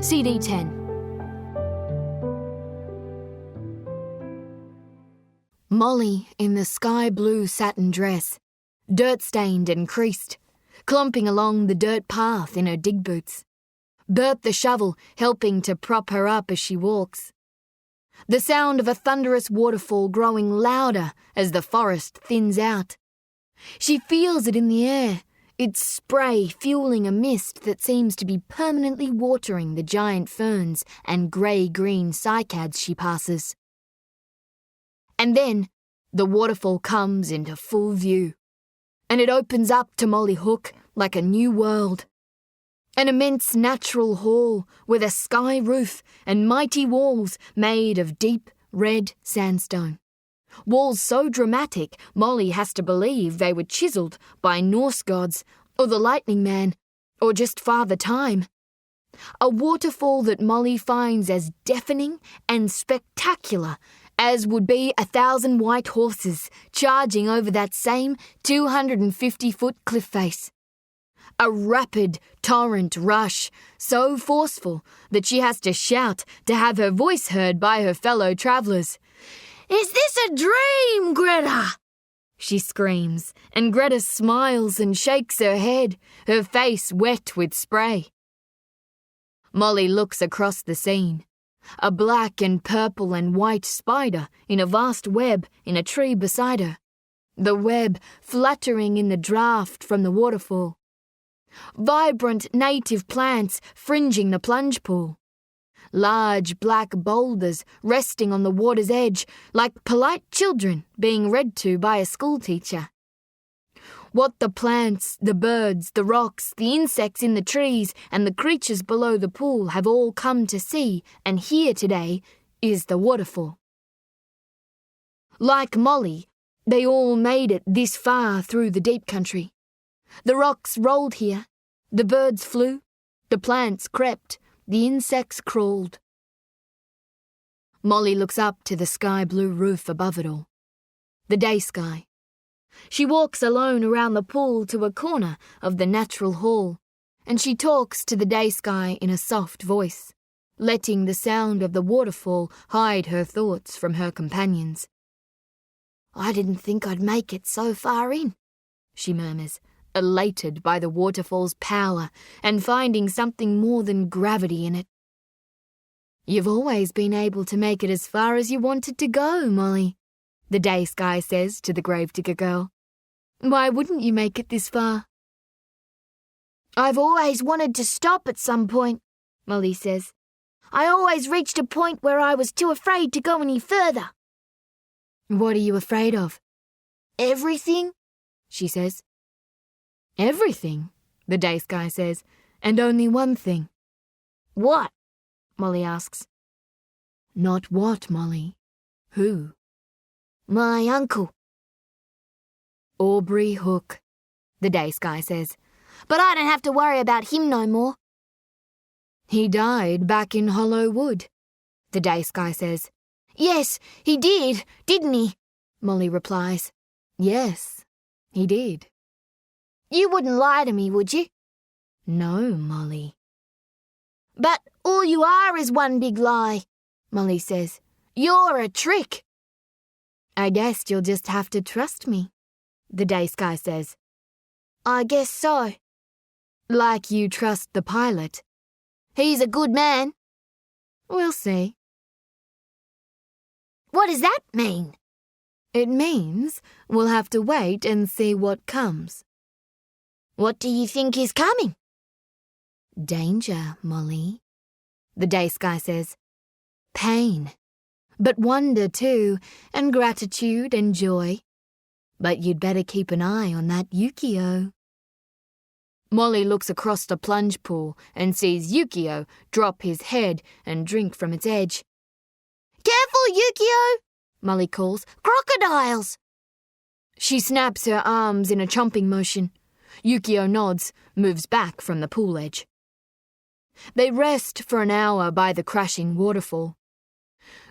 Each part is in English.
CD 10. Molly in the sky-blue satin dress, dirt-stained and creased, clumping along the dirt path in her dig boots. Bert the shovel helping to prop her up as she walks. The sound of a thunderous waterfall growing louder as the forest thins out. She feels it in the air, its spray fueling a mist that seems to be permanently watering the giant ferns and grey-green cycads she passes. And then the waterfall comes into full view, and it opens up to Molly Hook like a new world. An immense natural hall with a sky roof and mighty walls made of deep red sandstone. Walls so dramatic, Molly has to believe they were chiselled by Norse gods, or the lightning man, or just Father Time. A waterfall that Molly finds as deafening and spectacular as would be 1,000 white horses charging over that same 250-foot cliff face. A rapid torrent rush, so forceful that she has to shout to have her voice heard by her fellow travellers. "Is this a dream, Greta?" she screams, and Greta smiles and shakes her head, her face wet with spray. Molly looks across the scene. A black and purple and white spider in a vast web in a tree beside her. The web fluttering in the draught from the waterfall. Vibrant native plants fringing the plunge pool. Large black boulders resting on the water's edge like polite children being read to by a schoolteacher. What the plants, the birds, the rocks, the insects in the trees and the creatures below the pool have all come to see and hear today is the waterfall. Like Molly, they all made it this far through the deep country. The rocks rolled here, the birds flew, the plants crept, the insects crawled. Molly looks up to the sky-blue roof above it all. The day sky. She walks alone around the pool to a corner of the natural hall, and she talks to the day sky in a soft voice, letting the sound of the waterfall hide her thoughts from her companions. "I didn't think I'd make it so far in," she murmurs, elated by the waterfall's power and finding something more than gravity in it. "You've always been able to make it as far as you wanted to go, Molly," the day sky says to the gravedigger girl. "Why wouldn't you make it this far?" "I've always wanted to stop at some point," Molly says. "I always reached a point where I was too afraid to go any further." "What are you afraid of?" "Everything," she says. "Everything," the day sky says, "and only one thing." "What?" Molly asks. "Not what, Molly. Who?" "My uncle." "Aubrey Hook," the day sky says. "But I don't have to worry about him no more." "He died back in Hollow Wood," the day sky says. "Yes, he did, didn't he?" Molly replies. "Yes, he did." "You wouldn't lie to me, would you?" "No, Molly." "But all you are is one big lie," Molly says. "You're a trick." "I guess you'll just have to trust me," the day sky says. "I guess so." "Like you trust the pilot." "He's a good man." "We'll see." "What does that mean?" "It means we'll have to wait and see what comes." "What do you think is coming?" "Danger, Molly," the day sky says. "Pain. But wonder too, and gratitude and joy. But you'd better keep an eye on that Yukio." Molly looks across the plunge pool and sees Yukio drop his head and drink from its edge. "Careful, Yukio!" Molly calls. "Crocodiles!" She snaps her arms in a chomping motion. Yukio nods, moves back from the pool edge. They rest for an hour by the crashing waterfall.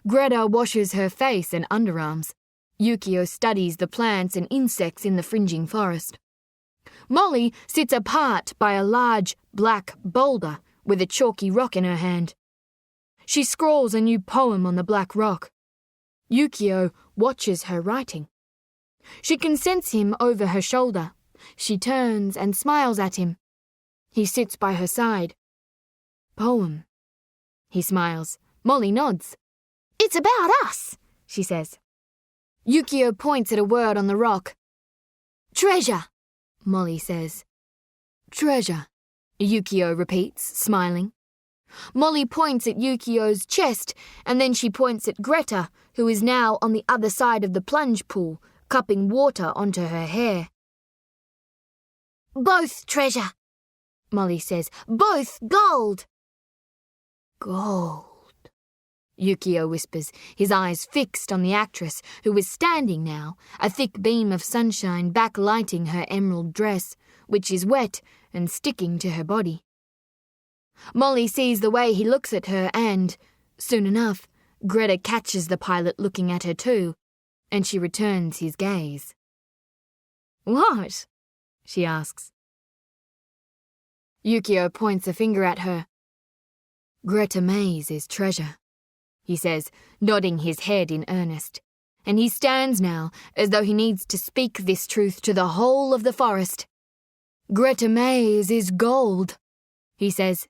Greta washes her face and underarms. Yukio studies the plants and insects in the fringing forest. Molly sits apart by a large black boulder with a chalky rock in her hand. She scrawls a new poem on the black rock. Yukio watches her writing. She can sense him over her shoulder. She turns and smiles at him. He sits by her side. Poem. He smiles. Molly nods. It's about us, she says. Yukio points at a word on the rock. Treasure, Molly says. Treasure, Yukio repeats, smiling. Molly points at Yukio's chest, and then she points at Greta, who is now on the other side of the plunge pool, cupping water onto her hair. Both treasure, Molly says. Both gold. Gold, Yukio whispers, his eyes fixed on the actress, who is standing now, a thick beam of sunshine backlighting her emerald dress, which is wet and sticking to her body. Molly sees the way he looks at her and, soon enough, Greta catches the pilot looking at her too, and she returns his gaze. What? She asks. Yukio points a finger at her. Greta Mays is treasure, he says, nodding his head in earnest, and he stands now as though he needs to speak this truth to the whole of the forest. Greta Mays is gold, he says.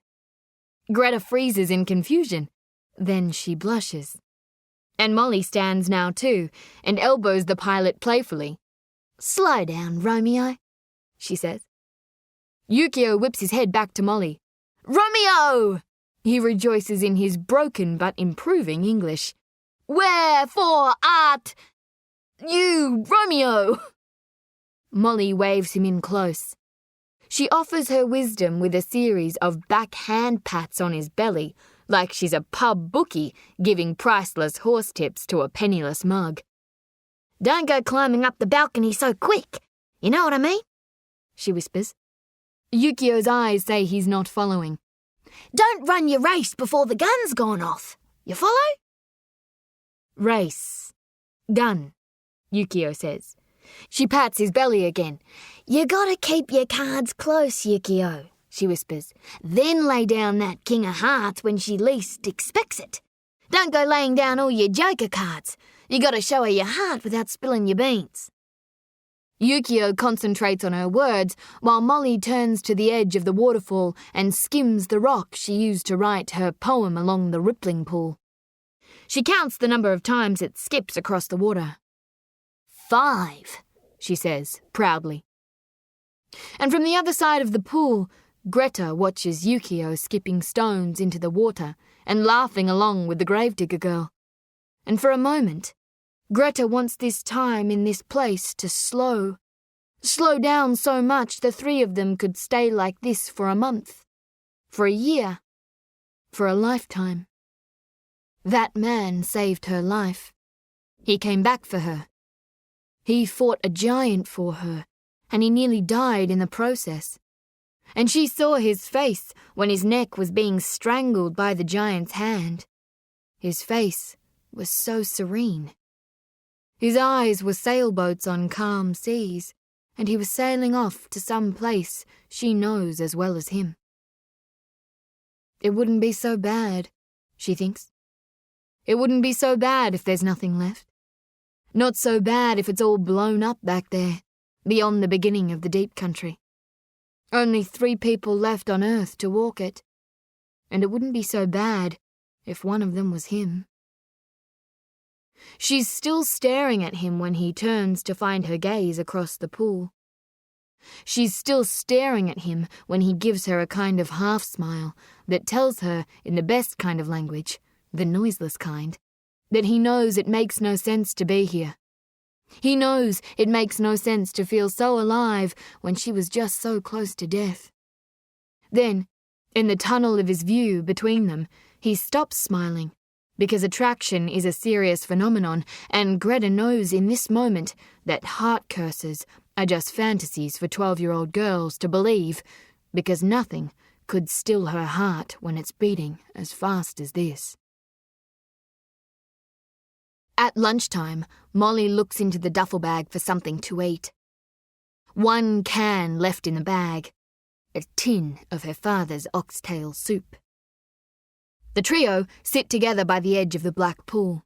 Greta freezes in confusion. Then she blushes. And Molly stands now too, and elbows the pilot playfully. Slow down, Romeo, she says. Yukio whips his head back to Molly. Romeo! He rejoices in his broken but improving English. Wherefore art you, Romeo? Molly waves him in close. She offers her wisdom with a series of backhand pats on his belly, like she's a pub bookie giving priceless horse tips to a penniless mug. Don't go climbing up the balcony so quick, you know what I mean? She whispers. Yukio's eyes say he's not following. Don't run your race before the gun's gone off. You follow? Race. Gun, Yukio says. She pats his belly again. You gotta keep your cards close, Yukio, she whispers. Then lay down that king of hearts when she least expects it. Don't go laying down all your joker cards. You gotta show her your heart without spilling your beans. Yukio concentrates on her words while Molly turns to the edge of the waterfall and skims the rock she used to write her poem along the rippling pool. She counts the number of times it skips across the water. 5, she says, proudly. And from the other side of the pool, Greta watches Yukio skipping stones into the water and laughing along with the gravedigger girl. And for a moment, Greta wants this time in this place to slow down so much the three of them could stay like this for a month, for a year, for a lifetime. That man saved her life. He came back for her. He fought a giant for her, and he nearly died in the process. And she saw his face when his neck was being strangled by the giant's hand. His face was so serene. His eyes were sailboats on calm seas, and he was sailing off to some place she knows as well as him. It wouldn't be so bad, she thinks. It wouldn't be so bad if there's nothing left. Not so bad if it's all blown up back there, beyond the beginning of the deep country. Only 3 people left on Earth to walk it. And it wouldn't be so bad if one of them was him. She's still staring at him when he turns to find her gaze across the pool. She's still staring at him when he gives her a kind of half-smile that tells her, in the best kind of language, the noiseless kind, that he knows it makes no sense to be here. He knows it makes no sense to feel so alive when she was just so close to death. Then, in the tunnel of his view between them, he stops smiling, because attraction is a serious phenomenon, and Greta knows in this moment that heart curses are just fantasies for 12-year-old girls to believe, because nothing could still her heart when it's beating as fast as this. At lunchtime, Molly looks into the duffel bag for something to eat. 1 can left in the bag. a tin of her father's oxtail soup. The trio sit together by the edge of the black pool.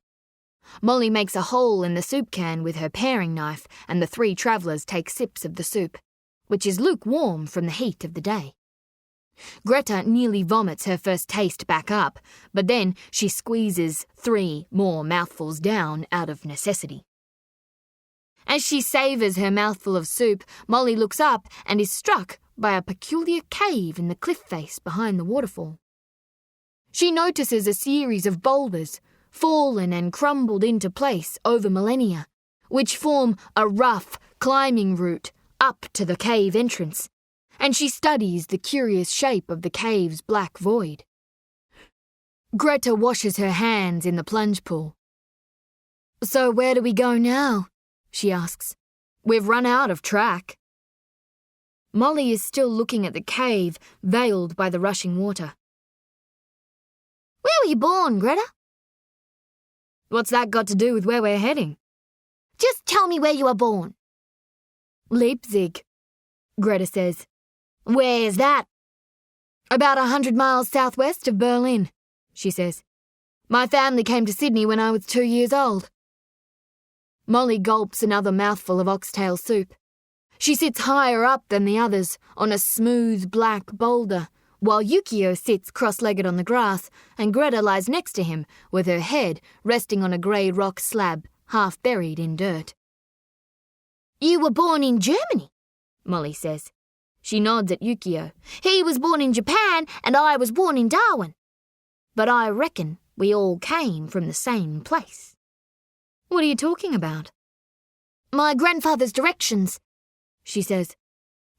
Molly makes a hole in the soup can with her paring knife, and the three travellers take sips of the soup, which is lukewarm from the heat of the day. Greta nearly vomits her first taste back up, but then she squeezes 3 more mouthfuls down out of necessity. As she savours her mouthful of soup, Molly looks up and is struck by a peculiar cave in the cliff face behind the waterfall. She notices a series of boulders, fallen and crumbled into place over millennia, which form a rough climbing route up to the cave entrance, and she studies the curious shape of the cave's black void. Greta washes her hands in the plunge pool. "So where do we go now?" she asks. "We've run out of track." Molly is still looking at the cave, veiled by the rushing water. "Where were you born, Greta?" "What's that got to do with where we're heading?" "Just tell me where you were born." "Leipzig," Greta says. "Where's that?" "About 100 miles southwest of Berlin," she says. "My family came to Sydney when I was 2 years old." Molly gulps another mouthful of oxtail soup. She sits higher up than the others, on a smooth black boulder, while Yukio sits cross-legged on the grass, and Greta lies next to him, with her head resting on a grey rock slab, half buried in dirt. "You were born in Germany," Molly says. She nods at Yukio. "He was born in Japan, and I was born in Darwin. But I reckon we all came from the same place." "What are you talking about?" "My grandfather's directions," she says.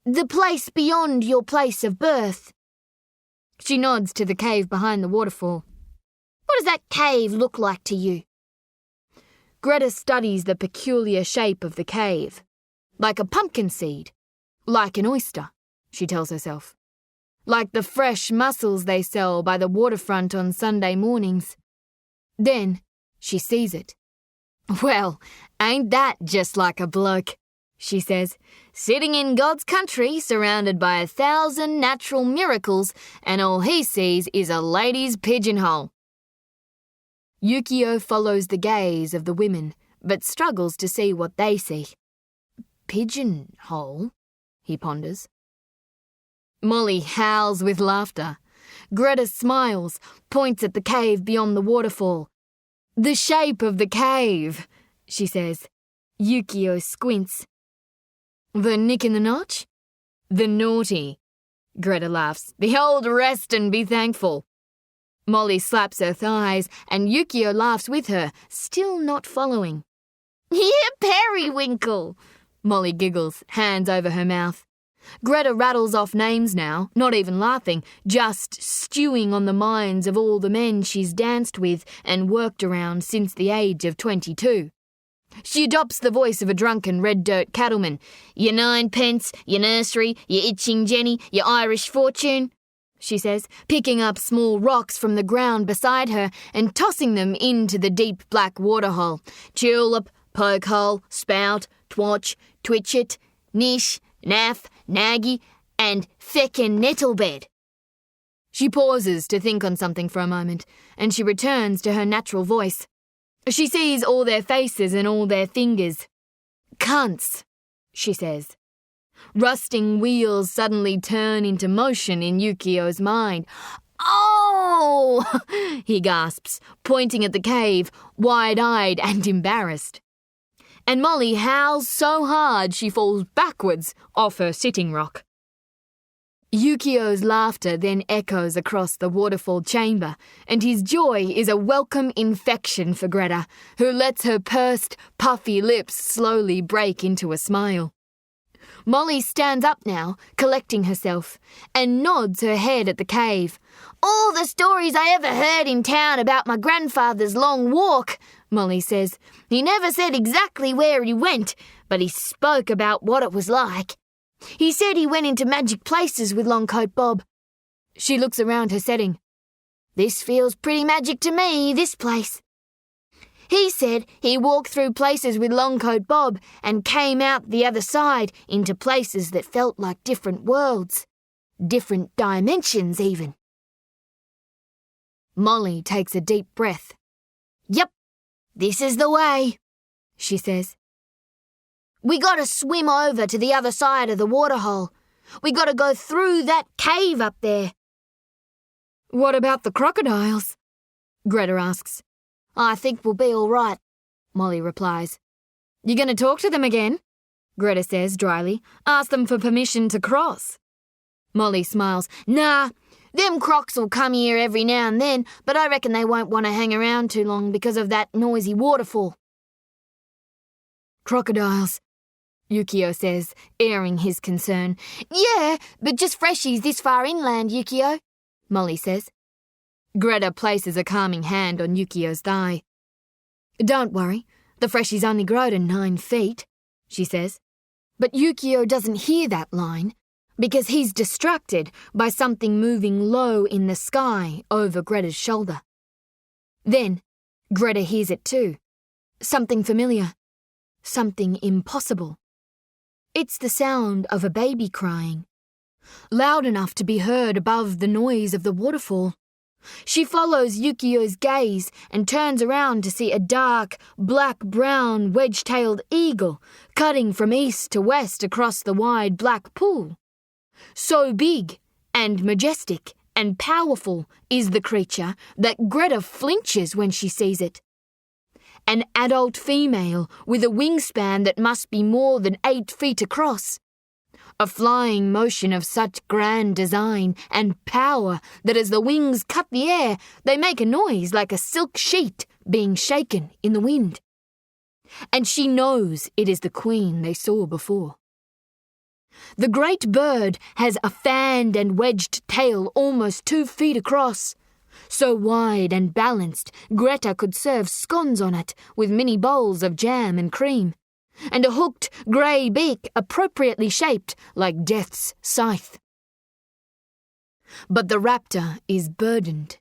"The place beyond your place of birth." She nods to the cave behind the waterfall. "What does that cave look like to you?" Greta studies the peculiar shape of the cave. "Like a pumpkin seed. Like an oyster," she tells herself. "Like the fresh mussels they sell by the waterfront on Sunday mornings." Then she sees it. "Well, ain't that just like a bloke?" she says, "sitting in God's country, surrounded by 1,000 natural miracles, and all he sees is a lady's pigeonhole." Yukio follows the gaze of the women, but struggles to see what they see. "Pigeonhole?" he ponders. Molly howls with laughter. Greta smiles, points at the cave beyond the waterfall. "The shape of the cave," she says. Yukio squints. "The nick in the notch?" "The naughty." Greta laughs. "The old rest and be thankful." Molly slaps her thighs, and Yukio laughs with her, still not following. "Yeah, periwinkle," Molly giggles, hands over her mouth. Greta rattles off names now, not even laughing, just stewing on the minds of all the men she's danced with and worked around since the age of 22. She adopts the voice of a drunken red dirt cattleman. "Your 9pence, your nursery, your itching Jenny, your Irish fortune," she says, picking up small rocks from the ground beside her and tossing them into the deep black waterhole. "Tulip, poke hole, spout, twatch, twitchet, niche, naff, naggy, and feckin' nettlebed." She pauses to think on something for a moment, and she returns to her natural voice. She sees all their faces and all their fingers. "Cunts," she says. Rusting wheels suddenly turn into motion in Yukio's mind. "Oh!" he gasps, pointing at the cave, wide-eyed and embarrassed. And Molly howls so hard she falls backwards off her sitting rock. Yukio's laughter then echoes across the waterfall chamber, and his joy is a welcome infection for Greta, who lets her pursed, puffy lips slowly break into a smile. Molly stands up now, collecting herself, and nods her head at the cave. "All the stories I ever heard in town about my grandfather's long walk," Molly says. "He never said exactly where he went, but he spoke about what it was like. He said he went into magic places with Longcoat Bob." She looks around her setting. "This feels pretty magic to me, this place." "He said he walked through places with Longcoat Bob and came out the other side into places that felt like different worlds. different dimensions even. Molly takes a deep breath. "Yep, this is the way," she says. "We gotta swim over to the other side of the waterhole. We gotta go through that cave up there." "What about the crocodiles?" Greta asks. "I think we'll be all right," Molly replies. "You gonna talk to them again?" Greta says dryly. "Ask them for permission to cross." Molly smiles. "Nah, them crocs will come here every now and then, but I reckon they won't want to hang around too long because of that noisy waterfall." "Crocodiles," Yukio says, airing his concern. "Yeah, but just freshies this far inland, Yukio," Molly says. Greta places a calming hand on Yukio's thigh. "Don't worry, the freshies only grow to 9 feet, she says. But Yukio doesn't hear that line because he's distracted by something moving low in the sky over Greta's shoulder. Then, Greta hears it too. Something familiar. Something impossible. It's the sound of a baby crying, loud enough to be heard above the noise of the waterfall. She follows Yukio's gaze and turns around to see a dark, black-brown, wedge-tailed eagle cutting from east to west across the wide black pool. So big and majestic and powerful is the creature that Greta flinches when she sees it. An adult female with a wingspan that must be more than 8 feet across. A flying motion of such grand design and power that as the wings cut the air, they make a noise like a silk sheet being shaken in the wind. And she knows it is the queen they saw before. The great bird has a fanned and wedged tail almost 2 feet across, so wide and balanced Greta could serve scones on it with mini bowls of jam and cream, and a hooked grey beak appropriately shaped like death's scythe. But the raptor is burdened.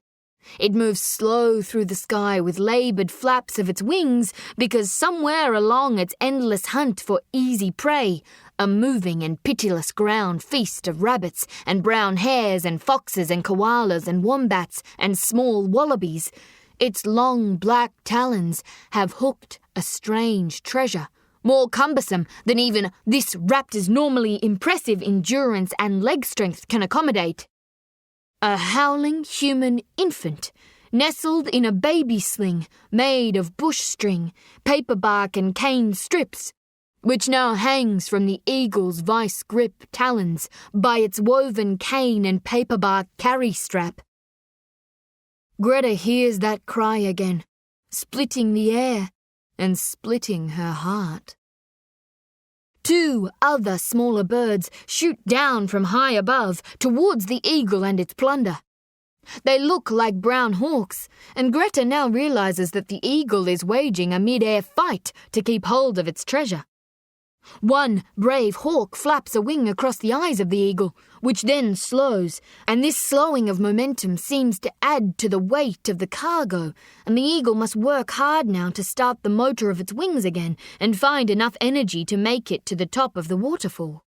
It moves slow through the sky with laboured flaps of its wings because somewhere along its endless hunt for easy prey, a moving and pitiless ground feast of rabbits and brown hares and foxes and koalas and wombats and small wallabies, its long black talons have hooked a strange treasure, more cumbersome than even this raptor's normally impressive endurance and leg strength can accommodate. A howling human infant, nestled in a baby sling made of bush string, paper bark and cane strips, which now hangs from the eagle's vice-grip talons by its woven cane and paper bark carry strap. Greta hears that cry again, splitting the air and splitting her heart. 2 other smaller birds shoot down from high above towards the eagle and its plunder. They look like brown hawks, and Greta now realizes that the eagle is waging a mid-air fight to keep hold of its treasure. One brave hawk flaps a wing across the eyes of the eagle, which then slows, and this slowing of momentum seems to add to the weight of the cargo, and the eagle must work hard now to start the motor of its wings again and find enough energy to make it to the top of the waterfall.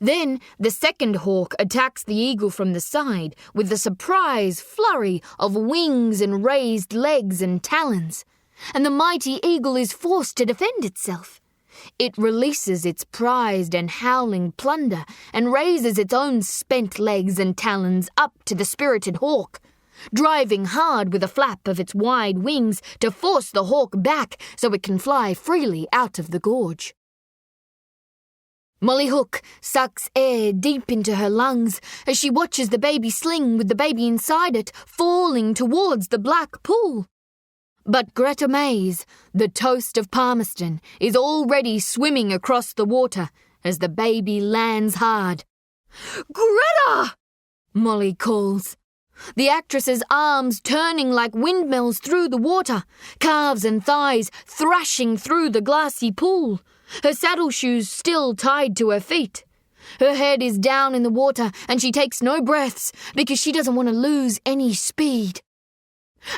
Then the second hawk attacks the eagle from the side with a surprise flurry of wings and raised legs and talons, and the mighty eagle is forced to defend itself. It releases its prized and howling plunder and raises its own spent legs and talons up to the spirited hawk, driving hard with a flap of its wide wings to force the hawk back so it can fly freely out of the gorge. Molly Hook sucks air deep into her lungs as she watches the baby sling with the baby inside it falling towards the black pool. But Greta Mays, the toast of Palmerston, is already swimming across the water as the baby lands hard. "Greta!" Molly calls. The actress's arms turning like windmills through the water, calves and thighs thrashing through the glassy pool, her saddle shoes still tied to her feet. Her head is down in the water and she takes no breaths because she doesn't want to lose any speed.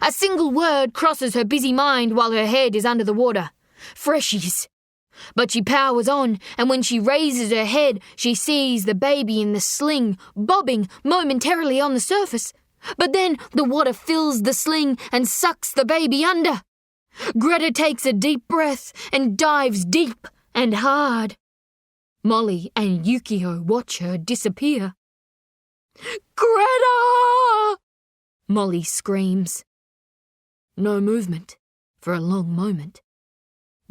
A single word crosses her busy mind while her head is under the water. Freshies. But she powers on, and when she raises her head, she sees the baby in the sling, bobbing momentarily on the surface. But then the water fills the sling and sucks the baby under. Greta takes a deep breath and dives deep and hard. Molly and Yukio watch her disappear. "Greta!" Molly screams. No movement for a long moment.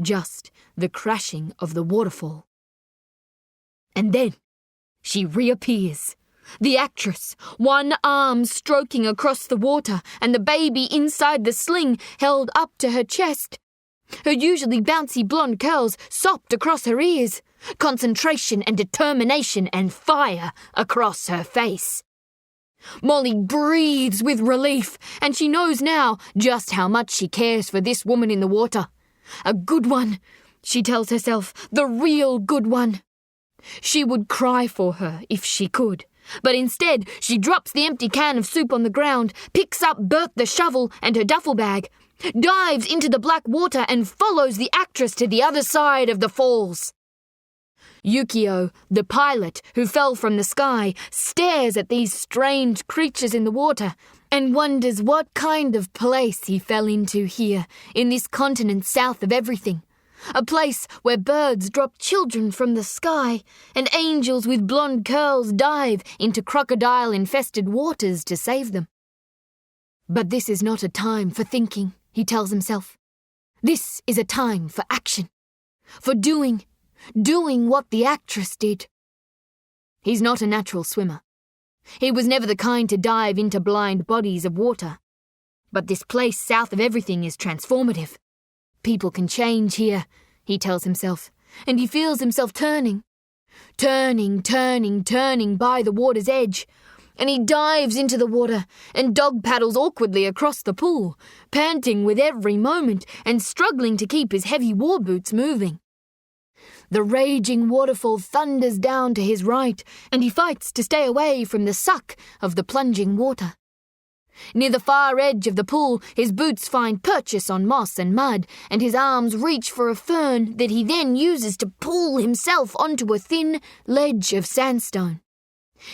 Just the crashing of the waterfall. And then she reappears. The actress, one arm stroking across the water and the baby inside the sling held up to her chest. Her usually bouncy blonde curls sopped across her ears, concentration and determination and fire across her face. Molly breathes with relief, and she knows now just how much she cares for this woman in the water. A good one, she tells herself, the real good one. She would cry for her if she could, but instead she drops the empty can of soup on the ground, picks up Bert the shovel and her duffel bag, dives into the black water and follows the actress to the other side of the falls. Yukio, the pilot who fell from the sky, stares at these strange creatures in the water and wonders what kind of place he fell into here, in this continent south of everything. A place where birds drop children from the sky and angels with blonde curls dive into crocodile-infested waters to save them. But this is not a time for thinking, he tells himself. This is a time for action, for doing what the actress did. He's not a natural swimmer. He was never the kind to dive into blind bodies of water. But this place south of everything is transformative. People can change here, he tells himself, and he feels himself turning by the water's edge. And he dives into the water and dog paddles awkwardly across the pool, panting with every moment and struggling to keep his heavy war boots moving. The raging waterfall thunders down to his right, and he fights to stay away from the suck of the plunging water. Near the far edge of the pool, his boots find purchase on moss and mud, and his arms reach for a fern that he then uses to pull himself onto a thin ledge of sandstone.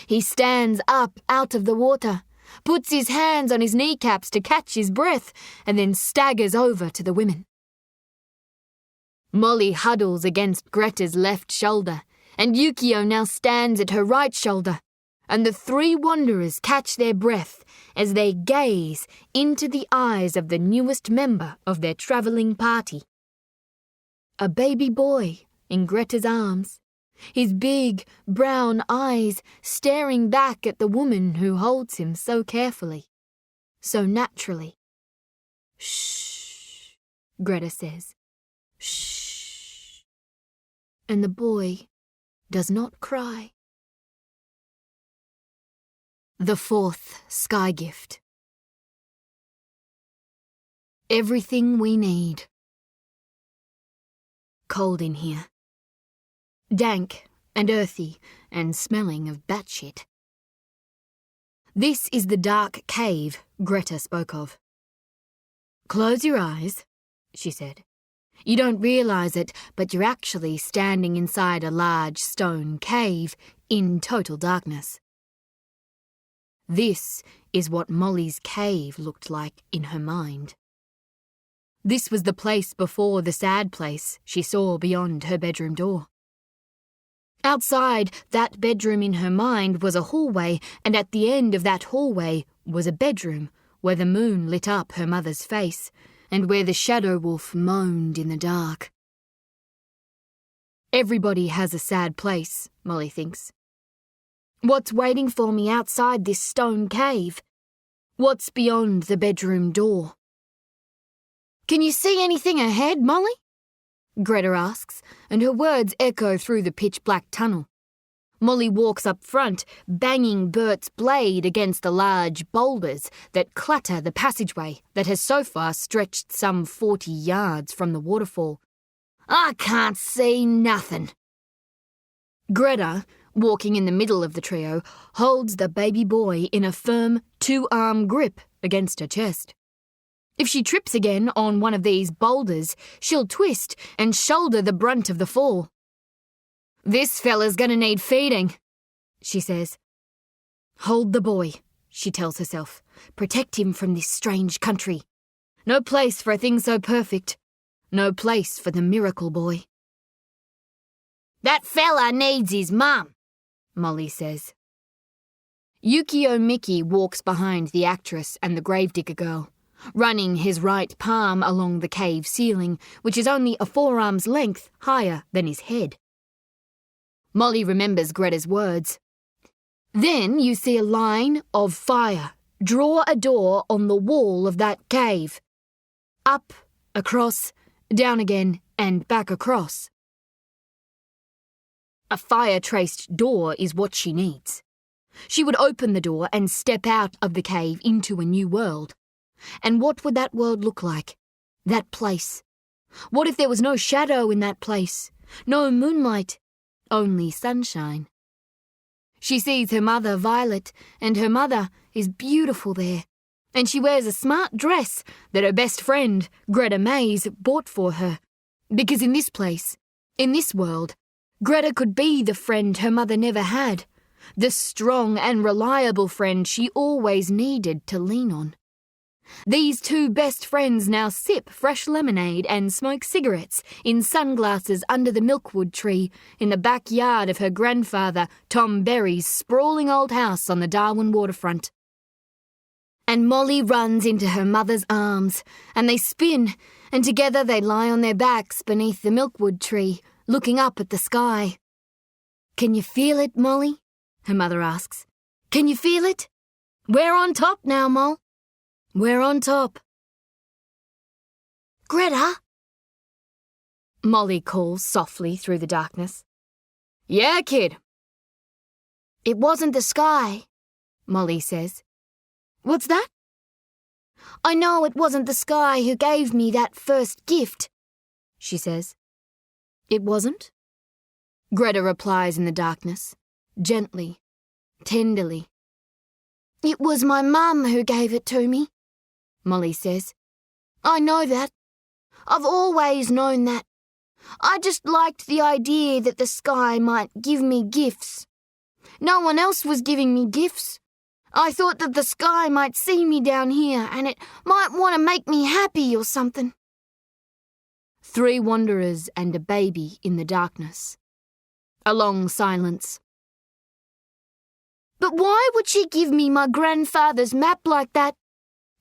He stands up out of the water, puts his hands on his kneecaps to catch his breath, and then staggers over to the women. Molly huddles against Greta's left shoulder, and Yukio now stands at her right shoulder, and the three wanderers catch their breath as they gaze into the eyes of the newest member of their travelling party. A baby boy in Greta's arms, his big, brown eyes staring back at the woman who holds him so carefully, so naturally. "Shh," Greta says. "Shh." And the boy does not cry. The fourth sky gift. Everything we need. Cold in here. Dank and earthy and smelling of batshit. This is the dark cave Greta spoke of. "Close your eyes," she said. "You don't realise it, but you're actually standing inside a large stone cave in total darkness." This is what Molly's cave looked like in her mind. This was the place before the sad place she saw beyond her bedroom door. Outside that bedroom in her mind was a hallway, and at the end of that hallway was a bedroom where the moon lit up her mother's face, and where the shadow wolf moaned in the dark. Everybody has a sad place, Molly thinks. What's waiting for me outside this stone cave? What's beyond the bedroom door? "Can you see anything ahead, Molly?" Greta asks, and her words echo through the pitch-black tunnel. Molly walks up front, banging Bert's blade against the large boulders that clutter the passageway that has so far stretched some 40 yards from the waterfall. "I can't see nothing." Greta, walking in the middle of the trio, holds the baby boy in a firm two-arm grip against her chest. If she trips again on one of these boulders, she'll twist and shoulder the brunt of the fall. "This fella's gonna need feeding," she says. "Hold the boy," she tells herself. "Protect him from this strange country. No place for a thing so perfect. No place for the miracle boy." "That fella needs his mum," Molly says. Yukio Miki walks behind the actress and the gravedigger girl, running his right palm along the cave ceiling, which is only a forearm's length higher than his head. Molly remembers Greta's words. Then you see a line of fire draw a door on the wall of that cave. Up, across, down again, and back across. A fire-traced door is what she needs. She would open the door and step out of the cave into a new world. And what would that world look like? That place? What if there was no shadow in that place? No moonlight? Only sunshine? She sees her mother, Violet, and her mother is beautiful there. And she wears a smart dress that her best friend, Greta Mays, bought for her. Because in this place, in this world, Greta could be the friend her mother never had. The strong and reliable friend she always needed to lean on. These two best friends now sip fresh lemonade and smoke cigarettes in sunglasses under the milkwood tree in the backyard of her grandfather Tom Berry's sprawling old house on the Darwin waterfront. And Molly runs into her mother's arms, and they spin, and together they lie on their backs beneath the milkwood tree, looking up at the sky. "Can you feel it, Molly?" her mother asks. "Can you feel it? We're on top now, Moll. We're on top." "Greta?" Molly calls softly through the darkness. "Yeah, kid?" "It wasn't the sky," Molly says. "What's that?" "I know it wasn't the sky who gave me that first gift," she says. "It wasn't?" Greta replies in the darkness, gently, tenderly. "It was my mum who gave it to me," Molly says. "I know that. I've always known that. I just liked the idea that the sky might give me gifts. No one else was giving me gifts. I thought that the sky might see me down here and it might want to make me happy or something." Three wanderers and a baby in the darkness. A long silence. "But why would she give me my grandfather's map like that?"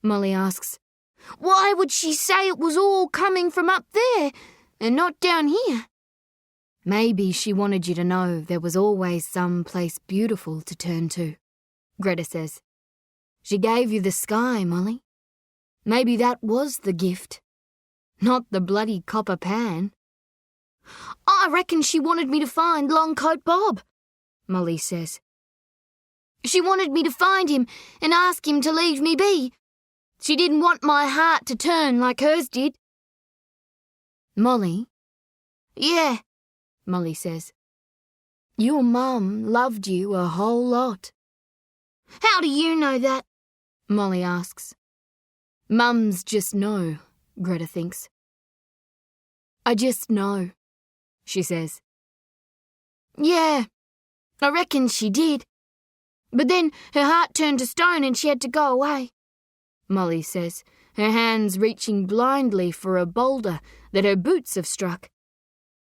Molly asks. "Why would she say it was all coming from up there and not down here?" "Maybe she wanted you to know there was always some place beautiful to turn to," Greta says. "She gave you the sky, Molly. Maybe that was the gift. Not the bloody copper pan." "I reckon she wanted me to find Longcoat Bob," Molly says. "She wanted me to find him and ask him to leave me be. She didn't want my heart to turn like hers did." "Molly?" "Yeah," Molly says. "Your mum loved you a whole lot." "How do you know that?" Molly asks. Mums just know, Greta thinks. "I just know," she says. "Yeah, I reckon she did. But then her heart turned to stone and she had to go away," Molly says, her hands reaching blindly for a boulder that her boots have struck.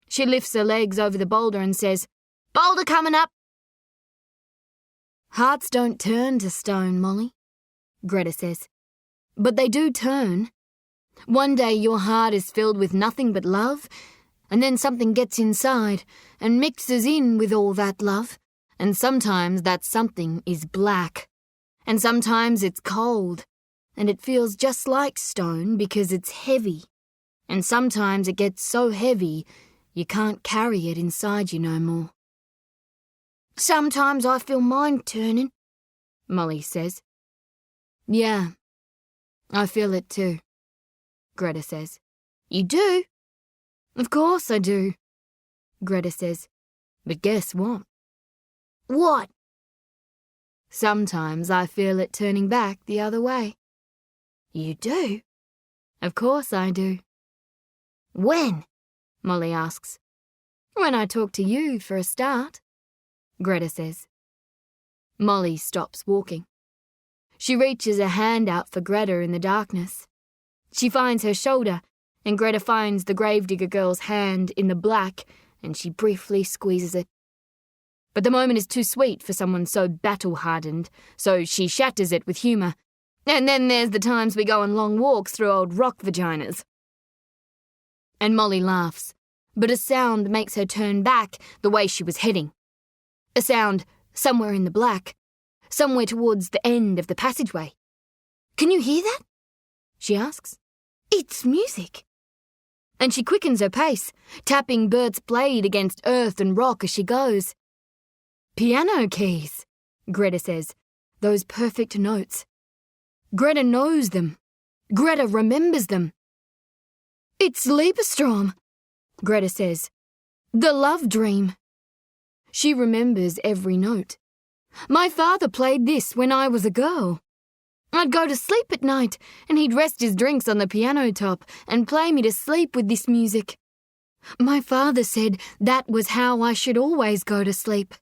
She lifts her legs over the boulder and says, "Boulder coming up." "Hearts don't turn to stone, Molly," Greta says. "But they do turn. One day your heart is filled with nothing but love, and then something gets inside and mixes in with all that love, and sometimes that something is black, and sometimes it's cold, and it feels just like stone because it's heavy, and sometimes it gets so heavy you can't carry it inside you no more." "Sometimes I feel mine turning," Molly says. "Yeah, I feel it too," Greta says. "You do?" "Of course I do," Greta says. "But guess what?" "What?" "Sometimes I feel it turning back the other way." "You do?" Of course I do. When? Molly asks. When I talk to you, for a start, Greta says. Molly stops walking. She reaches a hand out for Greta in the darkness. She finds her shoulder, and Greta finds the gravedigger girl's hand in the black, and she briefly squeezes it. But the moment is too sweet for someone so battle-hardened, so she shatters it with humour. And then there's the times we go on long walks through old rock vaginas. And Molly laughs, but a sound makes her turn back the way she was heading. A sound somewhere in the black, somewhere towards the end of the passageway. Can you hear that? She asks. It's music. And she quickens her pace, tapping Bert's blade against earth and rock as she goes. Piano keys, Greta says. Those perfect notes. Greta knows them. Greta remembers them. It's Liebestrom, Greta says. The love dream. She remembers every note. My father played this when I was a girl. I'd go to sleep at night, and he'd rest his drinks on the piano top and play me to sleep with this music. My father said that was how I should always go to sleep.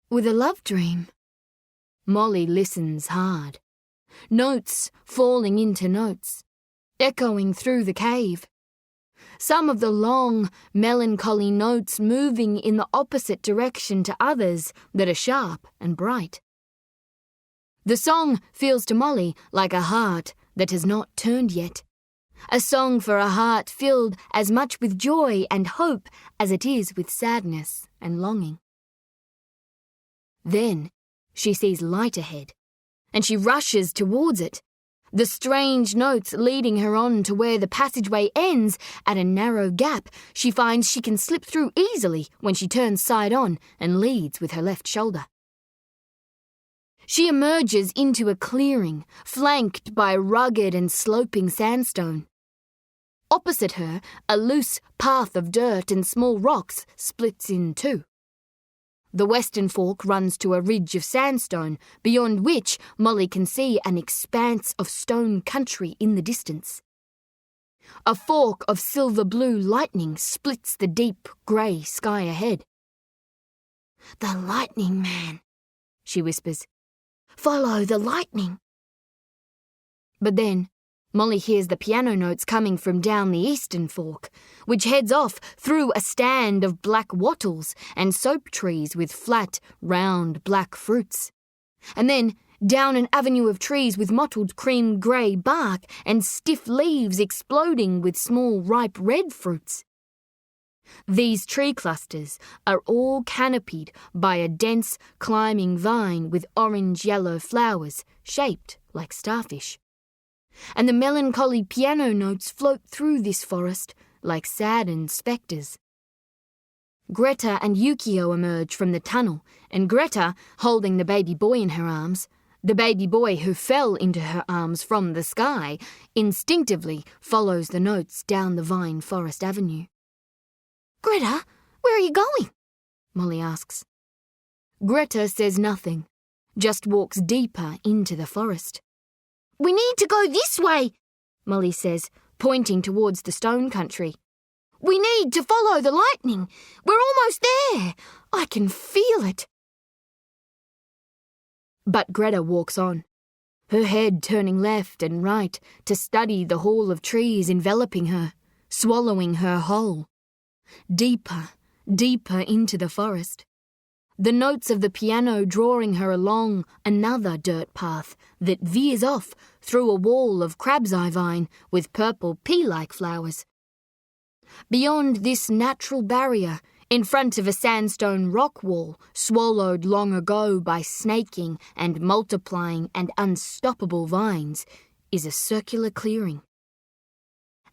With a love dream. Molly listens hard. Notes falling into notes, echoing through the cave. Some of the long, melancholy notes moving in the opposite direction to others that are sharp and bright. The song feels to Molly like a heart that has not turned yet. A song for a heart filled as much with joy and hope as it is with sadness and longing. Then she sees light ahead, and she rushes towards it, the strange notes leading her on to where the passageway ends at a narrow gap she finds she can slip through easily when she turns side on and leads with her left shoulder. She emerges into a clearing flanked by rugged and sloping sandstone. Opposite her, a loose path of dirt and small rocks splits in two. The western fork runs to a ridge of sandstone, beyond which Molly can see an expanse of stone country in the distance. A fork of silver-blue lightning splits the deep grey sky ahead. The lightning man, she whispers. Follow the lightning. But then Molly hears the piano notes coming from down the eastern fork, which heads off through a stand of black wattles and soap trees with flat, round black fruits. And then down an avenue of trees with mottled cream-grey bark and stiff leaves exploding with small ripe red fruits. These tree clusters are all canopied by a dense climbing vine with orange-yellow flowers shaped like starfish. And the melancholy piano notes float through this forest like saddened spectres. Greta and Yukio emerge from the tunnel, and Greta, holding the baby boy in her arms, the baby boy who fell into her arms from the sky, instinctively follows the notes down the vine forest avenue. Greta, where are you going? Molly asks. Greta says nothing, just walks deeper into the forest. We need to go this way, Molly says, pointing towards the stone country. We need to follow the lightning. We're almost there. I can feel it. But Greta walks on, her head turning left and right to study the hall of trees enveloping her, swallowing her whole. Deeper, deeper into the forest. The notes of the piano drawing her along another dirt path that veers off through a wall of crab's eye vine with purple pea-like flowers. Beyond this natural barrier, in front of a sandstone rock wall swallowed long ago by snaking and multiplying and unstoppable vines, is a circular clearing.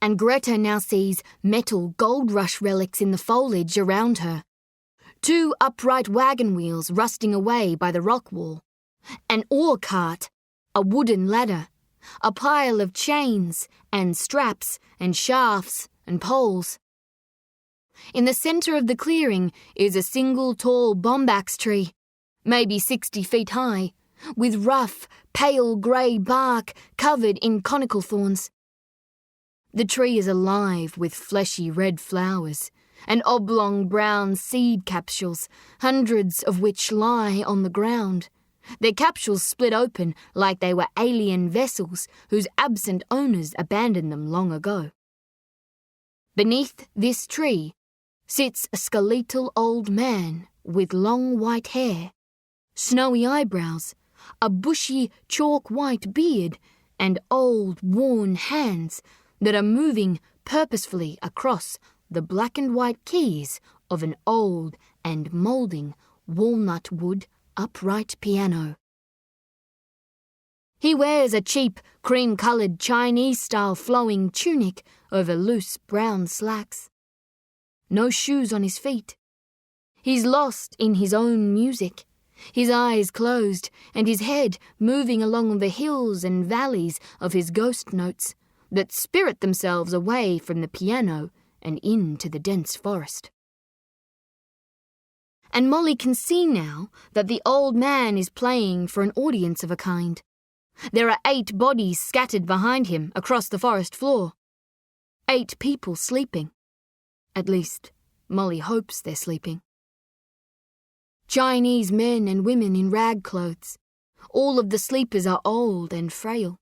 And Greta now sees metal gold rush relics in the foliage around her. 2 upright wagon wheels rusting away by the rock wall, an ore cart, a wooden ladder, a pile of chains and straps and shafts and poles. In the centre of the clearing is a single tall bombax tree, maybe 60 feet high, with rough, pale grey bark covered in conical thorns. The tree is alive with fleshy red flowers and oblong brown seed capsules, hundreds of which lie on the ground. Their capsules split open like they were alien vessels whose absent owners abandoned them long ago. Beneath this tree sits a skeletal old man with long white hair, snowy eyebrows, a bushy chalk-white beard, and old, worn hands that are moving purposefully across the black and white keys of an old and moulding walnut wood upright piano. He wears a cheap, cream-coloured Chinese-style flowing tunic over loose brown slacks. No shoes on his feet. He's lost in his own music, his eyes closed and his head moving along the hills and valleys of his ghost notes that spirit themselves away from the piano and into the dense forest. And Molly can see now that the old man is playing for an audience of a kind. There are 8 bodies scattered behind him across the forest floor. 8 people sleeping. At least, Molly hopes they're sleeping. Chinese men and women in rag clothes. All of the sleepers are old and frail.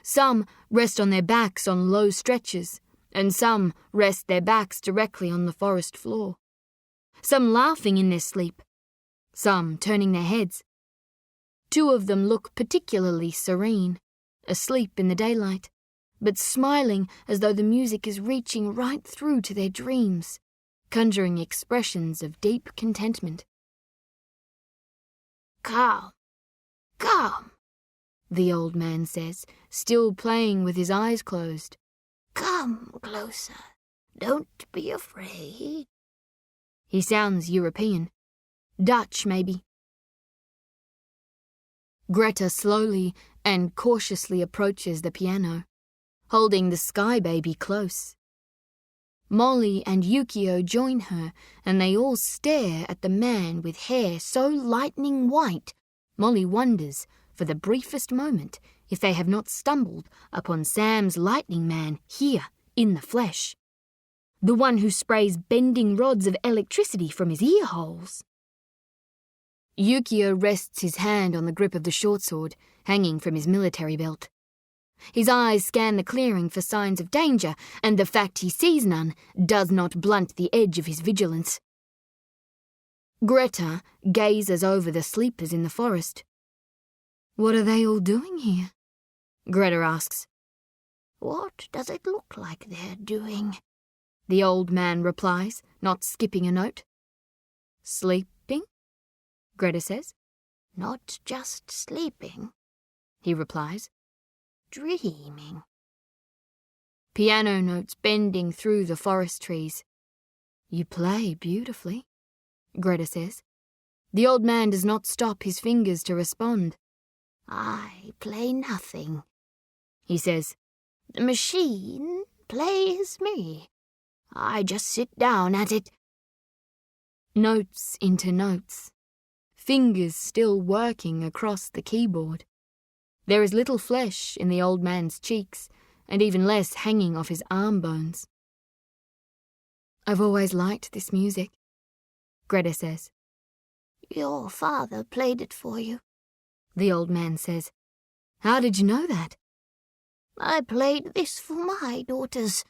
Some rest on their backs on low stretchers, and some rest their backs directly on the forest floor. Some laughing in their sleep, some turning their heads. 2 of them look particularly serene, asleep in the daylight, but smiling as though the music is reaching right through to their dreams, conjuring expressions of deep contentment. Calm, calm, the old man says, still playing with his eyes closed. Come closer. Don't be afraid. He sounds European. Dutch, maybe. Greta slowly and cautiously approaches the piano, holding the sky baby close. Molly and Yukio join her, and they all stare at the man with hair so lightning white, Molly wonders, for the briefest moment, if they have not stumbled upon Sam's lightning man here in the flesh. The one who sprays bending rods of electricity from his ear holes. Yukio rests his hand on the grip of the short sword, hanging from his military belt. His eyes scan the clearing for signs of danger, and the fact he sees none does not blunt the edge of his vigilance. Greta gazes over the sleepers in the forest. What are they all doing here? Greta asks. What does it look like they're doing? The old man replies, not skipping a note. Sleeping? Greta says. Not just sleeping, he replies. Dreaming. Piano notes bending through the forest trees. You play beautifully, Greta says. The old man does not stop his fingers to respond. I play nothing, he says. The machine plays me. I just sit down at it. Notes into notes. Fingers still working across the keyboard. There is little flesh in the old man's cheeks, and even less hanging off his arm bones. I've always liked this music, Greta says. Your father played it for you, the old man says. How did you know that? I played this for my daughters,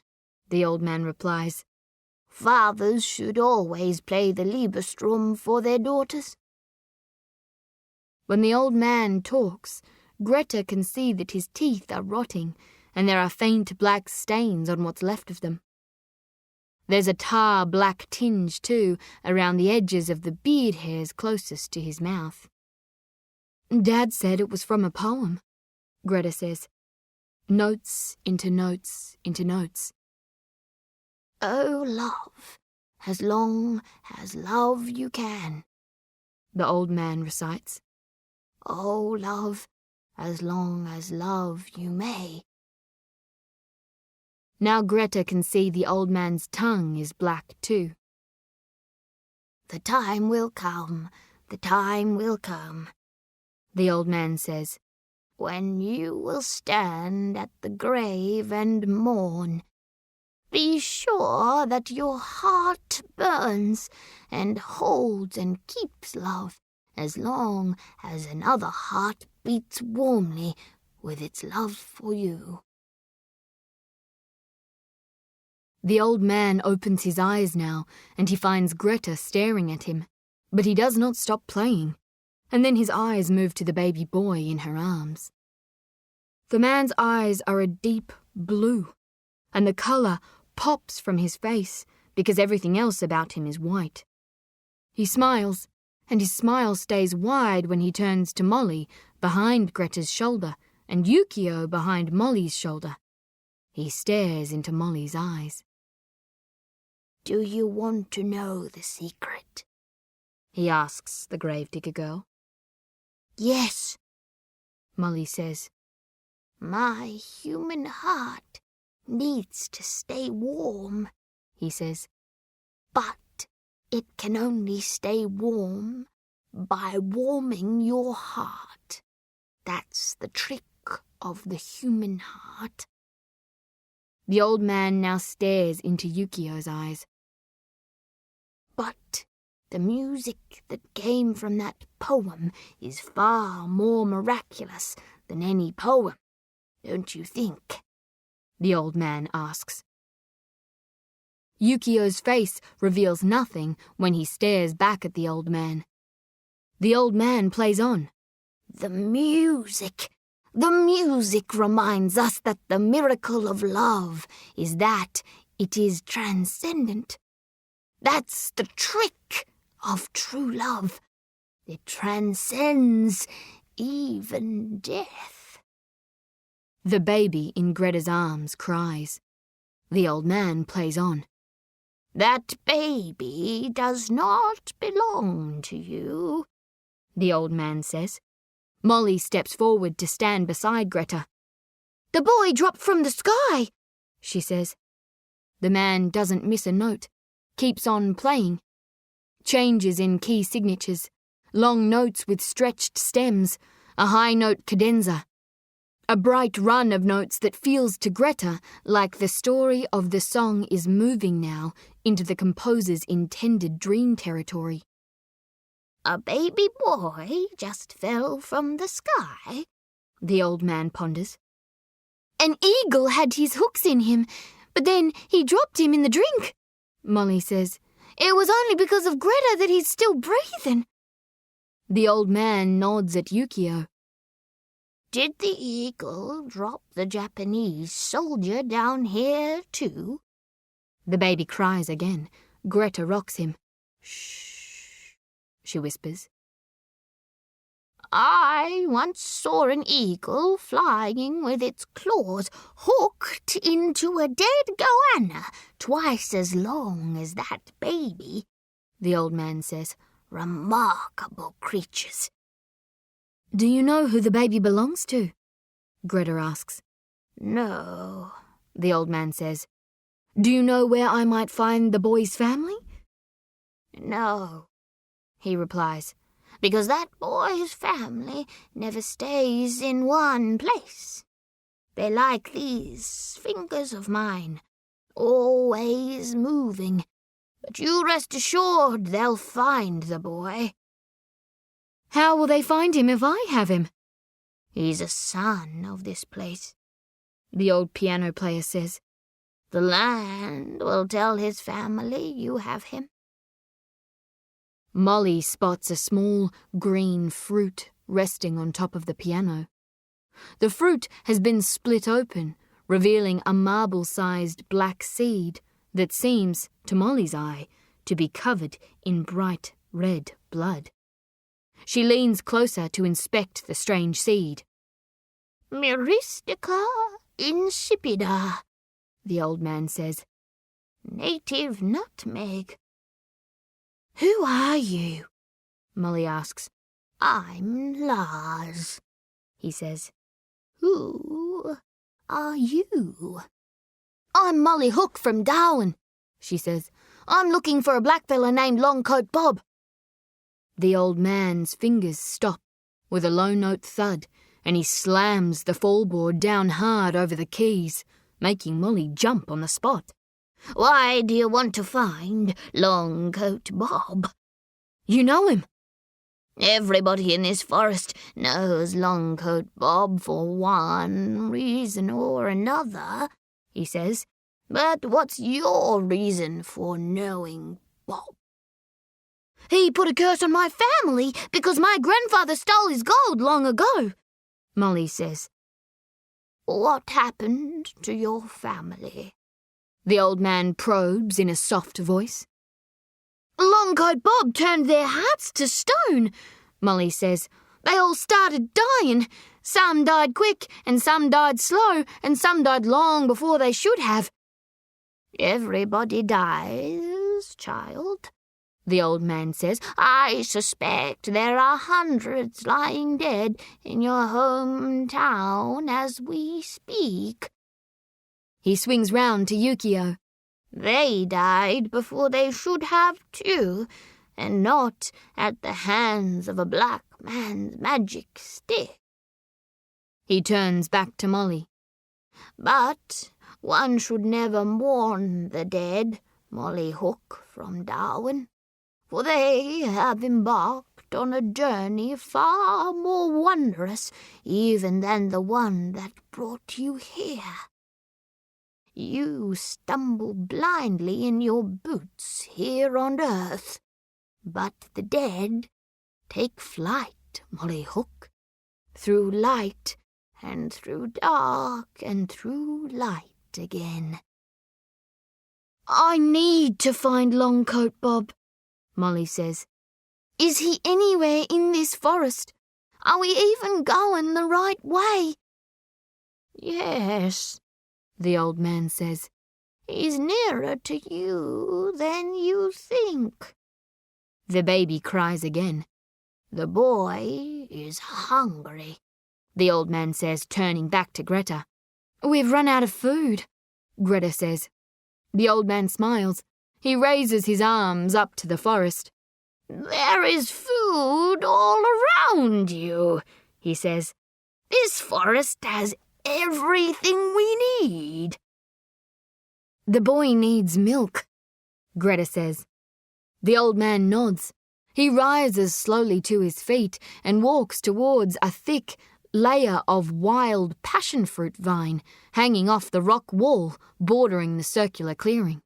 the old man replies. Fathers should always play the Liebestrom for their daughters. When the old man talks, Greta can see that his teeth are rotting, and there are faint black stains on what's left of them. There's a tar-black tinge, too, around the edges of the beard hairs closest to his mouth. Dad said it was from a poem, Greta says. Notes into notes into notes. Oh, love, as long as love you can, the old man recites. Oh, love, as long as love you may. Now Greta can see the old man's tongue is black too. The time will come, the time will come, the old man says. when you will stand at the grave and mourn, be sure that your heart burns and holds and keeps love as long as another heart beats warmly with its love for you. The old man opens his eyes now, and he finds Greta staring at him, but he does not stop playing, and then his eyes move to the baby boy in her arms. The man's eyes are a deep blue, and the colour pops from his face because everything else about him is white. He smiles, and his smile stays wide when he turns to Molly behind Greta's shoulder and Yukio behind Molly's shoulder. He stares into Molly's eyes. Do you want to know the secret? He asks the gravedigger girl. Yes, Molly says. My human heart needs to stay warm, he says. But it can only stay warm by warming your heart. That's the trick of the human heart. The old man now stares into Yukio's eyes. But the music that came from that poem is far more miraculous than any poem, don't you think? The old man asks. Yukio's face reveals nothing when he stares back at the old man. The old man plays on. The music reminds us that the miracle of love is that it is transcendent. That's the trick of true love. It transcends even death. The baby in Greta's arms cries. The old man plays on. That baby does not belong to you, the old man says. Molly steps forward to stand beside Greta. The boy dropped from the sky, she says. The man doesn't miss a note, keeps on playing. Changes in key signatures, long notes with stretched stems, a high note cadenza. A bright run of notes that feels to Greta like the story of the song is moving now into the composer's intended dream territory. A baby boy just fell from the sky, the old man ponders. An eagle had his hooks in him, but then he dropped him in the drink, Molly says. It was only because of Greta that he's still breathing. The old man nods at Yukio. Did the eagle drop the Japanese soldier down here too? The baby cries again. Greta rocks him. Shh, she whispers. I once saw an eagle flying with its claws hooked into a dead goanna twice as long as that baby, the old man says. Remarkable creatures. Do you know who the baby belongs to? Greta asks. No, the old man says. Do you know where I might find the boy's family? No, he replies, because that boy's family never stays in one place. They're like these fingers of mine, always moving. But you rest assured they'll find the boy. How will they find him if I have him? He's a son of this place, the old piano player says. The land will tell his family you have him. Molly spots a small green fruit resting on top of the piano. The fruit has been split open, revealing a marble-sized black seed that seems, to Molly's eye, to be covered in bright red blood. She leans closer to inspect the strange seed. Myristica insipida, the old man says. Native nutmeg. Who are you? Molly asks. I'm Lars, he says. Who are you? I'm Molly Hook from Darwin, she says. I'm looking for a blackfella named Longcoat Bob. The old man's fingers stop with a low note thud, and he slams the fallboard down hard over the keys, making Molly jump on the spot. Why do you want to find Longcoat Bob? You know him? Everybody in this forest knows Longcoat Bob for one reason or another, he says. But what's your reason for knowing Bob? He put a curse on my family because my grandfather stole his gold long ago, Molly says. What happened to your family? The old man probes in a soft voice. Longcoat Bob turned their hearts to stone, Molly says. They all started dying. Some died quick, and some died slow, and some died long before they should have. Everybody dies, child, the old man says. I suspect there are hundreds lying dead in your hometown as we speak. He swings round to Yukio. They died before they should have too, and not at the hands of a black man's magic stick. He turns back to Molly. But one should never mourn the dead, Molly Hook from Darwin, for they have embarked on a journey far more wondrous even than the one that brought you here. You stumble blindly in your boots here on earth, but the dead take flight, Molly Hook, through light and through dark and through light again. I need to find Longcoat Bob, Molly says. Is he anywhere in this forest? Are we even going the right way? Yes, the old man says. He's nearer to you than you think. The baby cries again. The boy is hungry, the old man says, turning back to Greta. We've run out of food, Greta says. The old man smiles. He raises his arms up to the forest. There is food all around you, he says. This forest has everything we need. The boy needs milk, Greta says. The old man nods. He rises slowly to his feet and walks towards a thick layer of wild passion fruit vine hanging off the rock wall bordering the circular clearing.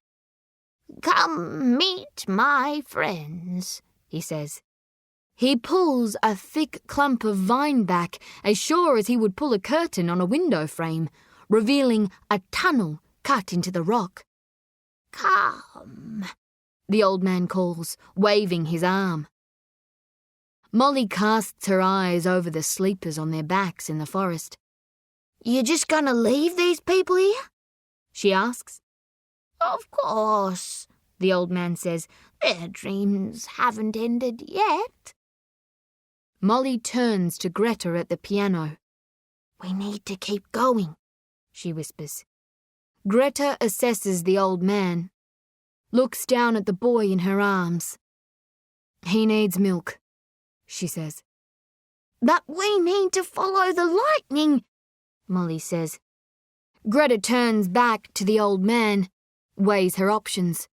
Come meet my friends, he says. He pulls a thick clump of vine back as sure as he would pull a curtain on a window frame, revealing a tunnel cut into the rock. Come, the old man calls, waving his arm. Molly casts her eyes over the sleepers on their backs in the forest. You just gonna leave these people here? She asks. Of course, the old man says. Their dreams haven't ended yet. Molly turns to Greta at the piano. We need to keep going, she whispers. Greta assesses the old man, looks down at the boy in her arms. He needs milk, she says. But we need to follow the lightning, Molly says. Greta turns back to the old man, weighs her options.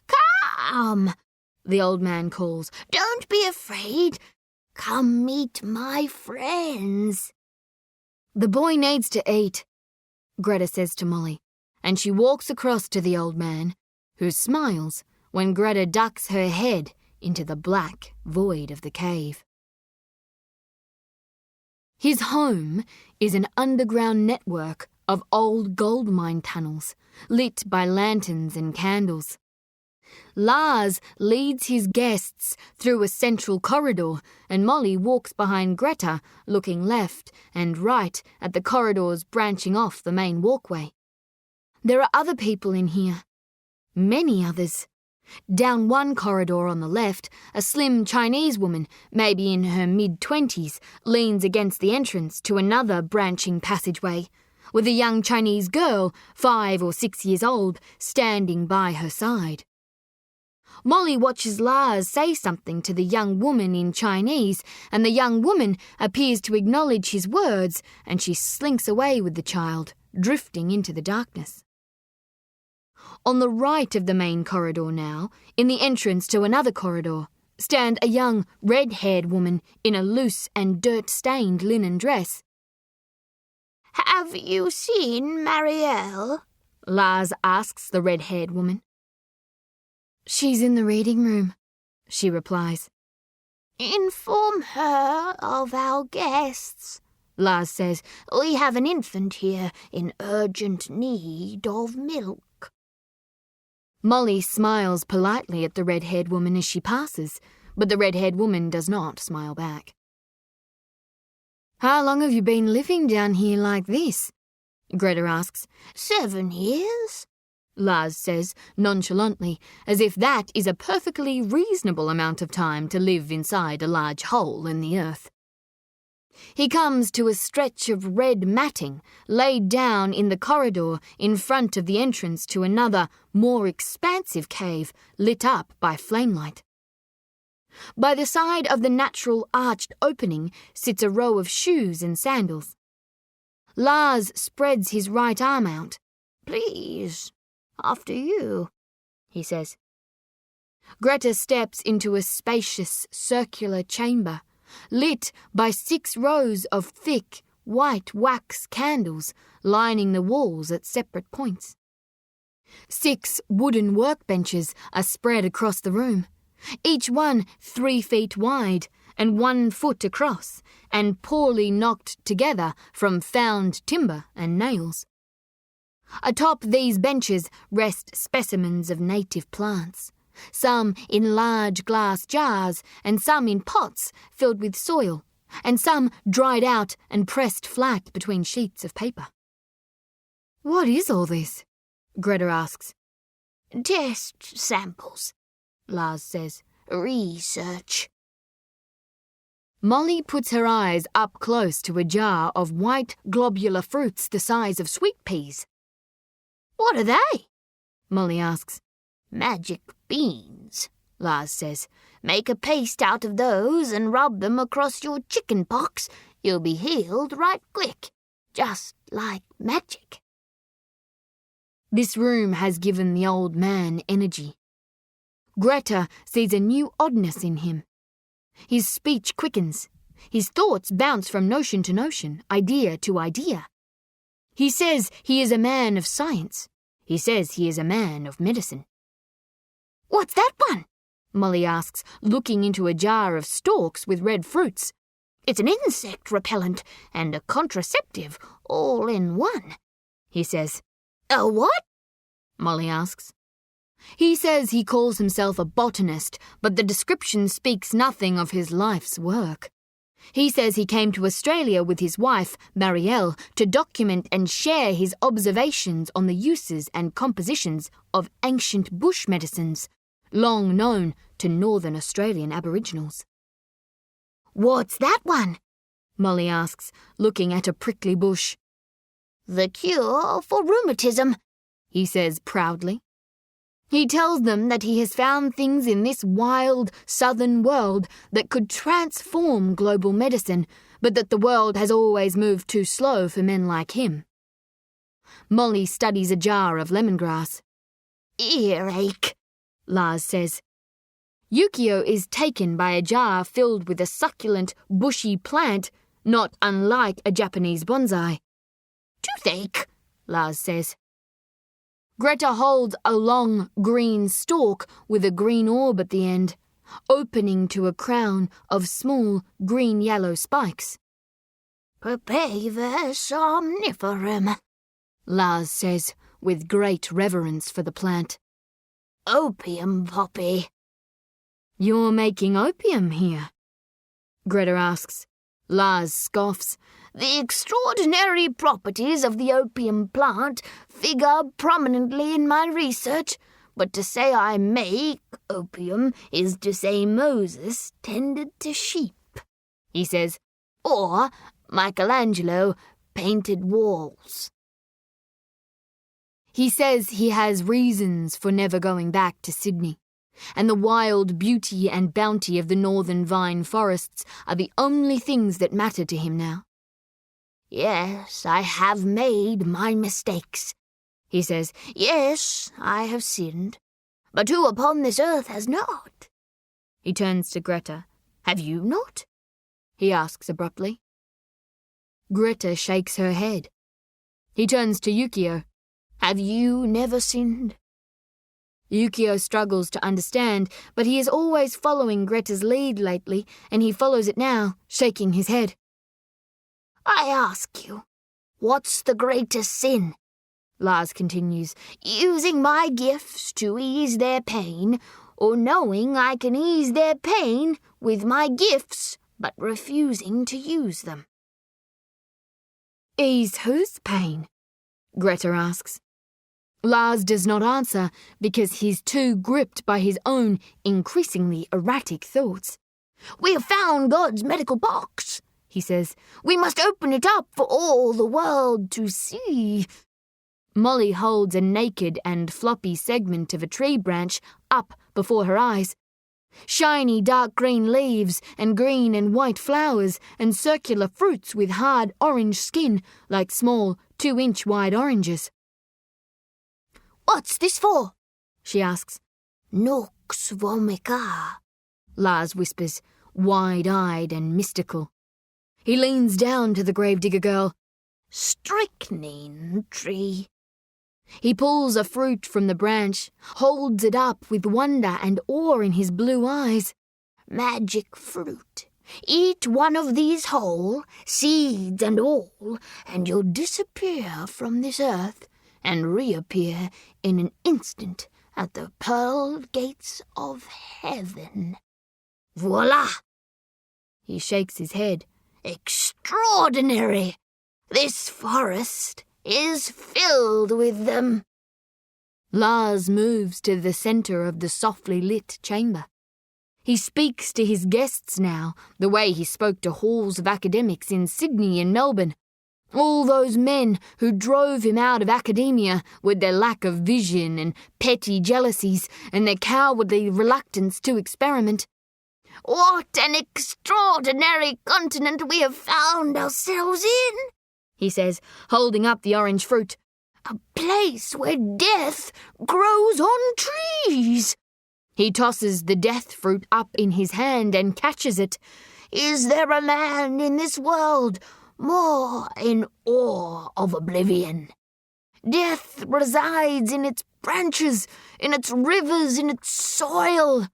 Come, the old man calls. Don't be afraid. Come meet my friends. The boy needs to eat, Greta says to Molly, and she walks across to the old man, who smiles when Greta ducks her head into the black void of the cave. His home is an underground network of old gold mine tunnels, lit by lanterns and candles. Lars leads his guests through a central corridor, and Molly walks behind Greta, looking left and right at the corridors branching off the main walkway. There are other people in here. Many others. Down one corridor on the left, a slim Chinese woman, maybe in her mid-20s, leans against the entrance to another branching passageway, with a young Chinese girl, 5 or 6 years old, standing by her side. Molly watches Lars say something to the young woman in Chinese, and the young woman appears to acknowledge his words, and she slinks away with the child, drifting into the darkness. On the right of the main corridor now, in the entrance to another corridor, stand a young, red-haired woman in a loose and dirt-stained linen dress. "Have you seen Marielle?" Lars asks the red-haired woman. "She's in the reading room," she replies. "Inform her of our guests," Lars says. "We have an infant here in urgent need of milk." Molly smiles politely at the red-haired woman as she passes, but the red-haired woman does not smile back. "How long have you been living down here like this?" Greta asks. 7 years, Lars says nonchalantly, as if that is a perfectly reasonable amount of time to live inside a large hole in the earth. He comes to a stretch of red matting laid down in the corridor in front of the entrance to another, more expansive cave lit up by flamelight. By the side of the natural arched opening sits a row of shoes and sandals. Lars spreads his right arm out. "Please, after you," he says. Greta steps into a spacious circular chamber, lit by 6 rows of thick, white wax candles lining the walls at separate points. 6 wooden workbenches are spread across the room, each one 3 feet wide and 1 foot across, and poorly knocked together from found timber and nails. Atop these benches rest specimens of native plants, some in large glass jars and some in pots filled with soil, and some dried out and pressed flat between sheets of paper. "What is all this?" Greta asks. "Test samples," Lars says. "Research." Molly puts her eyes up close to a jar of white globular fruits the size of sweet peas. "What are they?" Molly asks. "Magic beans," Lars says. "Make a paste out of those and rub them across your chicken pox. You'll be healed right quick, just like magic." This room has given the old man energy. Greta sees a new oddness in him. His speech quickens. His thoughts bounce from notion to notion, idea to idea. He says he is a man of science. He says he is a man of medicine. "What's that one?" Molly asks, looking into a jar of stalks with red fruits. "It's an insect repellent and a contraceptive all in one," he says. "A what?" Molly asks. He says he calls himself a botanist, but the description speaks nothing of his life's work. He says he came to Australia with his wife, Marielle, to document and share his observations on the uses and compositions of ancient bush medicines, long known to northern Australian Aboriginals. "What's that one?" Molly asks, looking at a prickly bush. "The cure for rheumatism," he says proudly. He tells them that he has found things in this wild, southern world that could transform global medicine, but that the world has always moved too slow for men like him. Molly studies a jar of lemongrass. "Earache," Lars says. Yukio is taken by a jar filled with a succulent, bushy plant, not unlike a Japanese bonsai. "Toothache," Lars says. Greta holds a long, green stalk with a green orb at the end, opening to a crown of small, green-yellow spikes. "Papaver somniferum," Lars says, with great reverence for the plant. "Opium poppy." "You're making opium here?" Greta asks. Lars scoffs. "The extraordinary properties of the opium plant figure prominently in my research, but to say I make opium is to say Moses tended to sheep," he says, "or Michelangelo painted walls." He says he has reasons for never going back to Sydney. and the wild beauty and bounty of the northern vine forests are the only things that matter to him now. "Yes, I have made my mistakes," he says. "Yes, I have sinned. But who upon this earth has not?" He turns to Greta. "Have you not?" he asks abruptly. Greta shakes her head. He turns to Yukio. "Have you never sinned?" Yukio struggles to understand, but he is always following Greta's lead lately, and he follows it now, shaking his head. "I ask you, what's the greatest sin?" Lars continues. "Using my gifts to ease their pain, or knowing I can ease their pain with my gifts, but refusing to use them?" "Ease whose pain?" Greta asks. Lars does not answer because he's too gripped by his own increasingly erratic thoughts. "We have found God's medical box," he says. "We must open it up for all the world to see." Molly holds a naked and floppy segment of a tree branch up before her eyes. Shiny dark green leaves and green and white flowers and circular fruits with hard orange skin like small 2-inch wide oranges. "What's this for?" she asks. "Nux vomica," Lars whispers, wide-eyed and mystical. He leans down to the gravedigger girl. "Strychnine tree." He pulls a fruit from the branch, holds it up with wonder and awe in his blue eyes. "Magic fruit. Eat one of these whole, seeds and all, and you'll disappear from this earth and reappear in an instant at the pearl gates of heaven. Voila!" He shakes his head. "Extraordinary! This forest is filled with them." Lars moves to the centre of the softly lit chamber. He speaks to his guests now, the way he spoke to halls of academics in Sydney and Melbourne. All those men who drove him out of academia with their lack of vision and petty jealousies and their cowardly reluctance to experiment. "What an extraordinary continent we have found ourselves in," he says, holding up the orange fruit. "A place where death grows on trees." He tosses the death fruit up in his hand and catches it. "Is there a land in this world more in awe of oblivion? Death resides in its branches, in its rivers, in its soil.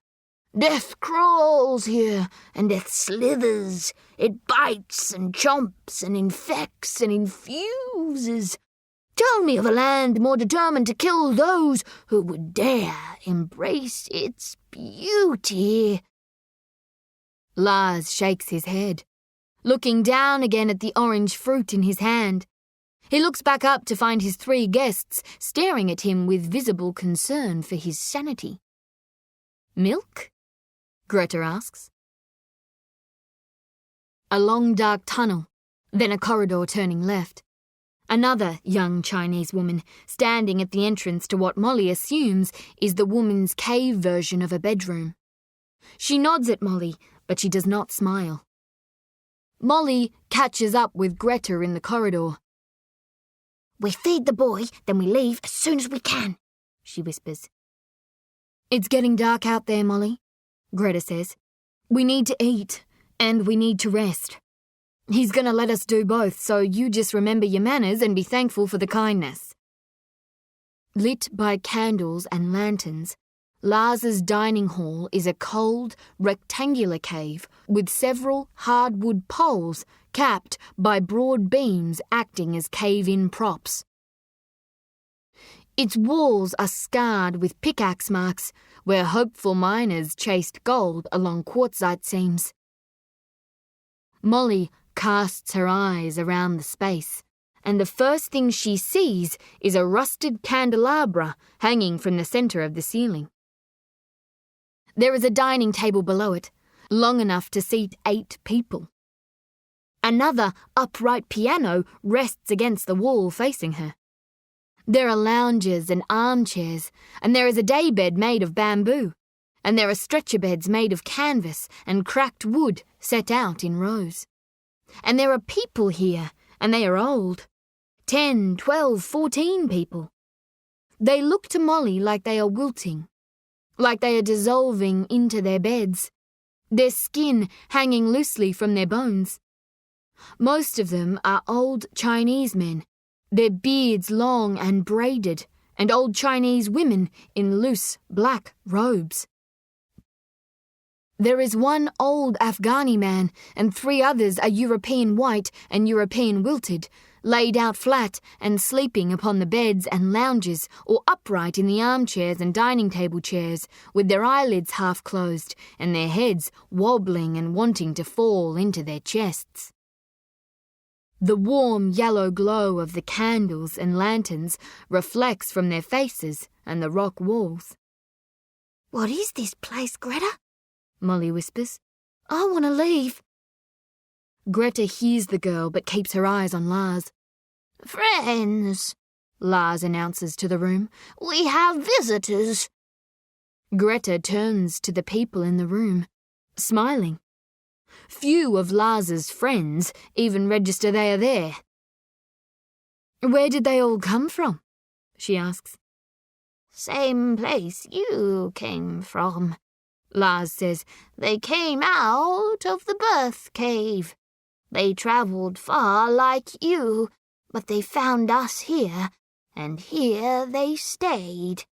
Death crawls here, and death slithers. It bites and chomps and infects and infuses. Tell me of a land more determined to kill those who would dare embrace its beauty." Lars shakes his head, looking down again at the orange fruit in his hand. He looks back up to find his 3 guests staring at him with visible concern for his sanity. "Milk?" Greta asks. A long dark tunnel, then a corridor turning left. Another young Chinese woman standing at the entrance to what Molly assumes is the woman's cave version of a bedroom. She nods at Molly, but she does not smile. Molly catches up with Greta in the corridor. "We feed the boy, then we leave as soon as we can," she whispers. "It's getting dark out there, Molly," Greta says. "We need to eat, and we need to rest. He's going to let us do both, so you just remember your manners and be thankful for the kindness." Lit by candles and lanterns, Lars's dining hall is a cold, rectangular cave with several hardwood poles capped by broad beams acting as cave-in props. Its walls are scarred with pickaxe marks where hopeful miners chased gold along quartzite seams. Molly casts her eyes around the space, and the first thing she sees is a rusted candelabra hanging from the centre of the ceiling. There is a dining table below it, long enough to seat 8 people. Another upright piano rests against the wall facing her. There are lounges and armchairs, and there is a daybed made of bamboo, and there are stretcher beds made of canvas and cracked wood set out in rows. And there are people here, and they are old. 10, 12, 14 people. They look to Molly like they are wilting, like they are dissolving into their beds, their skin hanging loosely from their bones. Most of them are old Chinese men, their beards long and braided, and old Chinese women in loose black robes. There is one old Afghani man, and 3 others are European white and European wilted, laid out flat and sleeping upon the beds and lounges or upright in the armchairs and dining table chairs, with their eyelids half closed and their heads wobbling and wanting to fall into their chests. The warm yellow glow of the candles and lanterns reflects from their faces and the rock walls. "What is this place, Greta?" Molly whispers. "I want to leave." Greta hears the girl but keeps her eyes on Lars. "Friends," Lars announces to the room. "we have visitors." Greta turns to the people in the room, smiling. Few of Lars's friends even register they are there. "Where did they all come from?" she asks. "Same place you came from," Lars says. "They came out of the birth cave. They travelled far like you, but they found us here, and here they stayed."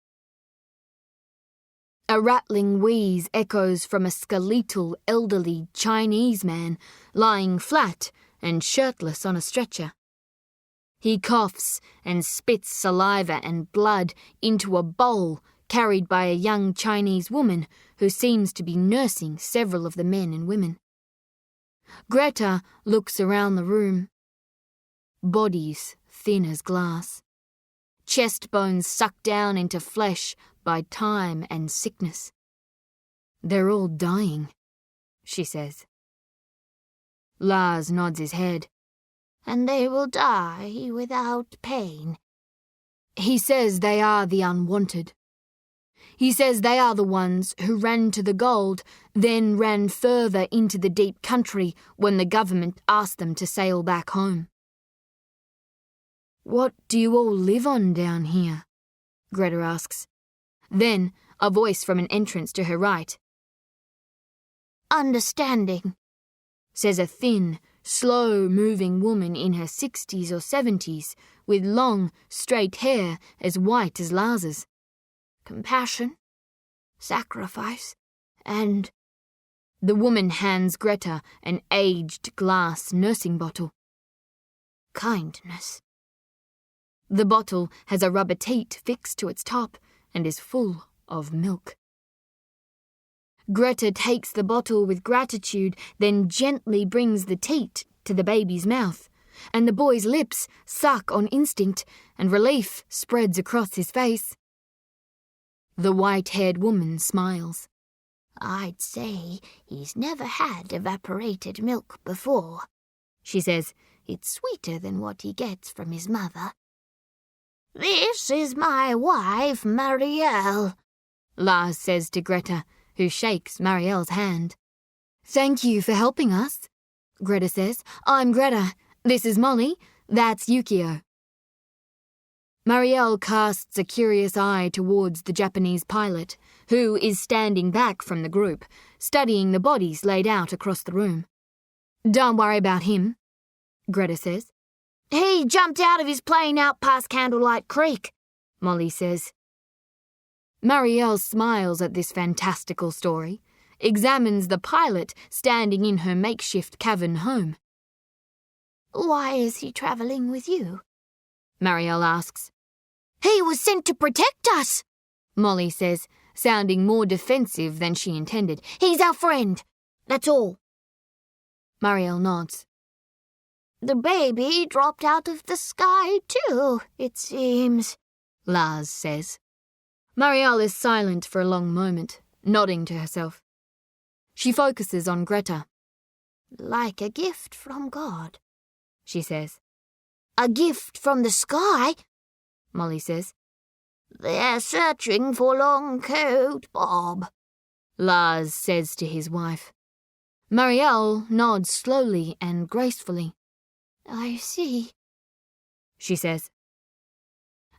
A rattling wheeze echoes from a skeletal, elderly Chinese man lying flat and shirtless on a stretcher. He coughs and spits saliva and blood into a bowl carried by a young Chinese woman who seems to be nursing several of the men and women. Greta looks around the room. Bodies thin as glass. Chest bones sucked down into flesh by time and sickness. "They're all dying," she says. Lars nods his head. "And they will die without pain." He says they are the unwanted. He says they are the ones who ran to the gold, then ran further into the deep country when the government asked them to sail back home. "What do you all live on down here?" Greta asks. Then, a voice from an entrance to her right. "Understanding," says a thin, slow-moving woman in her 60s or 70s, with long, straight hair as white as Lars's. "Compassion, sacrifice, and—" The woman hands Greta an aged glass nursing bottle. "kindness." The bottle has a rubber teat fixed to its top and is full of milk. Greta takes the bottle with gratitude, then gently brings the teat to the baby's mouth, and the boy's lips suck on instinct, and relief spreads across his face. The white-haired woman smiles. "I'd say he's never had evaporated milk before," she says. "It's sweeter than what he gets from his mother." "This is my wife, Marielle," Lars says to Greta, who shakes Marielle's hand. "Thank you for helping us," Greta says. "I'm Greta. This is Molly. That's Yukio." Marielle casts a curious eye towards the Japanese pilot, who is standing back from the group, studying the bodies laid out across the room. "Don't worry about him," Greta says. "He jumped out of his plane out past Candlelight Creek," Molly says. Marielle smiles at this fantastical story, examines the pilot standing in her makeshift cavern home. "Why is he travelling with you?" Marielle asks. "He was sent to protect us," Molly says, sounding more defensive than she intended. "He's our friend. That's all." Marielle nods. "The baby dropped out of the sky too, it seems," Lars says. Marielle is silent for a long moment, nodding to herself. She focuses on Greta. "Like a gift from God," she says. "A gift from the sky," Molly says. "They're searching for Longcoat Bob," Lars says to his wife. Marielle nods slowly and gracefully. I see, she says.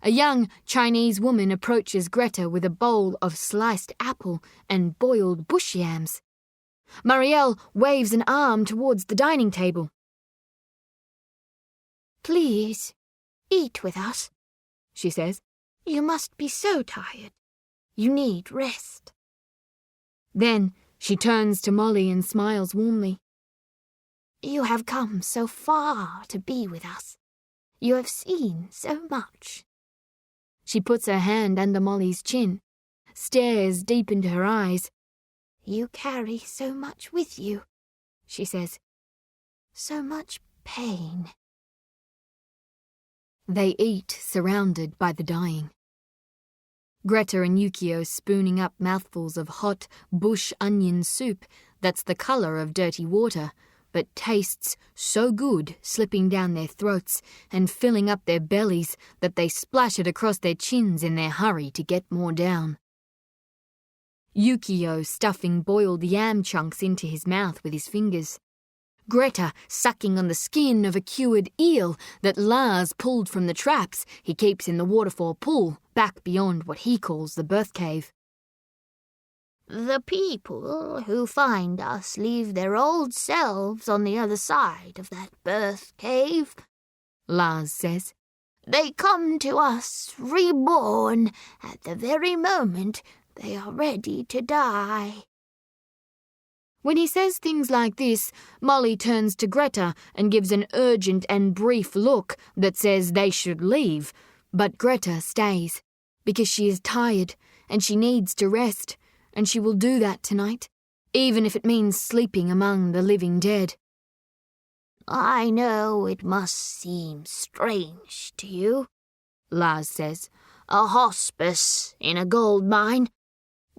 A young Chinese woman approaches Greta with a bowl of sliced apple and boiled bush yams. Marielle waves an arm towards the dining table. Please, eat with us, she says. You must be so tired. You need rest. Then she turns to Molly and smiles warmly. You have come so far to be with us. You have seen so much. She puts her hand under Molly's chin, stares deep into her eyes. You carry so much with you, she says. So much pain. They eat, surrounded by the dying. Greta and Yukio spooning up mouthfuls of hot bush onion soup that's the colour of dirty water, but tastes so good slipping down their throats and filling up their bellies that they splash it across their chins in their hurry to get more down. Yukio stuffing boiled yam chunks into his mouth with his fingers. Greta sucking on the skin of a cured eel that Lars pulled from the traps he keeps in the waterfall pool back beyond what he calls the birth cave. The people who find us leave their old selves on the other side of that birth cave, Lars says. They come to us reborn at the very moment they are ready to die. When he says things like this, Molly turns to Greta and gives an urgent and brief look that says they should leave, but Greta stays, because she is tired and she needs to rest, and she will do that tonight, even if it means sleeping among the living dead. I know it must seem strange to you, Lars says. A hospice in a gold mine.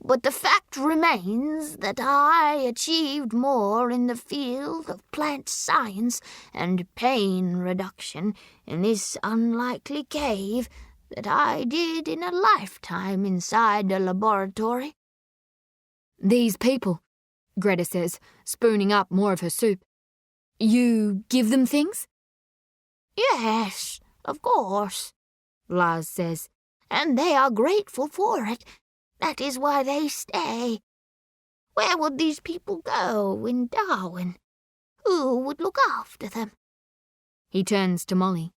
But the fact remains that I achieved more in the field of plant science and pain reduction in this unlikely cave that I did in a lifetime inside a laboratory. These people, Greta says, spooning up more of her soup. You give them things? Yes, of course, Lars says. And they are grateful for it. That is why they stay. Where would these people go in Darwin? Who would look after them? He turns to Molly.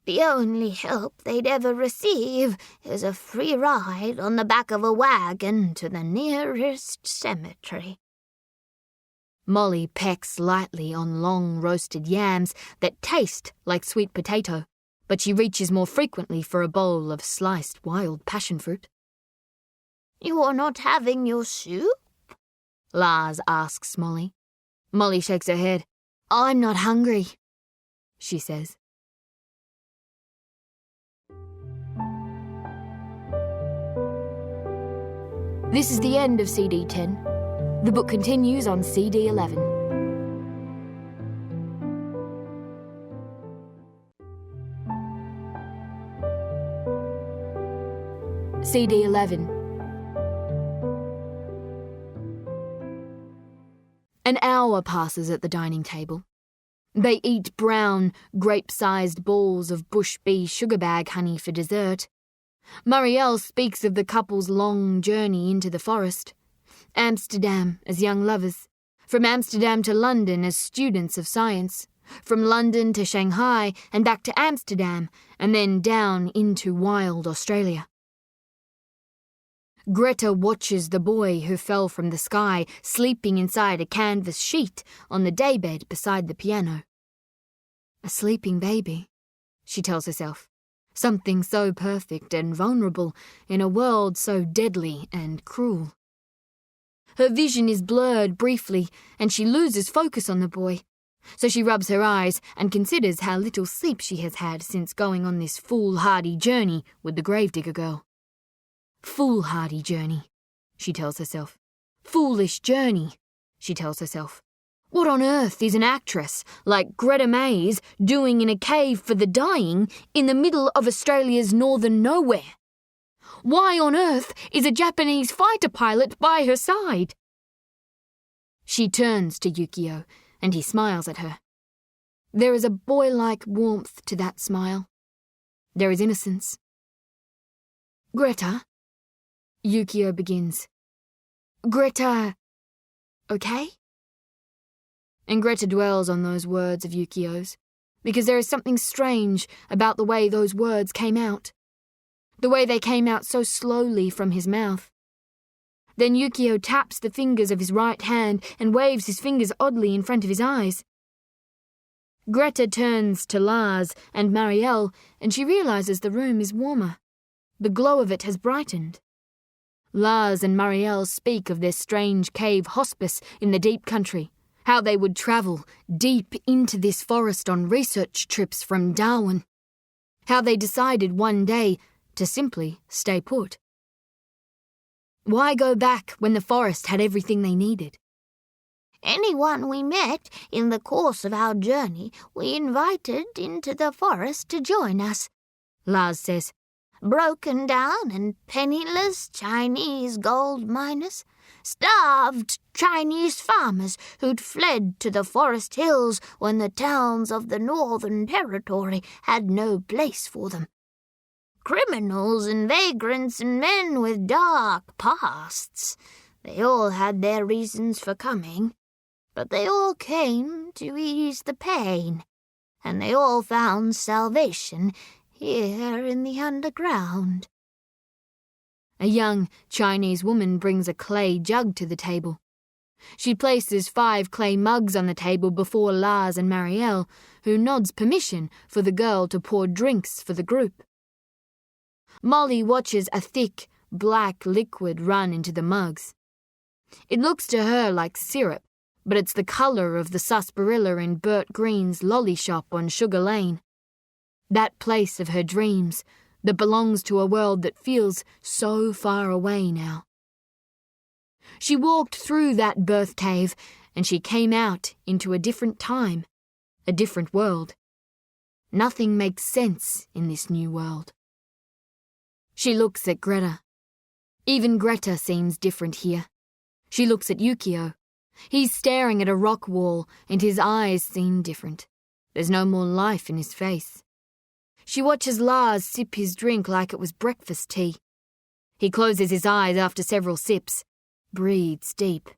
The only help they'd ever receive is a free ride on the back of a wagon to the nearest cemetery. Molly pecks lightly on long roasted yams that taste like sweet potato, but she reaches more frequently for a bowl of sliced wild passion fruit. You are not having your soup? Lars asks Molly. Molly shakes her head. I'm not hungry, she says. This is the end of CD 10. The book continues on CD 11. CD 11. An hour passes at the dining table. They eat brown, grape-sized balls of bush bee sugar bag honey for dessert. Marielle speaks of the couple's long journey into the forest. Amsterdam as young lovers. From Amsterdam to London as students of science. From London to Shanghai and back to Amsterdam, and then down into wild Australia. Greta watches the boy who fell from the sky sleeping inside a canvas sheet on the daybed beside the piano. A sleeping baby, she tells herself. Something so perfect and vulnerable in a world so deadly and cruel. Her vision is blurred briefly and she loses focus on the boy. So she rubs her eyes and considers how little sleep she has had since going on this foolhardy journey with the gravedigger girl. Foolhardy journey, she tells herself. Foolish journey, she tells herself. What on earth is an actress like Greta Mays doing in a cave for the dying in the middle of Australia's northern nowhere? Why on earth is a Japanese fighter pilot by her side? She turns to Yukio, and he smiles at her. There is a boy-like warmth to that smile. There is innocence. Greta, Yukio begins. Greta, okay? And Greta dwells on those words of Yukio's, because there is something strange about the way those words came out. The way they came out so slowly from his mouth. Then Yukio taps the fingers of his right hand and waves his fingers oddly in front of his eyes. Greta turns to Lars and Marielle, and she realizes the room is warmer. The glow of it has brightened. Lars and Marielle speak of their strange cave hospice in the deep country, how they would travel deep into this forest on research trips from Darwin, how they decided one day to simply stay put. Why go back when the forest had everything they needed? Anyone we met in the course of our journey, we invited into the forest to join us, Lars says. Broken down and penniless Chinese gold miners, starved Chinese farmers who'd fled to the forest hills when the towns of the Northern Territory had no place for them. Criminals and vagrants and men with dark pasts. They all had their reasons for coming, but they all came to ease the pain, and they all found salvation here in the underground. A young Chinese woman brings a clay jug to the table. She places 5 clay mugs on the table before Lars and Marielle, who nods permission for the girl to pour drinks for the group. Molly watches a thick, black liquid run into the mugs. It looks to her like syrup, but it's the colour of the sarsaparilla in Bert Green's lolly shop on Sugar Lane. That place of her dreams that belongs to a world that feels so far away now. She walked through that birth cave and she came out into a different time, a different world. Nothing makes sense in this new world. She looks at Greta. Even Greta seems different here. She looks at Yukio. He's staring at a rock wall and his eyes seem different. There's no more life in his face. She watches Lars sip his drink like it was breakfast tea. He closes his eyes after several sips, breathes deep.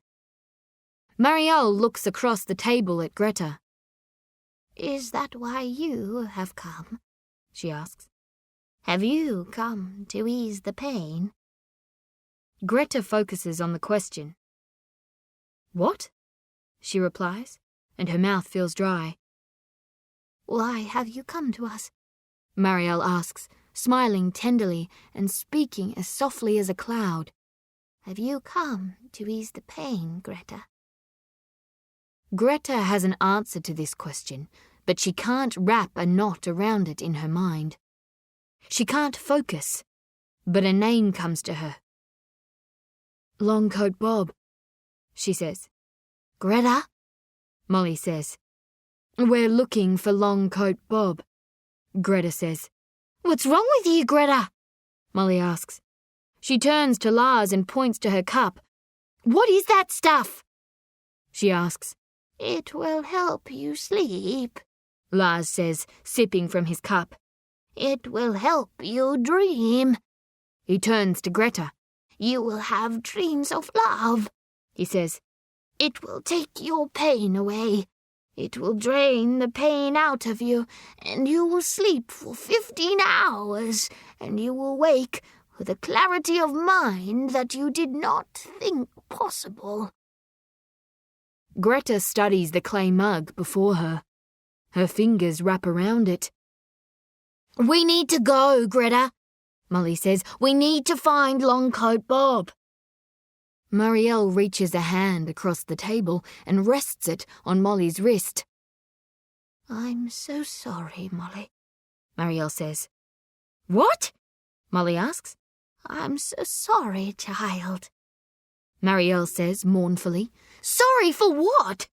Marielle looks across the table at Greta. Is that why you have come? She asks. Have you come to ease the pain? Greta focuses on the question. What? She replies, and her mouth feels dry. Why have you come to us? Marielle asks, smiling tenderly and speaking as softly as a cloud. Have you come to ease the pain, Greta? Greta has an answer to this question, but she can't wrap a knot around it in her mind. She can't focus, but a name comes to her. Longcoat Bob, she says. Greta? Molly says. We're looking for Longcoat Bob, Greta says. What's wrong with you, Greta? Molly asks. She turns to Lars and points to her cup. What is that stuff? She asks. It will help you sleep, Lars says, sipping from his cup. It will help you dream. He turns to Greta. You will have dreams of love, he says. It will take your pain away. It will drain the pain out of you, and you will sleep for 15 hours, and you will wake with a clarity of mind that you did not think possible. Greta studies the clay mug before her. Her fingers wrap around it. We need to go, Greta, Molly says. We need to find Longcoat Bob. Marielle reaches a hand across the table and rests it on Molly's wrist. I'm so sorry, Molly, Marielle says. What? Molly asks. I'm so sorry, child, Marielle says mournfully. Sorry for what?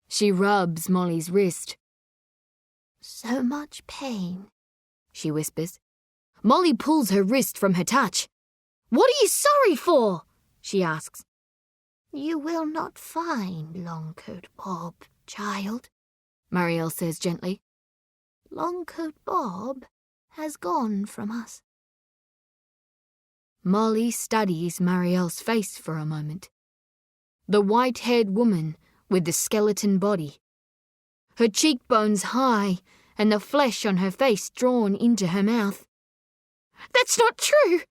She rubs Molly's wrist. So much pain, she whispers. Molly pulls her wrist from her touch. "What are you sorry for?" she asks. "You will not find Longcoat Bob, child," Marielle says gently. "Longcoat Bob has gone from us." Molly studies Marielle's face for a moment. The white-haired woman with the skeleton body. Her cheekbones high and the flesh on her face drawn into her mouth. "That's not true,"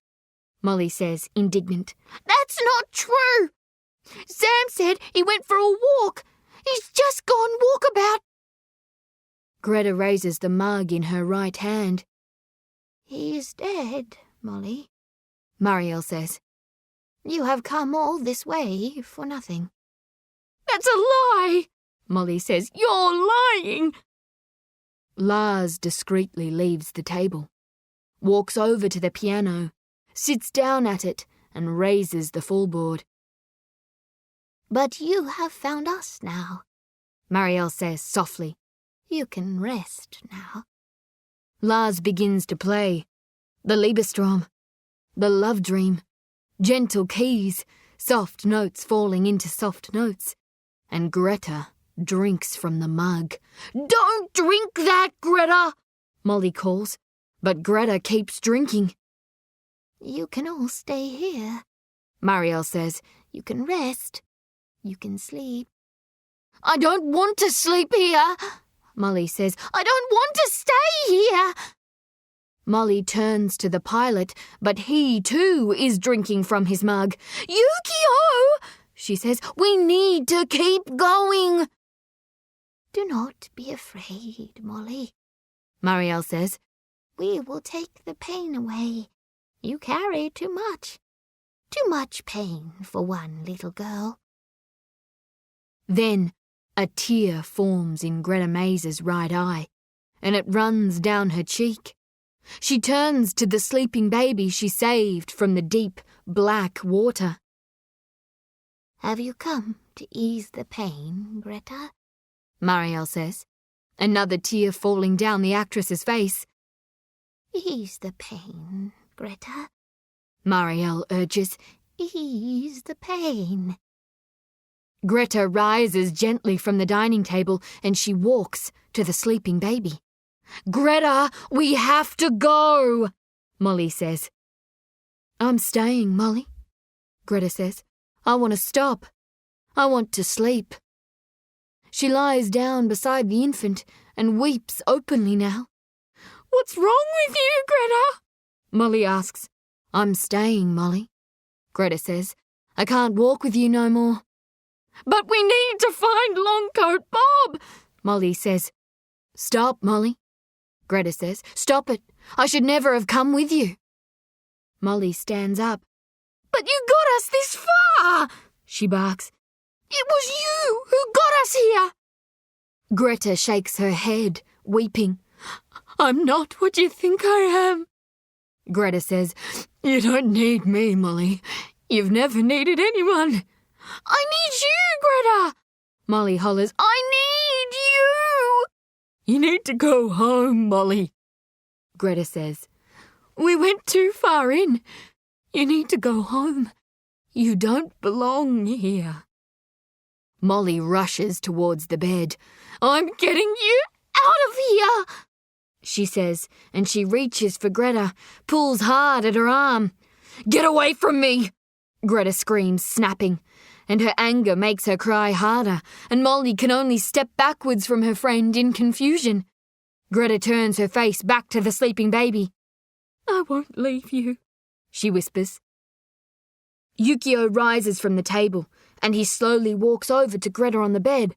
Molly says, indignant. "That's not true. Sam said he went for a walk. He's just gone walkabout." Greta raises the mug in her right hand. "He's dead, Molly," Marielle says. "You have come all this way for nothing." "That's a lie," Molly says. "You're lying." Lars discreetly leaves the table, walks over to the piano, sits down at it, and raises the fullboard. "But you have found us now," Marielle says softly. "You can rest now." Lars begins to play. The Liebestrom, the love dream, gentle keys, soft notes falling into soft notes, and Greta drinks from the mug. "Don't drink that, Greta!" Molly calls, but Greta keeps drinking. "You can all stay here," Marielle says. "You can rest. You can sleep." "I don't want to sleep here," Molly says. "I don't want to stay here." Molly turns to the pilot, but he too is drinking from his mug. "Yukio," she says, "we need to keep going." "Do not be afraid, Molly," Marielle says. "We will take the pain away. You carry too much. Too much pain for one little girl." Then a tear forms in Greta Maze's right eye, and it runs down her cheek. She turns to the sleeping baby she saved from the deep, black water. "Have you come to ease the pain, Greta?" Marielle says, another tear falling down the actress's face. "Ease the pain, Greta," Marielle urges. "Ease the pain." Greta rises gently from the dining table and she walks to the sleeping baby. "Greta, we have to go," Molly says. "I'm staying, Molly," Greta says. "I want to stop. I want to sleep." She lies down beside the infant and weeps openly now. "What's wrong with you, Greta?" Molly asks. "I'm staying, Molly," Greta says. "I can't walk with you no more." "But we need to find Longcoat Bob," Molly says. "Stop, Molly," Greta says. "Stop it. I should never have come with you." Molly stands up. "But you got us this far," she barks. "It was you who got us here." Greta shakes her head, weeping. "I'm not what you think I am," Greta says. "You don't need me, Molly. You've never needed anyone." "I need you, Greta," Molly hollers. "I need you." "You need to go home, Molly," Greta says. "We went too far in. You need to go home. You don't belong here." Molly rushes towards the bed. "I'm getting you out of here," she says, and she reaches for Greta, pulls hard at her arm. "Get away from me," Greta screams, snapping, and her anger makes her cry harder, and Molly can only step backwards from her friend in confusion. Greta turns her face back to the sleeping baby. "I won't leave you," she whispers. Yukio rises from the table, and he slowly walks over to Greta on the bed.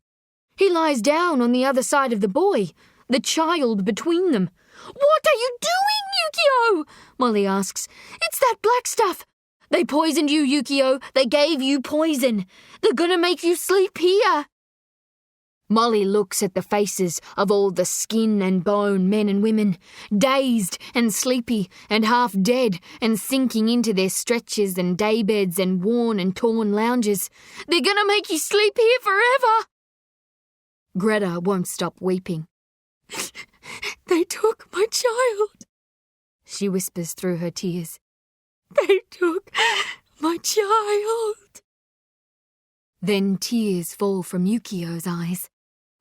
He lies down on the other side of the boy, the child between them. "What are you doing, Yukio?" Molly asks. "It's that black stuff. They poisoned you, Yukio. They gave you poison. They're gonna make you sleep here." Molly looks at the faces of all the skin and bone men and women, dazed and sleepy and half dead and sinking into their stretchers and daybeds and worn and torn lounges. "They're gonna make you sleep here forever." Greta won't stop weeping. "They took my child," she whispers through her tears. "They took my child." Then tears fall from Yukio's eyes.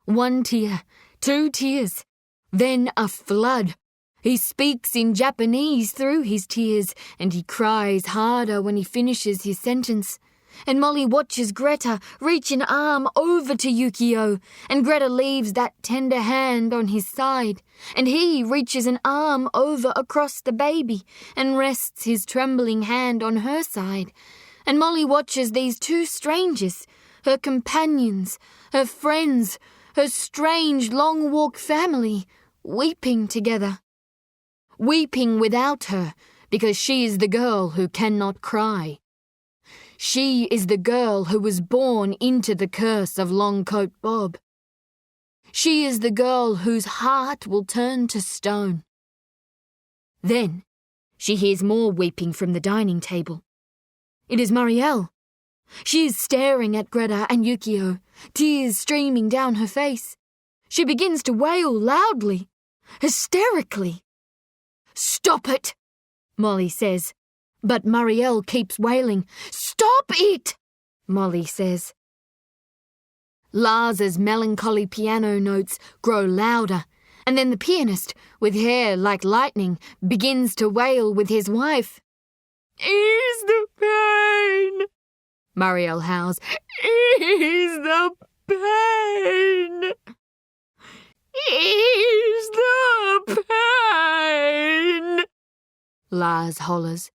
1 tear, 2 tears, then a flood. He speaks in Japanese through his tears, and he cries harder when he finishes his sentence. And Molly watches Greta reach an arm over to Yukio, and Greta leaves that tender hand on his side, and he reaches an arm over across the baby and rests his trembling hand on her side. And Molly watches these 2 strangers, her companions, her friends, her strange long-walk family, weeping together. Weeping without her, because she is the girl who cannot cry. She is the girl who was born into the curse of Longcoat Bob. She is the girl whose heart will turn to stone. Then she hears more weeping from the dining table. It is Marielle. She is staring at Greta and Yukio, tears streaming down her face. She begins to wail loudly, hysterically. "Stop it," Molly says. But Marielle keeps wailing. "Stop it," Molly says. Lars's melancholy piano notes grow louder, and then the pianist, with hair like lightning, begins to wail with his wife. "Ease the pain," Marielle howls. "Ease the pain. Ease the pain," Lars hollers.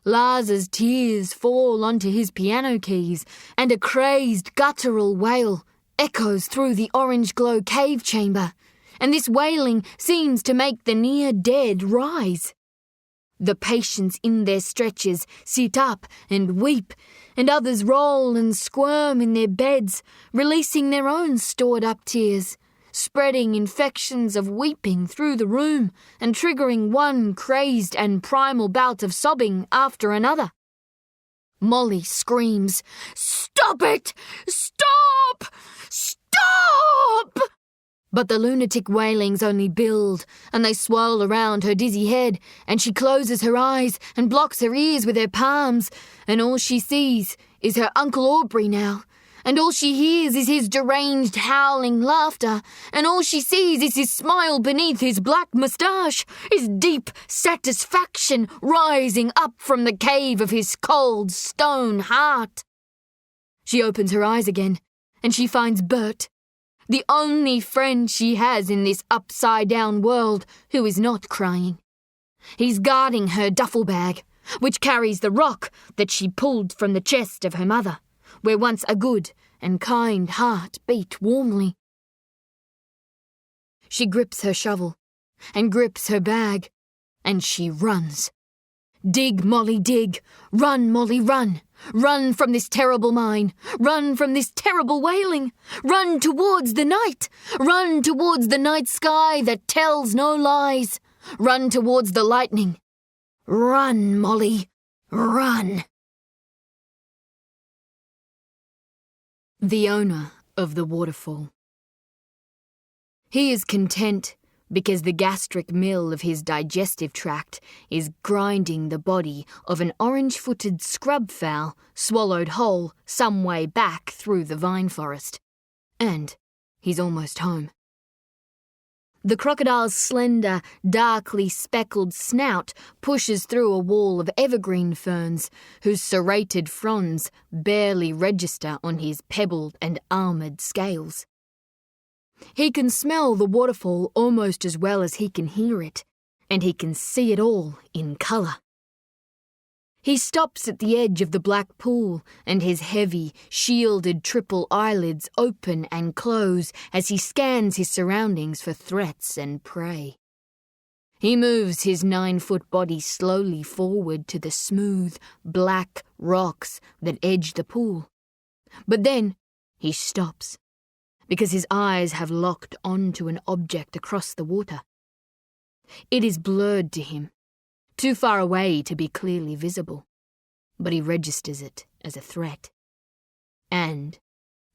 Lars's tears fall onto his piano keys, and a crazed guttural wail echoes through the orange-glow cave chamber, and this wailing seems to make the near-dead rise. The patients in their stretchers sit up and weep, and others roll and squirm in their beds, releasing their own stored-up tears, spreading infections of weeping through the room and triggering one crazed and primal bout of sobbing after another. Molly screams, "Stop it! Stop! Stop!" But the lunatic wailings only build, and they swirl around her dizzy head, and she closes her eyes and blocks her ears with her palms, and all she sees is her Uncle Aubrey now, and all she hears is his deranged howling laughter, and all she sees is his smile beneath his black moustache, his deep satisfaction rising up from the cave of his cold stone heart. She opens her eyes again, and she finds Bert, the only friend she has in this upside-down world who is not crying. He's guarding her duffel bag, which carries the rock that she pulled from the chest of her mother, where once a good and kind heart beat warmly. She grips her shovel and grips her bag, and she runs. Dig, Molly, dig. Run, Molly, run. Run from this terrible mine. Run from this terrible wailing. Run towards the night. Run towards the night sky that tells no lies. Run towards the lightning. Run, Molly, run. The owner of the waterfall. He is content because the gastric mill of his digestive tract is grinding the body of an orange-footed scrub fowl swallowed whole some way back through the vine forest. And he's almost home. The crocodile's slender, darkly speckled snout pushes through a wall of evergreen ferns whose serrated fronds barely register on his pebbled and armoured scales. He can smell the waterfall almost as well as he can hear it, and he can see it all in colour. He stops at the edge of the black pool, and his heavy, shielded triple eyelids open and close as he scans his surroundings for threats and prey. He moves his 9-foot body slowly forward to the smooth, black rocks that edge the pool. But then he stops, because his eyes have locked onto an object across the water. It is blurred to him, too far away to be clearly visible, but he registers it as a threat. And,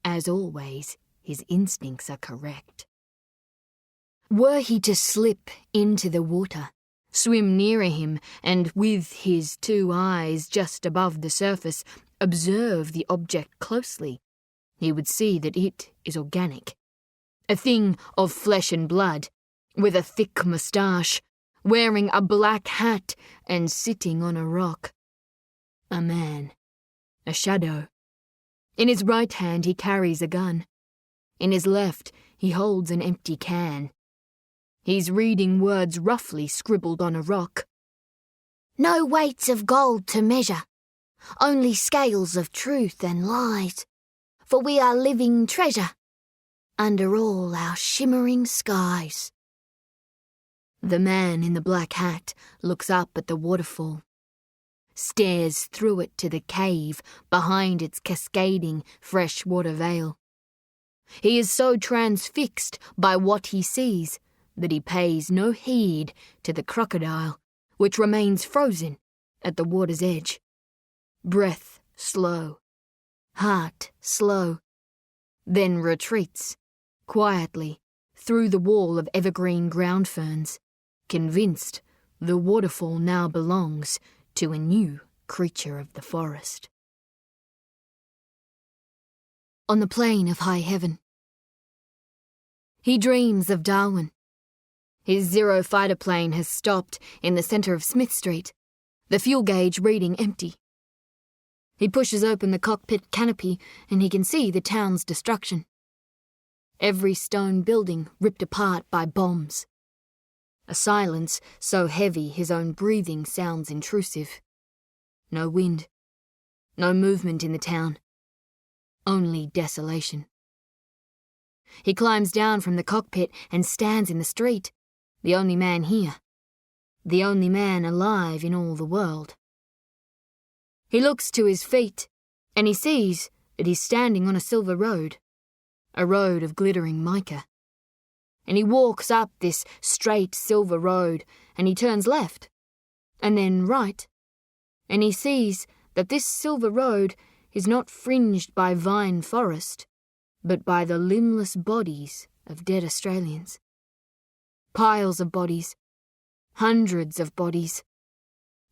as always, his instincts are correct. Were he to slip into the water, swim nearer him, and with his 2 eyes just above the surface, observe the object closely, he would see that it is organic. A thing of flesh and blood, with a thick moustache, wearing a black hat and sitting on a rock. A man. A shadow. In his right hand he carries a gun. In his left he holds an empty can. He's reading words roughly scribbled on a rock. No weights of gold to measure, only scales of truth and lies, for we are living treasure under all our shimmering skies. The man in the black hat looks up at the waterfall, stares through it to the cave behind its cascading freshwater veil. He is so transfixed by what he sees that he pays no heed to the crocodile, which remains frozen at the water's edge. Breath slow, heart slow, then retreats, quietly, through the wall of evergreen ground ferns, convinced the waterfall now belongs to a new creature of the forest. On the plain of high heaven. He dreams of Darwin. His Zero fighter plane has stopped in the centre of Smith Street, the fuel gauge reading empty. He pushes open the cockpit canopy and he can see the town's destruction. Every stone building ripped apart by bombs. A silence so heavy his own breathing sounds intrusive. No wind. No movement in the town. Only desolation. He climbs down from the cockpit and stands in the street, the only man here. The only man alive in all the world. He looks to his feet, and he sees that he's standing on a silver road, a road of glittering mica. And he walks up this straight silver road, and he turns left, and then right, and he sees that this silver road is not fringed by vine forest, but by the limbless bodies of dead Australians. Piles of bodies, hundreds of bodies,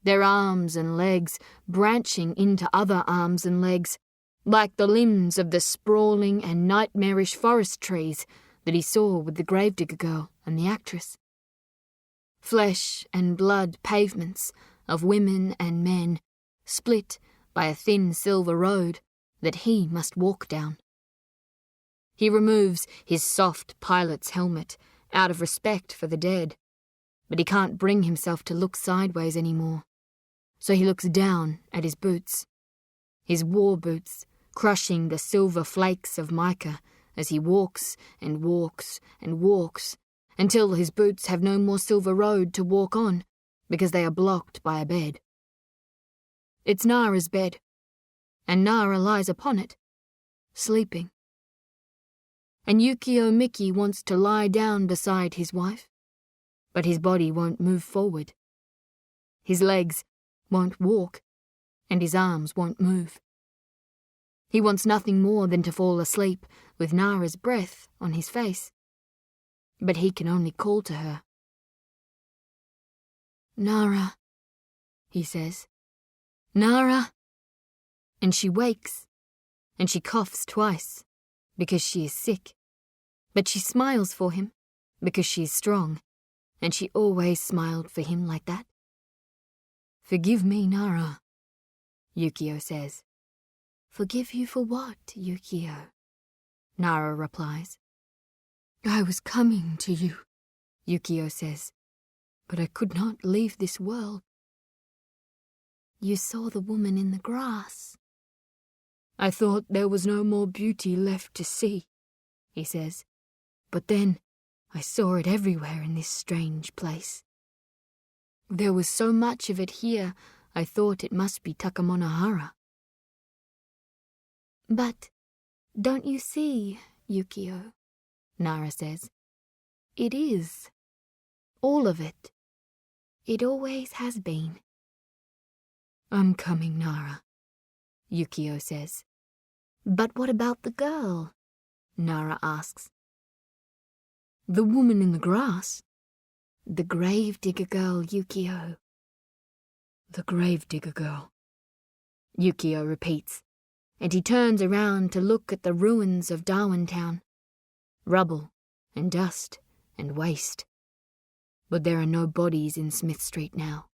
their arms and legs branching into other arms and legs, like the limbs of the sprawling and nightmarish forest trees that he saw with the gravedigger girl and the actress. Flesh and blood pavements of women and men, split by a thin silver road that he must walk down. He removes his soft pilot's helmet out of respect for the dead, but he can't bring himself to look sideways anymore, so he looks down at his boots, his war boots, crushing the silver flakes of mica as he walks and walks and walks until his boots have no more silver road to walk on because they are blocked by a bed. It's Nara's bed, and Nara lies upon it, sleeping. And Yukio Miki wants to lie down beside his wife, but his body won't move forward. His legs won't walk, and his arms won't move. He wants nothing more than to fall asleep with Nara's breath on his face, but he can only call to her. "Nara," he says. "Nara." And she wakes, and she coughs twice, because she is sick, but she smiles for him, because she is strong, and she always smiled for him like that. "Forgive me, Nara," Yukio says. "Forgive you for what, Yukio?" Nara replies. "I was coming to you," Yukio says, "but I could not leave this world." "You saw the woman in the grass." "I thought there was no more beauty left to see," he says, "but then I saw it everywhere in this strange place. There was so much of it here, I thought it must be Takamonahara." "But don't you see, Yukio," Nara says, "it is. All of it. It always has been." "I'm coming, Nara," Yukio says. "But what about the girl?" Nara asks. "The woman in the grass? The gravedigger girl, Yukio. The gravedigger girl, Yukio repeats, and he turns around to look at the ruins of Darwin Town. Rubble and dust and waste. But there are no bodies in Smith Street now.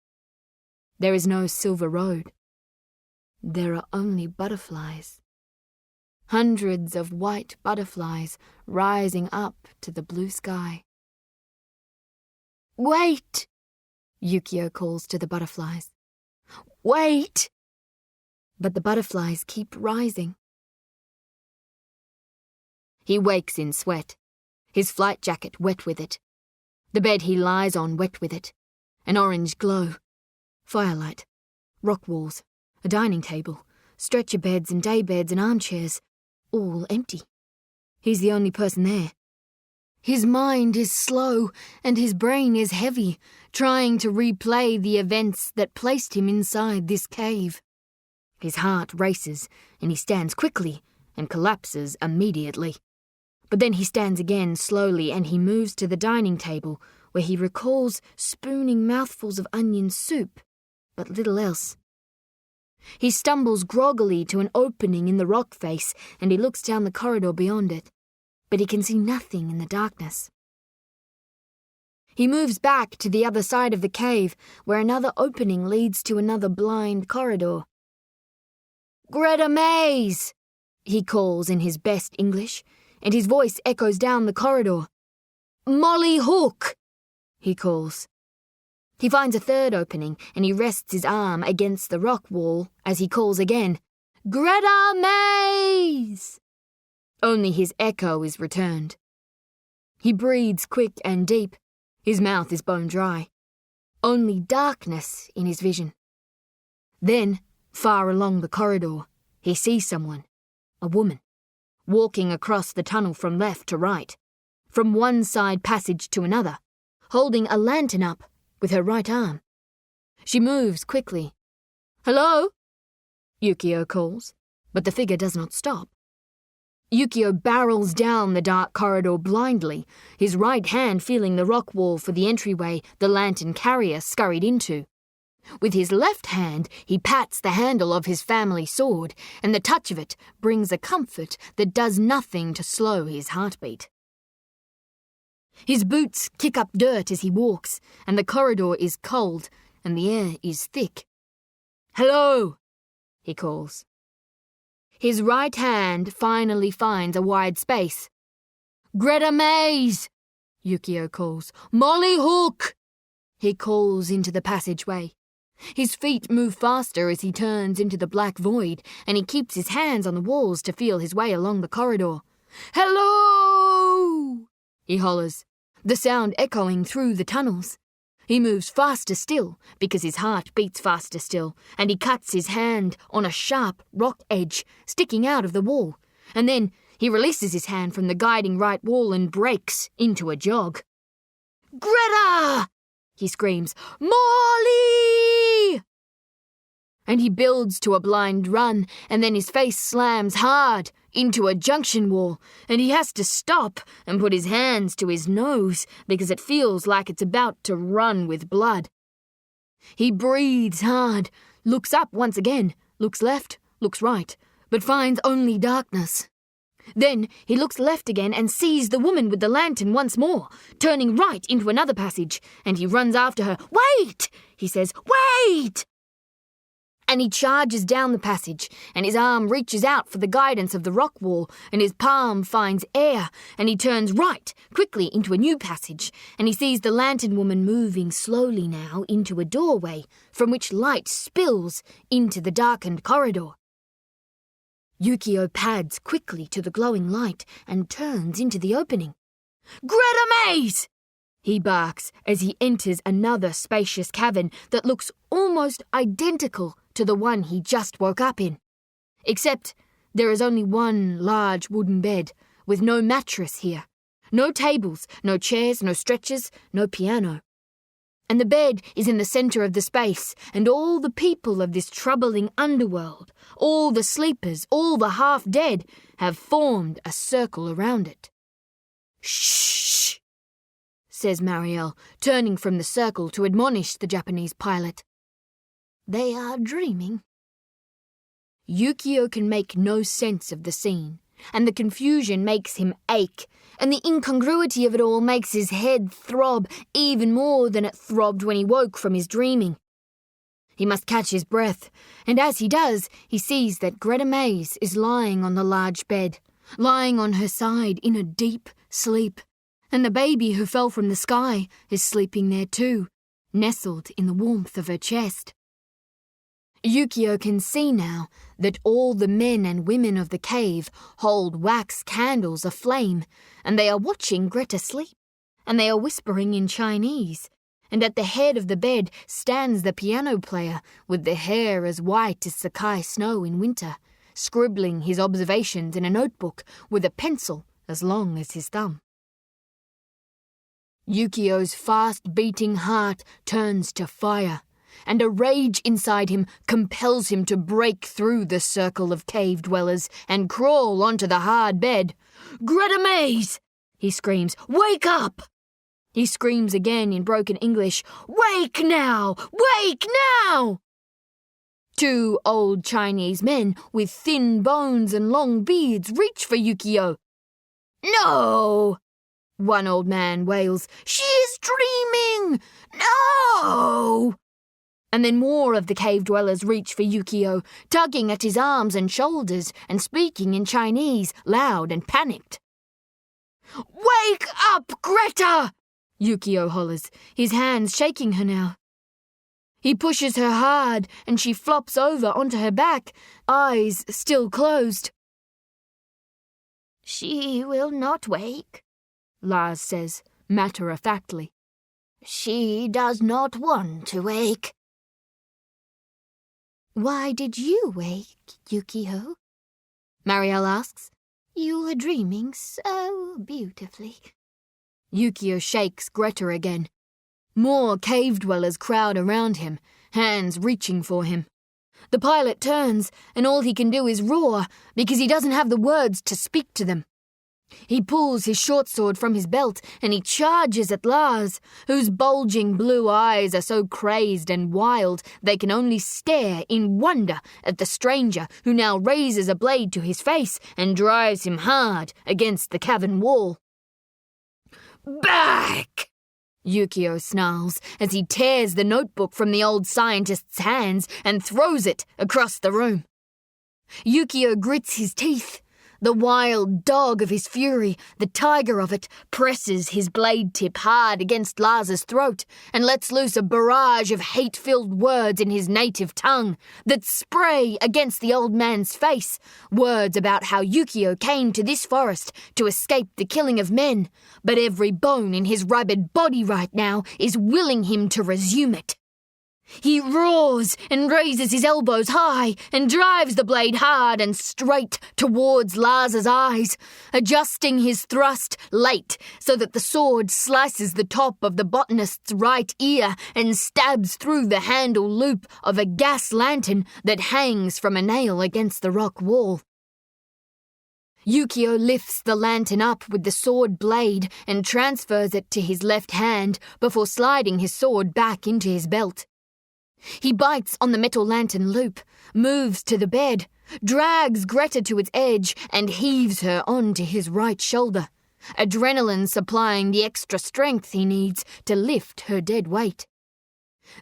There is no Silver Road. There are only butterflies. Hundreds of white butterflies rising up to the blue sky. "Wait!" Yukio calls to the butterflies. "Wait!" But the butterflies keep rising. He wakes in sweat, his flight jacket wet with it. The bed he lies on wet with it. An orange glow. Firelight. Rock walls. A dining table. Stretcher beds and day beds and armchairs. All empty. He's the only person there. His mind is slow and his brain is heavy, trying to replay the events that placed him inside this cave. His heart races and he stands quickly and collapses immediately. But then he stands again slowly and he moves to the dining table where he recalls spooning mouthfuls of onion soup, but little else. He stumbles groggily to an opening in the rock face and he looks down the corridor beyond it, but he can see nothing in the darkness. He moves back to the other side of the cave where another opening leads to another blind corridor. "Greta Mays!" he calls in his best English, and his voice echoes down the corridor. "Molly Hook!" he calls. He finds a third opening and he rests his arm against the rock wall as he calls again, "Greta Mays!" Only his echo is returned. He breathes quick and deep. His mouth is bone dry. Only darkness in his vision. Then, far along the corridor, he sees someone, a woman, walking across the tunnel from left to right, from one side passage to another, holding a lantern up with her right arm. She moves quickly. "Hello?" Yukio calls, but the figure does not stop. Yukio barrels down the dark corridor blindly, his right hand feeling the rock wall for the entryway the lantern carrier scurried into. With his left hand, he pats the handle of his family sword, and the touch of it brings a comfort that does nothing to slow his heartbeat. His boots kick up dirt as he walks, and the corridor is cold, and the air is thick. "Hello!" he calls. His right hand finally finds a wide space. "Greta Mays!" Yukio calls. "Molly Hook!" he calls into the passageway. His feet move faster as he turns into the black void, and he keeps his hands on the walls to feel his way along the corridor. "Hello!" he hollers, the sound echoing through the tunnels. He moves faster still, because his heart beats faster still, and he cuts his hand on a sharp rock edge sticking out of the wall, and then he releases his hand from the guiding right wall and breaks into a jog. "Greta!" he screams. "Molly!" And he builds to a blind run, and then his face slams hard into a junction wall, and he has to stop and put his hands to his nose because it feels like it's about to run with blood. He breathes hard, looks up once again, looks left, looks right, but finds only darkness. Then he looks left again and sees the woman with the lantern once more, turning right into another passage, and he runs after her. "Wait!" he says. "Wait!" And he charges down the passage, and his arm reaches out for the guidance of the rock wall, and his palm finds air, and he turns right, quickly into a new passage, and he sees the lantern woman moving slowly now into a doorway, from which light spills into the darkened corridor. Yukio pads quickly to the glowing light and turns into the opening. "Greta Mays!" he barks as he enters another spacious cavern that looks almost identical to the one he just woke up in. Except there is only one large wooden bed, with no mattress here. No tables, no chairs, no stretchers, no piano. And the bed is in the centre of the space, and all the people of this troubling underworld, all the sleepers, all the half-dead, have formed a circle around it. "Shh!" says Marielle, turning from the circle to admonish the Japanese pilot. They are dreaming. Yukio can make no sense of the scene, and the confusion makes him ache, and the incongruity of it all makes his head throb even more than it throbbed when he woke from his dreaming. He must catch his breath, and as he does, he sees that Greta Mays is lying on the large bed, lying on her side in a deep sleep, and the baby who fell from the sky is sleeping there too, nestled in the warmth of her chest. Yukio can see now that all the men and women of the cave hold wax candles aflame, and they are watching Greta sleep, and they are whispering in Chinese, and at the head of the bed stands the piano player with the hair as white as Sakai snow in winter, scribbling his observations in a notebook with a pencil as long as his thumb. Yukio's fast-beating heart turns to fire, and a rage inside him compels him to break through the circle of cave dwellers and crawl onto the hard bed. "Greta Mays!" he screams. "Wake up!" He screams again in broken English. "Wake now! Wake now!" Two old Chinese men with thin bones and long beards reach for Yukio. "No!" one old man wails. "She is dreaming! No!" And then more of the cave dwellers reach for Yukio, tugging at his arms and shoulders and speaking in Chinese, loud and panicked. "Wake up, Greta!" Yukio hollers, his hands shaking her now. He pushes her hard and she flops over onto her back, eyes still closed. "She will not wake," Lars says, matter-of-factly. "She does not want to wake." "Why did you wake, Yukio?" Marielle asks. "You were dreaming so beautifully." Yukio shakes Greta again. More cave dwellers crowd around him, hands reaching for him. The pilot turns, and all he can do is roar, because he doesn't have the words to speak to them. He pulls his short sword from his belt, and he charges at Lars, whose bulging blue eyes are so crazed and wild they can only stare in wonder at the stranger who now raises a blade to his face and drives him hard against the cavern wall. "Back!" Yukio snarls as he tears the notebook from the old scientist's hands and throws it across the room. Yukio grits his teeth. The wild dog of his fury, the tiger of it, presses his blade tip hard against Lars's throat and lets loose a barrage of hate-filled words in his native tongue that spray against the old man's face, words about how Yukio came to this forest to escape the killing of men, but every bone in his rabid body right now is willing him to resume it. He roars and raises his elbows high and drives the blade hard and straight towards Lars's eyes, adjusting his thrust late so that the sword slices the top of the botanist's right ear and stabs through the handle loop of a gas lantern that hangs from a nail against the rock wall. Yukio lifts the lantern up with the sword blade and transfers it to his left hand before sliding his sword back into his belt. He bites on the metal lantern loop, moves to the bed, drags Greta to its edge and heaves her onto his right shoulder, adrenaline supplying the extra strength he needs to lift her dead weight.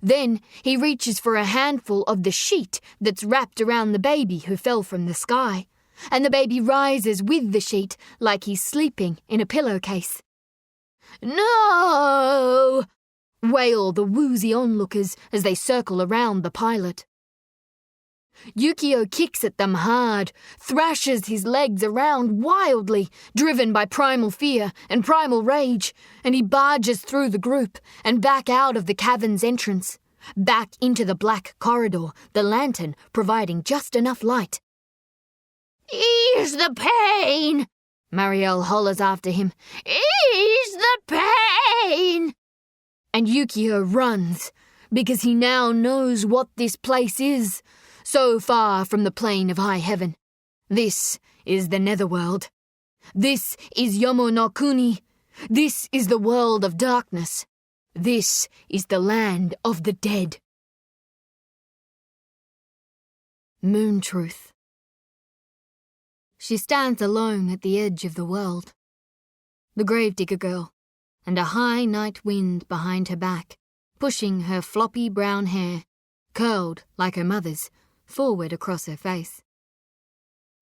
Then he reaches for a handful of the sheet that's wrapped around the baby who fell from the sky, and the baby rises with the sheet like he's sleeping in a pillowcase. "No!" wail the woozy onlookers as they circle around the pilot. Yukio kicks at them hard, thrashes his legs around wildly, driven by primal fear and primal rage, and he barges through the group and back out of the cavern's entrance, back into the black corridor, the lantern providing just enough light. "Ease the pain!" Marielle hollers after him. "Ease the pain!" And Yukio runs, because he now knows what this place is, so far from the plane of high heaven. This is the netherworld. This is Yomo no Kuni, This is the world of darkness. This is the land of the dead. Moon Truth. She stands alone at the edge of the world. The gravedigger girl, and a high night wind behind her back, pushing her floppy brown hair, curled like her mother's, forward across her face.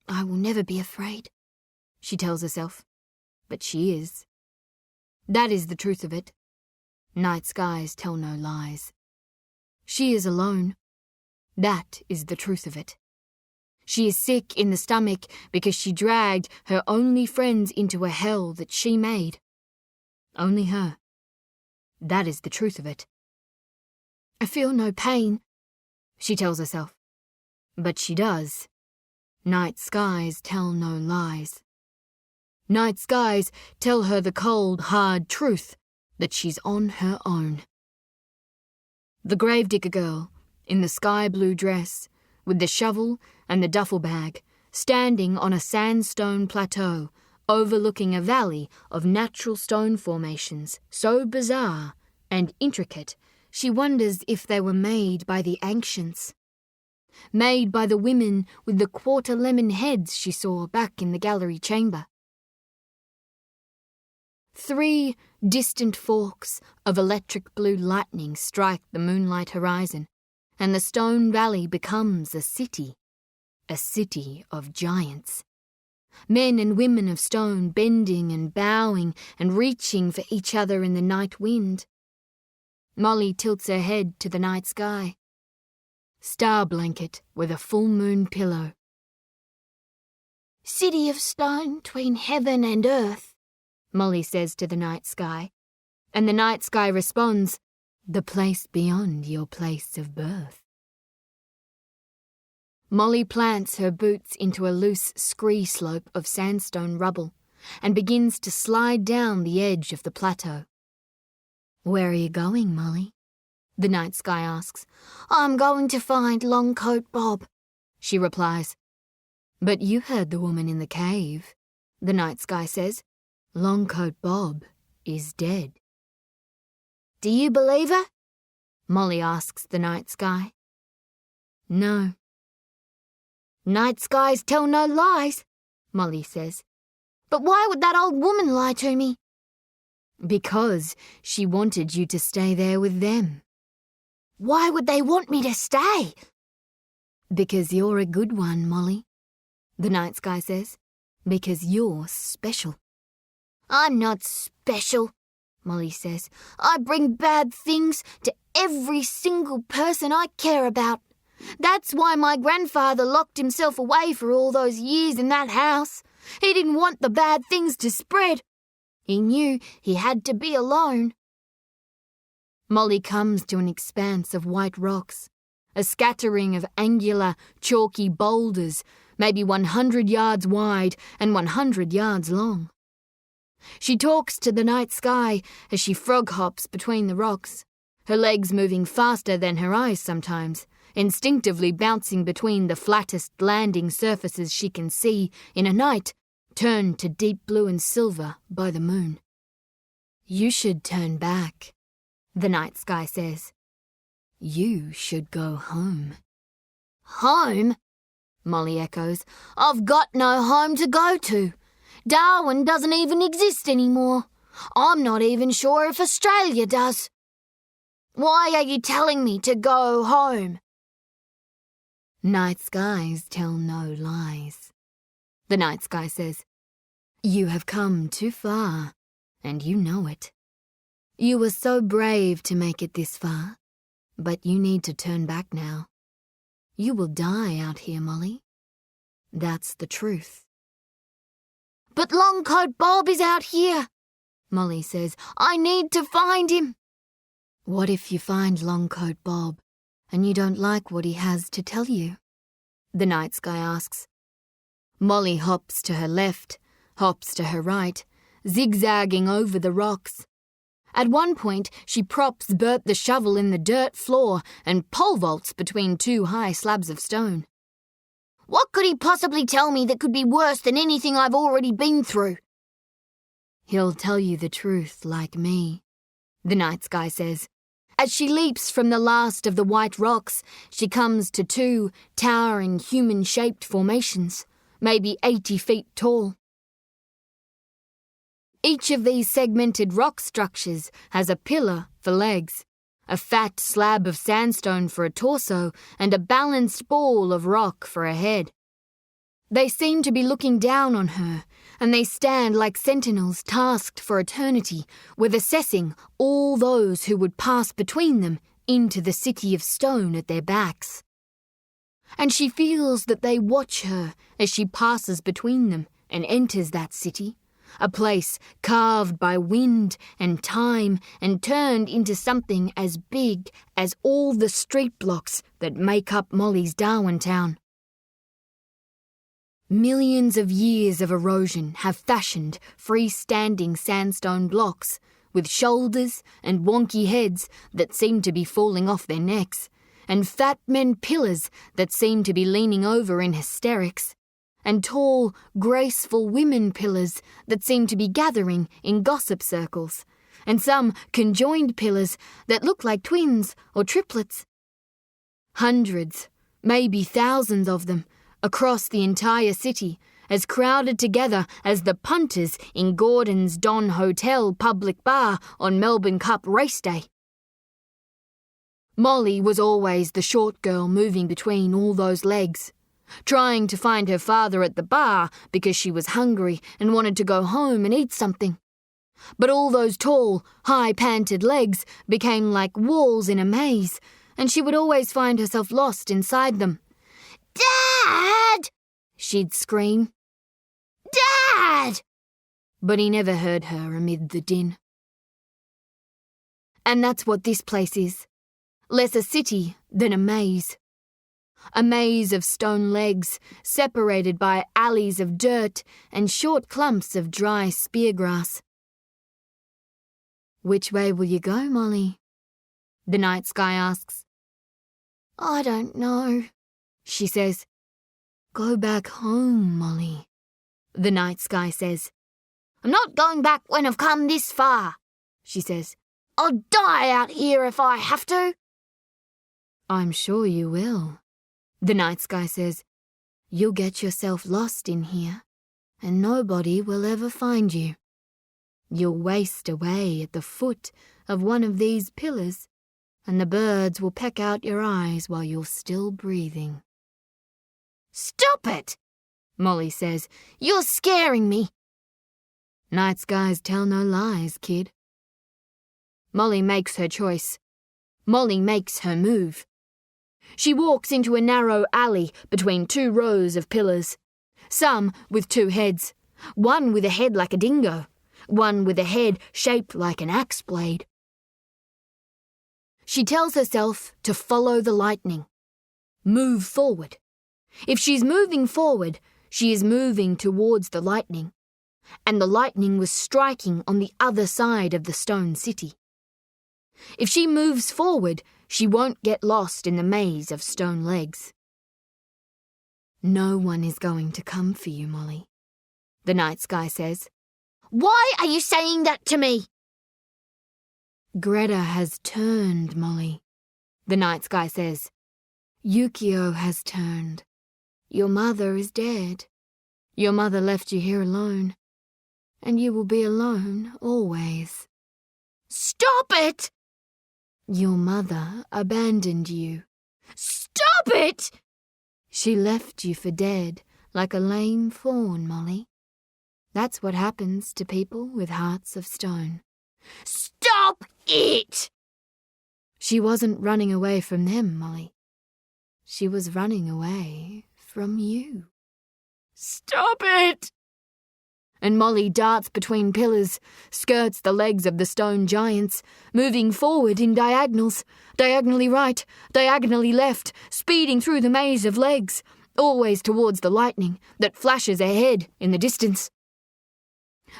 I will never be afraid, she tells herself, but she is. That is the truth of it. Night skies tell no lies. She is alone. That is the truth of it. She is sick in the stomach because she dragged her only friends into a hell that she made. Only her. That is the truth of it. I feel no pain, she tells herself. But she does. Night skies tell no lies. Night skies tell her the cold, hard truth that she's on her own. The gravedigger girl, in the sky-blue dress, with the shovel and the duffel bag, standing on a sandstone plateau, overlooking a valley of natural stone formations so bizarre and intricate, she wonders if they were made by the ancients. Made by the women with the quarter-lemon heads she saw back in the gallery chamber. 3 distant forks of electric blue lightning strike the moonlight horizon, and the stone valley becomes a city of giants. Men and women of stone bending and bowing and reaching for each other in the night wind. Molly tilts her head to the night sky. Star blanket with a full moon pillow. City of stone tween heaven and earth, Molly says to the night sky, and the night sky responds, the place beyond your place of birth. Molly plants her boots into a loose scree slope of sandstone rubble and begins to slide down the edge of the plateau. Where are you going, Molly? The night sky asks. I'm going to find Longcoat Bob, she replies. But you heard the woman in the cave, the night sky says. Longcoat Bob is dead. Do you believe her? Molly asks the night sky. No. Night skies tell no lies, Molly says. But why would that old woman lie to me? Because she wanted you to stay there with them. Why would they want me to stay? Because you're a good one, Molly, the night sky says. Because you're special. I'm not special, Molly says. I bring bad things to every single person I care about. That's why my grandfather locked himself away for all those years in that house. He didn't want the bad things to spread. He knew he had to be alone. Molly comes to an expanse of white rocks, a scattering of angular, chalky boulders, maybe 100 yards wide and 100 yards long. She talks to the night sky as she frog hops between the rocks, her legs moving faster than her eyes sometimes, instinctively bouncing between the flattest landing surfaces she can see in a night turned to deep blue and silver by the moon. You should turn back, the night sky says. You should go home. Home? Molly echoes. I've got no home to go to. Darwin doesn't even exist anymore. I'm not even sure if Australia does. Why are you telling me to go home? Night skies tell no lies, the night sky says. You have come too far, and you know it. You were so brave to make it this far, but you need to turn back now. You will die out here, Molly. That's the truth. But Longcoat Bob is out here, Molly says. I need to find him. What if you find Longcoat Bob and you don't like what he has to tell you? The night sky asks. Molly hops to her left, hops to her right, zigzagging over the rocks. At one point, she props Bert the shovel in the dirt floor and pole vaults between 2 high slabs of stone. What could he possibly tell me that could be worse than anything I've already been through? He'll tell you the truth like me, the night sky says. As she leaps from the last of the white rocks, she comes to 2 towering human-shaped formations, maybe 80 feet tall. Each of these segmented rock structures has a pillar for legs, a fat slab of sandstone for a torso, and a balanced ball of rock for a head. They seem to be looking down on her, and they stand like sentinels tasked for eternity with assessing all those who would pass between them into the city of stone at their backs. And she feels that they watch her as she passes between them and enters that city, a place carved by wind and time and turned into something as big as all the street blocks that make up Molly's Darwin town. Millions of years of erosion have fashioned freestanding sandstone blocks with shoulders and wonky heads that seem to be falling off their necks, and fat men pillars that seem to be leaning over in hysterics, and tall, graceful women pillars that seem to be gathering in gossip circles, and some conjoined pillars that look like twins or triplets. Hundreds, maybe thousands of them, across the entire city, as crowded together as the punters in Gordon's Don Hotel public bar on Melbourne Cup race day. Molly was always the short girl moving between all those legs, trying to find her father at the bar because she was hungry and wanted to go home and eat something. But all those tall, high-panted legs became like walls in a maze, and she would always find herself lost inside them. "Dad!" she'd scream. "Dad!" But he never heard her amid the din. And that's what this place is. Less a city than a maze. A maze of stone legs, separated by alleys of dirt and short clumps of dry speargrass. "Which way will you go, Molly?" the night sky asks. "I don't know," she says. "Go back home, Molly," the night sky says. "I'm not going back when I've come this far," she says. "I'll die out here if I have to." "I'm sure you will," the night sky says. "You'll get yourself lost in here, and nobody will ever find you. You'll waste away at the foot of one of these pillars, and the birds will peck out your eyes while you're still breathing." "Stop it!" Molly says. "You're scaring me." Night skies tell no lies, kid. Molly makes her choice. Molly makes her move. She walks into a narrow alley between 2 rows of pillars, some with 2 heads, one with a head like a dingo, one with a head shaped like an axe blade. She tells herself to follow the lightning, move forward. If she's moving forward, she is moving towards the lightning, and the lightning was striking on the other side of the stone city. If she moves forward, she won't get lost in the maze of stone legs. "No one is going to come for you, Molly," the night sky says. "Why are you saying that to me?" "Greta has turned, Molly," the night sky says. "Yukio has turned. Your mother is dead. Your mother left you here alone, and you will be alone always." "Stop it!" "Your mother abandoned you." "Stop it!" "She left you for dead, like a lame fawn, Molly. That's what happens to people with hearts of stone." "Stop it!" "She wasn't running away from them, Molly. She was running away from you." "Stop it!" And Molly darts between pillars, skirts the legs of the stone giants, moving forward in diagonals, diagonally right, diagonally left, speeding through the maze of legs, always towards the lightning that flashes ahead in the distance.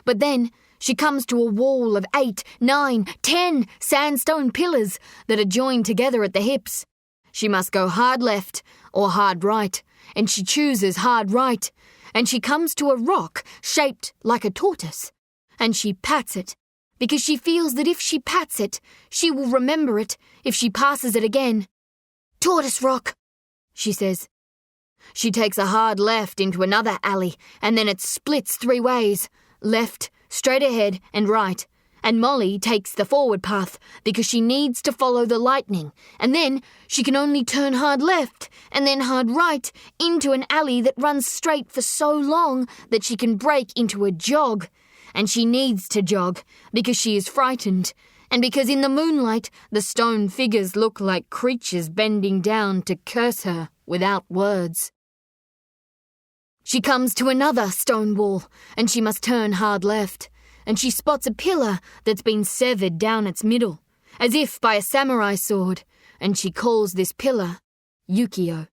But then she comes to a wall of 8, 9, 10 sandstone pillars that are joined together at the hips. She must go hard left or hard right, and she chooses hard right, and she comes to a rock shaped like a tortoise, and she pats it, because she feels that if she pats it, she will remember it if she passes it again. "Tortoise Rock," she says. She takes a hard left into another alley, and then it splits 3 ways, left, straight ahead, and right. And Molly takes the forward path because she needs to follow the lightning, and then she can only turn hard left and then hard right into an alley that runs straight for so long that she can break into a jog. And she needs to jog because she is frightened, and because in the moonlight the stone figures look like creatures bending down to curse her without words. She comes to another stone wall, and she must turn hard left, and she spots a pillar that's been severed down its middle, as if by a samurai sword, and she calls this pillar Yukio.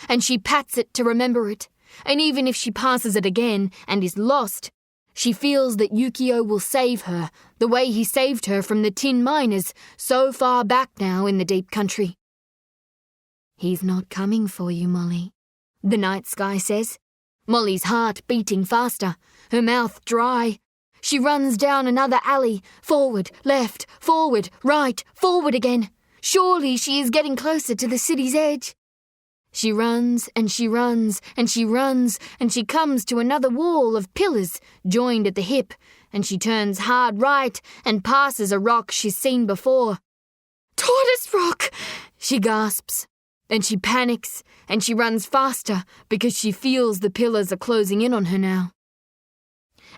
And she pats it to remember it, and even if she passes it again and is lost, she feels that Yukio will save her the way he saved her from the tin miners so far back now in the deep country. "He's not coming for you, Molly," the night sky says. Molly's heart beating faster, her mouth dry. She runs down another alley, forward, left, forward, right, forward again. Surely she is getting closer to the city's edge. She runs and she runs and she runs, and she comes to another wall of pillars joined at the hip, and she turns hard right and passes a rock she's seen before. "Tortoise Rock!" she gasps. And she panics, and she runs faster because she feels the pillars are closing in on her now.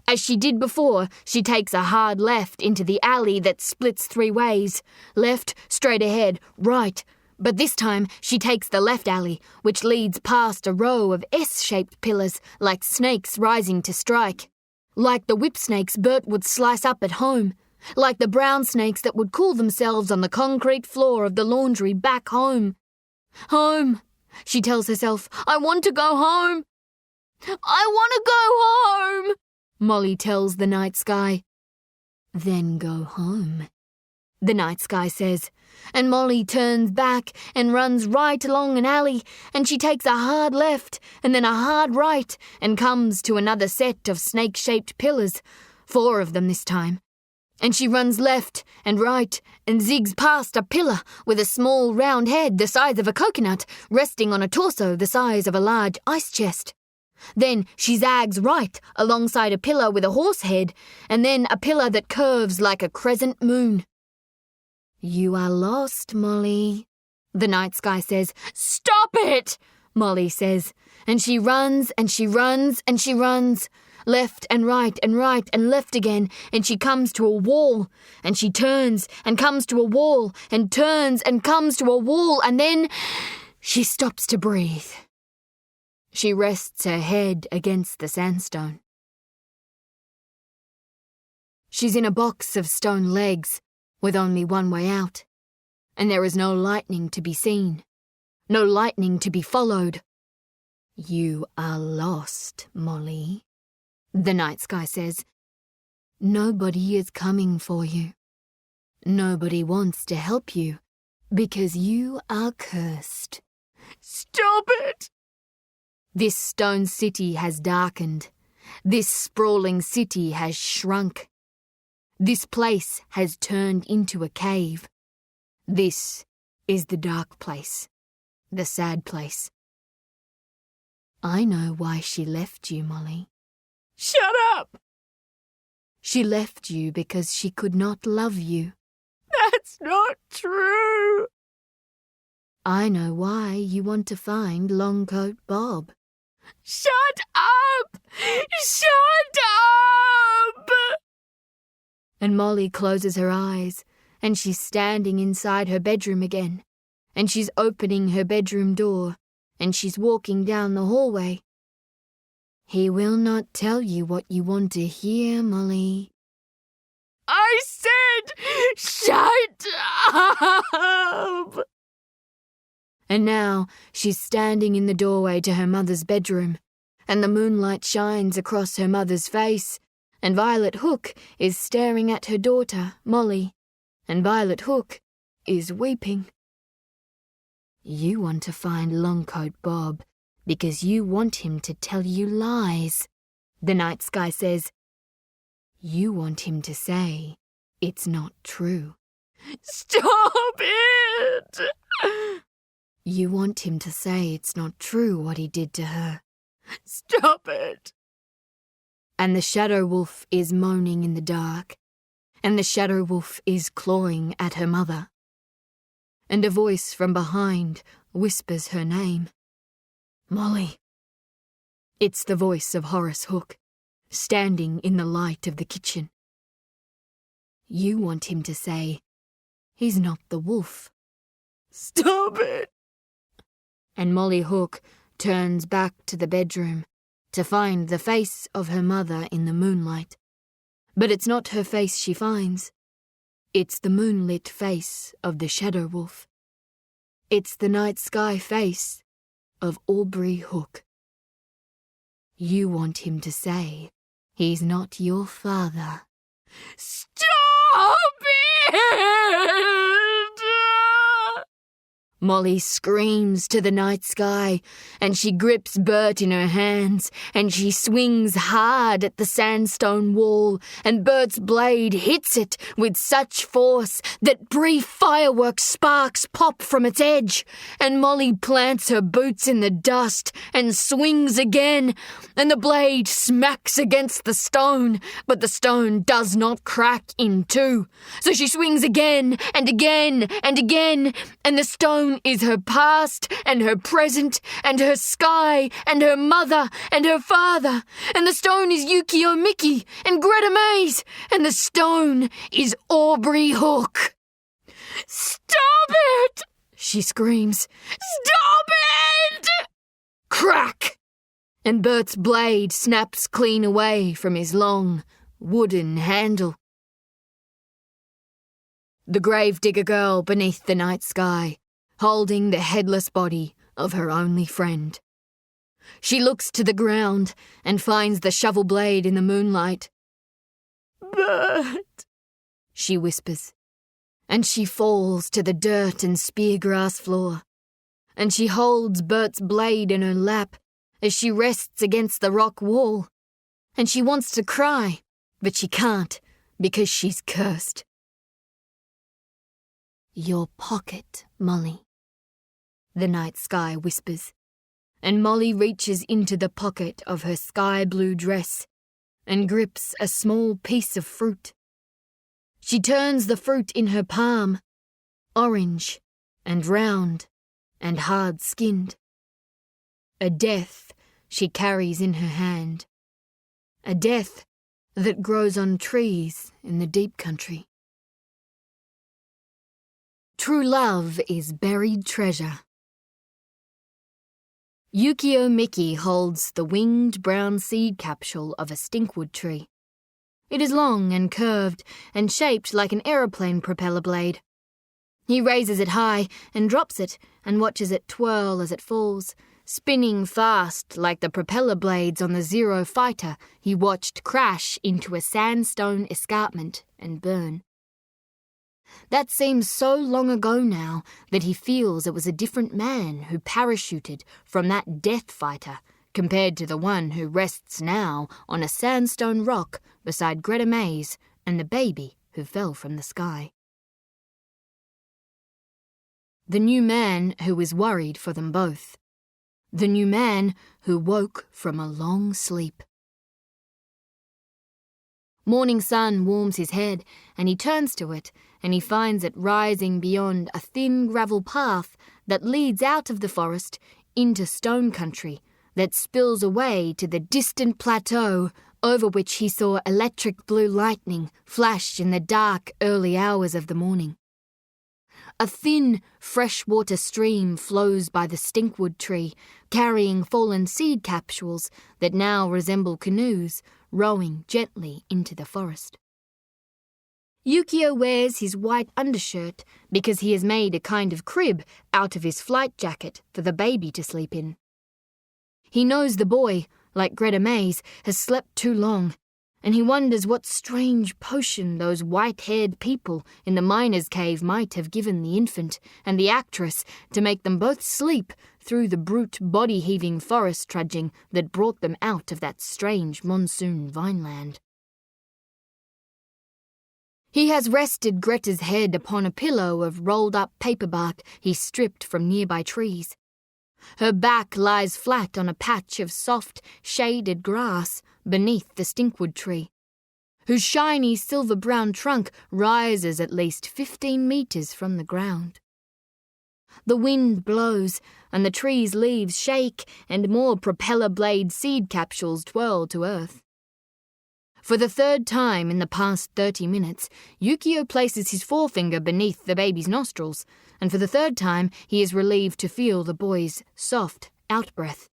As she did before, she takes a hard left into the alley that splits 3 ways. Left, straight ahead, right. But this time she takes the left alley, which leads past a row of S-shaped pillars like snakes rising to strike. Like the whip snakes Bert would slice up at home. Like the brown snakes that would cool themselves on the concrete floor of the laundry back home. "Home," she tells herself. "I want to go home. I want to go home," Molly tells the night sky. "Then go home," the night sky says, and Molly turns back and runs right along an alley, and she takes a hard left and then a hard right and comes to another set of snake-shaped pillars, 4 of them this time. And she runs left and right and zigs past a pillar with a small round head the size of a coconut resting on a torso the size of a large ice chest. Then she zags right alongside a pillar with a horse head, and then a pillar that curves like a crescent moon. "You are lost, Molly," the night sky says. "Stop it," Molly says, and she runs and she runs and she runs. Left and right and left again, and she comes to a wall, and she turns and comes to a wall, and turns and comes to a wall, and then she stops to breathe. She rests her head against the sandstone. She's in a box of stone legs, with only one way out, and there is no lightning to be seen, no lightning to be followed. "You are lost, Molly," the night sky says. "Nobody is coming for you. Nobody wants to help you because you are cursed." "Stop it!" This stone city has darkened. This sprawling city has shrunk. This place has turned into a cave. This is the dark place, the sad place. I know why she left you, Molly. "Shut up!" "She left you because she could not love you." "That's not true." "I know why you want to find Longcoat Bob." "Shut up! Shut up!" And Molly closes her eyes, and she's standing inside her bedroom again, and she's opening her bedroom door, and she's walking down the hallway. "He will not tell you what you want to hear, Molly." "I said, shut up!" And now she's standing in the doorway to her mother's bedroom, and the moonlight shines across her mother's face, and Violet Hook is staring at her daughter, Molly, and Violet Hook is weeping. "You want to find Longcoat Bob because you want him to tell you lies," the night sky says. You want him to say it's not true. Stop it! You want him to say it's not true what he did to her. Stop it! And the shadow wolf is moaning in the dark, and the shadow wolf is clawing at her mother. And a voice from behind whispers her name. Molly. It's the voice of Horace Hook, standing in the light of the kitchen. You want him to say, he's not the wolf. Stop it! And Molly Hook turns back to the bedroom to find the face of her mother in the moonlight. But it's not her face she finds. It's the moonlit face of the shadow wolf. It's the night sky face of Aubrey Hook. You want him to say he's not your father. Stop it! Molly screams to the night sky, and she grips Bert in her hands, and she swings hard at the sandstone wall, and Bert's blade hits it with such force that brief firework sparks pop from its edge, and Molly plants her boots in the dust and swings again, and the blade smacks against the stone, but the stone does not crack in two. So she swings again and again and again, and the stone is her past and her present and her sky and her mother and her father, and the stone is Yukio Mickey and Greta Mays, and the stone is Aubrey Hook. Stop it! She screams. Stop it! Crack! And Bert's blade snaps clean away from his long, wooden handle. The gravedigger girl beneath the night sky, holding the headless body of her only friend. She looks to the ground and finds the shovel blade in the moonlight. Bert, she whispers, and she falls to the dirt and speargrass floor, and she holds Bert's blade in her lap as she rests against the rock wall, and she wants to cry, but she can't because she's cursed. Your pocket, Molly, the night sky whispers, and Molly reaches into the pocket of her sky-blue dress and grips a small piece of fruit. She turns the fruit in her palm, orange and round and hard-skinned. A death she carries in her hand, a death that grows on trees in the deep country. True love is buried treasure. Yukio Mickey holds the winged brown seed capsule of a stinkwood tree. It is long and curved and shaped like an aeroplane propeller blade. He raises it high and drops it and watches it twirl as it falls, spinning fast like the propeller blades on the Zero fighter he watched crash into a sandstone escarpment and burn. That seems so long ago now that he feels it was a different man who parachuted from that death fighter compared to the one who rests now on a sandstone rock beside Greta Mays and the baby who fell from the sky. The new man who is worried for them both. The new man who woke from a long sleep. Morning sun warms his head, and he turns to it, and he finds it rising beyond a thin gravel path that leads out of the forest into stone country that spills away to the distant plateau over which he saw electric blue lightning flash in the dark early hours of the morning. A thin, freshwater stream flows by the stinkwood tree, carrying fallen seed capsules that now resemble canoes, rowing gently into the forest. Yukio wears his white undershirt because he has made a kind of crib out of his flight jacket for the baby to sleep in. He knows the boy, like Greta Mays, has slept too long, and he wonders what strange potion those white-haired people in the miner's cave might have given the infant and the actress to make them both sleep through the brute body-heaving forest trudging that brought them out of that strange monsoon vineland. He has rested Greta's head upon a pillow of rolled-up paper bark he stripped from nearby trees. Her back lies flat on a patch of soft, shaded grass beneath the stinkwood tree, whose shiny silver-brown trunk rises at least 15 meters from the ground. The wind blows, and the tree's leaves shake, and more propeller blade seed capsules twirl to earth. For the third time in the past 30 minutes, Yukio places his forefinger beneath the baby's nostrils, and for the third time he is relieved to feel the boy's soft outbreath.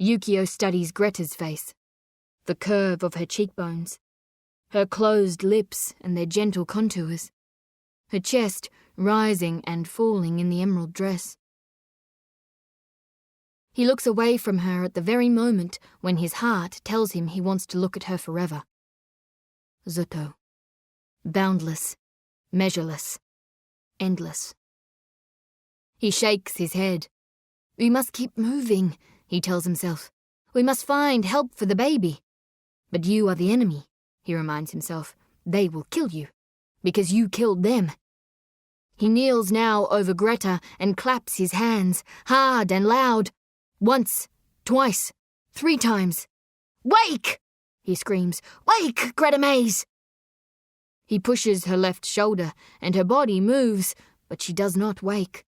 Yukio studies Greta's face, the curve of her cheekbones, her closed lips and their gentle contours, her chest rising and falling in the emerald dress. He looks away from her at the very moment when his heart tells him he wants to look at her forever. Zoto. Boundless, measureless, endless. He shakes his head. We must keep moving, he tells himself. We must find help for the baby. But you are the enemy, he reminds himself. They will kill you, because you killed them. He kneels now over Greta and claps his hands, hard and loud. Once, twice, 3 times. Wake! He screams. Wake, Greta Mays! He pushes her left shoulder, and her body moves, but she does not wake.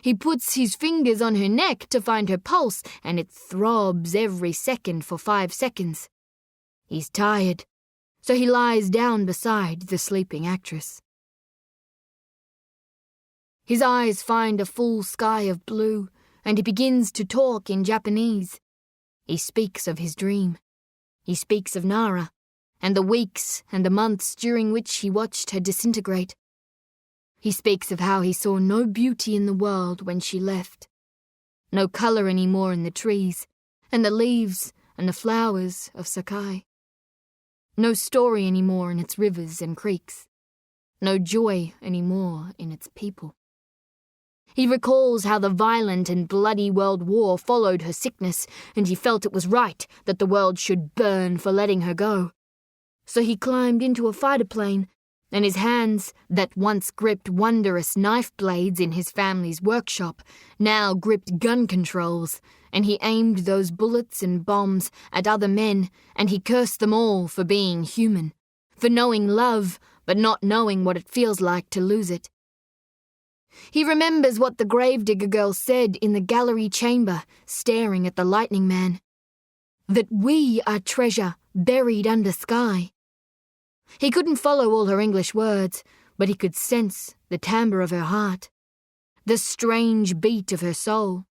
He puts his fingers on her neck to find her pulse, and it throbs every second for 5 seconds. He's tired, so he lies down beside the sleeping actress. His eyes find a full sky of blue, and he begins to talk in Japanese. He speaks of his dream. He speaks of Nara, and the weeks and the months during which he watched her disintegrate. He speaks of how he saw no beauty in the world when she left, no colour anymore in the trees, and the leaves and the flowers of Sakai. No story anymore in its rivers and creeks, no joy anymore in its people. He recalls how the violent and bloody world war followed her sickness, and he felt it was right that the world should burn for letting her go. So he climbed into a fighter plane, and his hands, that once gripped wondrous knife blades in his family's workshop, now gripped gun controls, and he aimed those bullets and bombs at other men, and he cursed them all for being human, for knowing love, but not knowing what it feels like to lose it. He remembers what the gravedigger girl said in the gallery chamber, staring at the lightning man. That we are treasure buried under sky. He couldn't follow all her English words, but he could sense the timbre of her heart, the strange beat of her soul.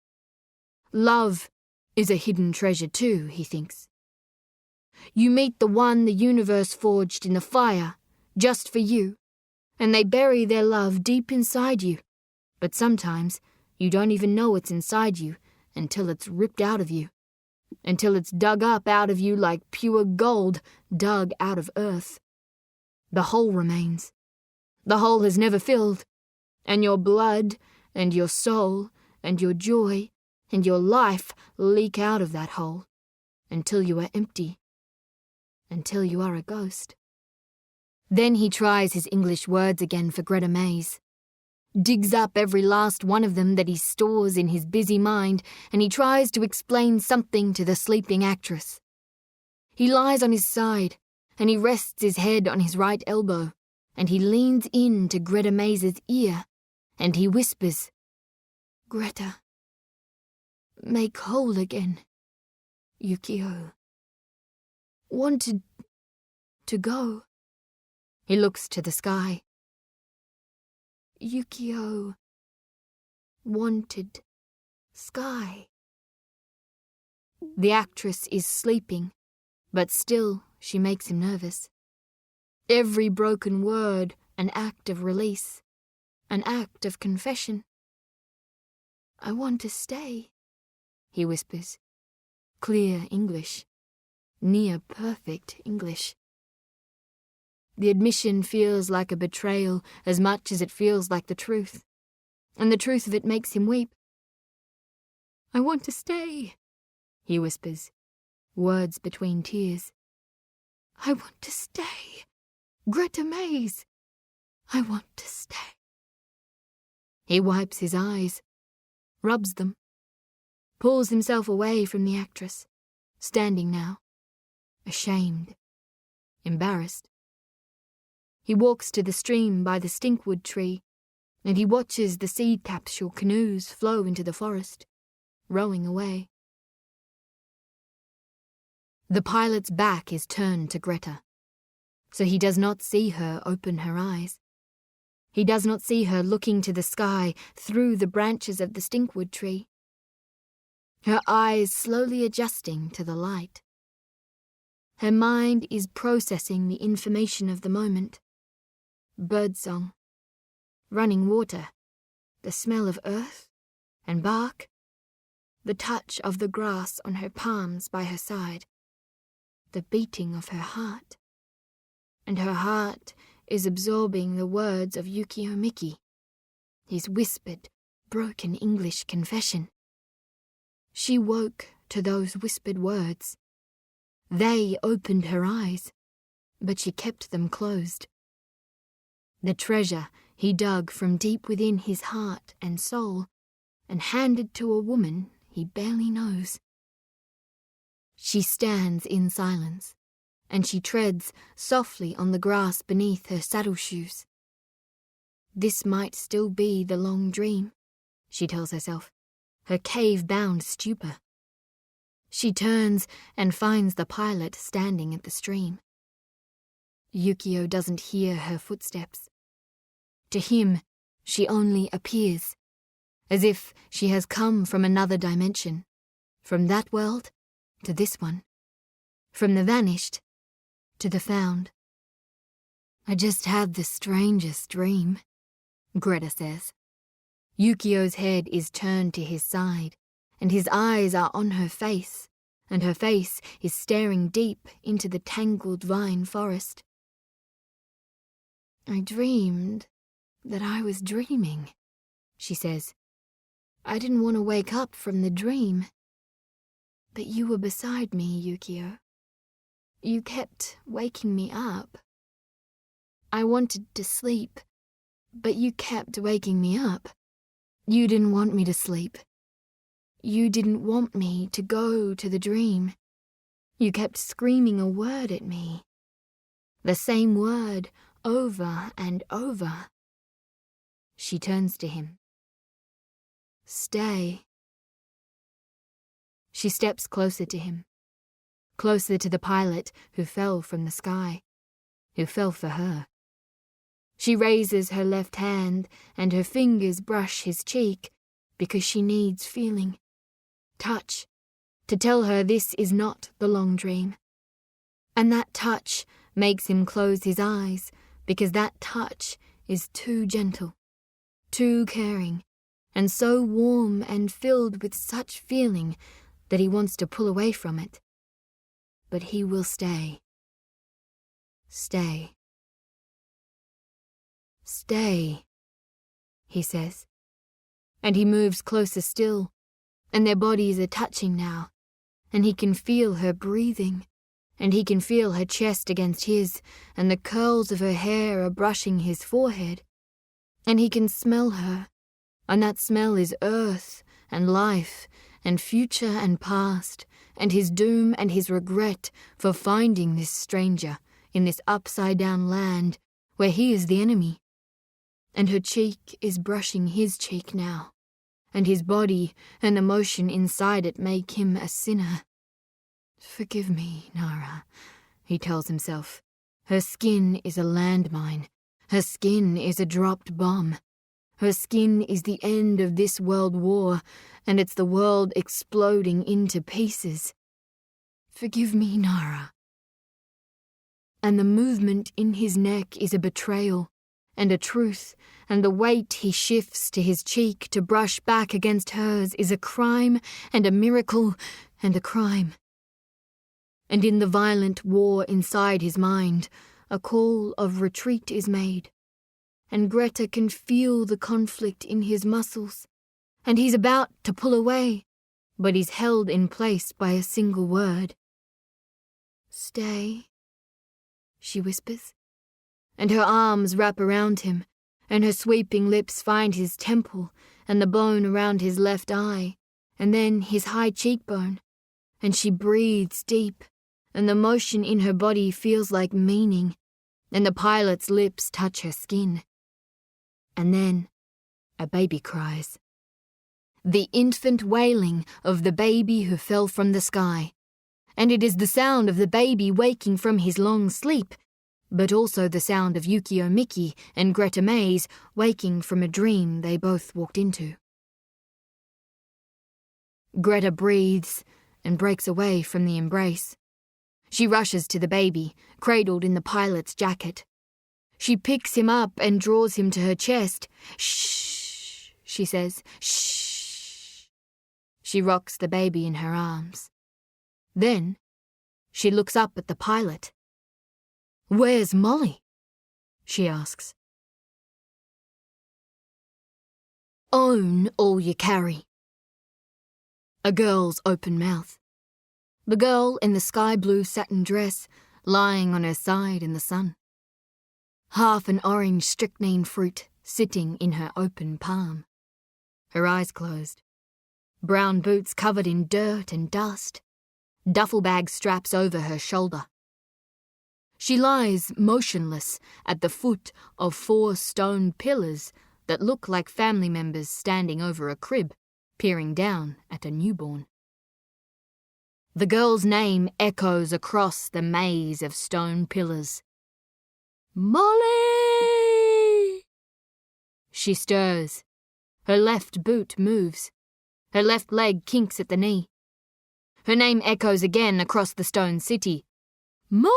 Love is a hidden treasure too, he thinks. You meet the one the universe forged in the fire, just for you, and they bury their love deep inside you. But sometimes you don't even know it's inside you until it's ripped out of you, until it's dug up out of you like pure gold dug out of earth. The hole remains. The hole has never filled, and your blood and your soul and your joy and your life leak out of that hole until you are empty, until you are a ghost. Then he tries his English words again for Greta Mays. Digs up every last one of them that he stores in his busy mind, and he tries to explain something to the sleeping actress. He lies on his side, and he rests his head on his right elbow, and he leans in to Greta Mays's ear, and he whispers, Greta, make whole again, Yukio. Wanted to go. He looks to the sky. Yukio wanted sky. The actress is sleeping, but still she makes him nervous. Every broken word an act of release, an act of confession. I want to stay, he whispers. Clear English, near perfect English. The admission feels like a betrayal as much as it feels like the truth, and the truth of it makes him weep. I want to stay, he whispers, words between tears. I want to stay, Greta Mays! I want to stay. He wipes his eyes, rubs them, pulls himself away from the actress, standing now, ashamed, embarrassed. He walks to the stream by the stinkwood tree, and he watches the seed capsule canoes flow into the forest, rowing away. The pilot's back is turned to Greta, so he does not see her open her eyes. He does not see her looking to the sky through the branches of the stinkwood tree, her eyes slowly adjusting to the light. Her mind is processing the information of the moment. Birdsong, running water, the smell of earth and bark, the touch of the grass on her palms by her side, the beating of her heart. And her heart is absorbing the words of Yukio Miki, his whispered, broken English confession. She woke to those whispered words. They opened her eyes, but she kept them closed. The treasure he dug from deep within his heart and soul and handed to a woman he barely knows. She stands in silence, and she treads softly on the grass beneath her saddle shoes. This might still be the long dream, she tells herself, her cave-bound stupor. She turns and finds the pilot standing at the stream. Yukio doesn't hear her footsteps. To him, she only appears, as if she has come from another dimension, from that world to this one, from the vanished to the found. I just had the strangest dream, Greta says. Yukio's head is turned to his side, and his eyes are on her face, and her face is staring deep into the tangled vine forest. I dreamed that I was dreaming, she says. I didn't want to wake up from the dream. But you were beside me, Yukio. You kept waking me up. I wanted to sleep, but you kept waking me up. You didn't want me to sleep. You didn't want me to go to the dream. You kept screaming a word at me. The same word over and over. She turns to him. Stay. She steps closer to him, closer to the pilot who fell from the sky, who fell for her. She raises her left hand and her fingers brush his cheek because she needs feeling, touch, to tell her this is not the long dream. And that touch makes him close his eyes because that touch is too gentle, too caring, and so warm and filled with such feeling that he wants to pull away from it. But he will stay. Stay. Stay, he says. And he moves closer still, and their bodies are touching now, and he can feel her breathing, and he can feel her chest against his, and the curls of her hair are brushing his forehead, and he can smell her, and that smell is earth and life and future and past, and his doom and his regret for finding this stranger in this upside-down land where he is the enemy. And her cheek is brushing his cheek now, and his body and the motion inside it make him a sinner. Forgive me, Nara, he tells himself. Her skin is a landmine. Her skin is a dropped bomb. Her skin is the end of this world war, and it's the world exploding into pieces. Forgive me, Nara. And the movement in his neck is a betrayal and a truth, and the weight he shifts to his cheek to brush back against hers is a crime and a miracle and a crime. And in the violent war inside his mind, a call of retreat is made, and Greta can feel the conflict in his muscles, and he's about to pull away, but he's held in place by a single word. Stay, she whispers. and her arms wrap around him, and her sweeping lips find his temple and the bone around his left eye, and then his high cheekbone, and she breathes deep, and the motion in her body feels like meaning, and the pilot's lips touch her skin. And then a baby cries. The infant wailing of the baby who fell from the sky, and it is the sound of the baby waking from his long sleep, but also the sound of Yukio Miki and Greta Mays waking from a dream they both walked into. Greta breathes and breaks away from the embrace. She rushes to the baby, cradled in the pilot's jacket. She picks him up and draws him to her chest. "Shh," she says. "Shh." She rocks the baby in her arms. Then she looks up at the pilot. "Where's Molly?" she asks. Own all you carry. A girl's open mouth. The girl in the sky blue satin dress lying on her side in the sun. Half an orange strychnine fruit sitting in her open palm. Her eyes closed. Brown boots covered in dirt and dust. Duffel bag straps over her shoulder. She lies motionless at the foot of 4 stone pillars that look like family members standing over a crib, peering down at a newborn. The girl's name echoes across the maze of stone pillars. "Molly!" She stirs. Her left boot moves. Her left leg kinks at the knee. Her name echoes again across the stone city. "Molly!"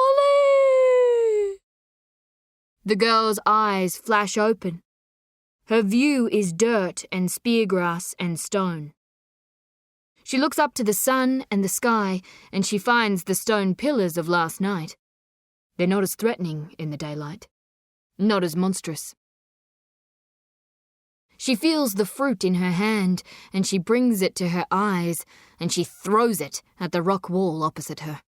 The girl's eyes flash open. Her view is dirt and speargrass and stone. She looks up to the sun and the sky, and she finds the stone pillars of last night. They're not as threatening in the daylight, not as monstrous. She feels the fruit in her hand, and she brings it to her eyes, and she throws it at the rock wall opposite her.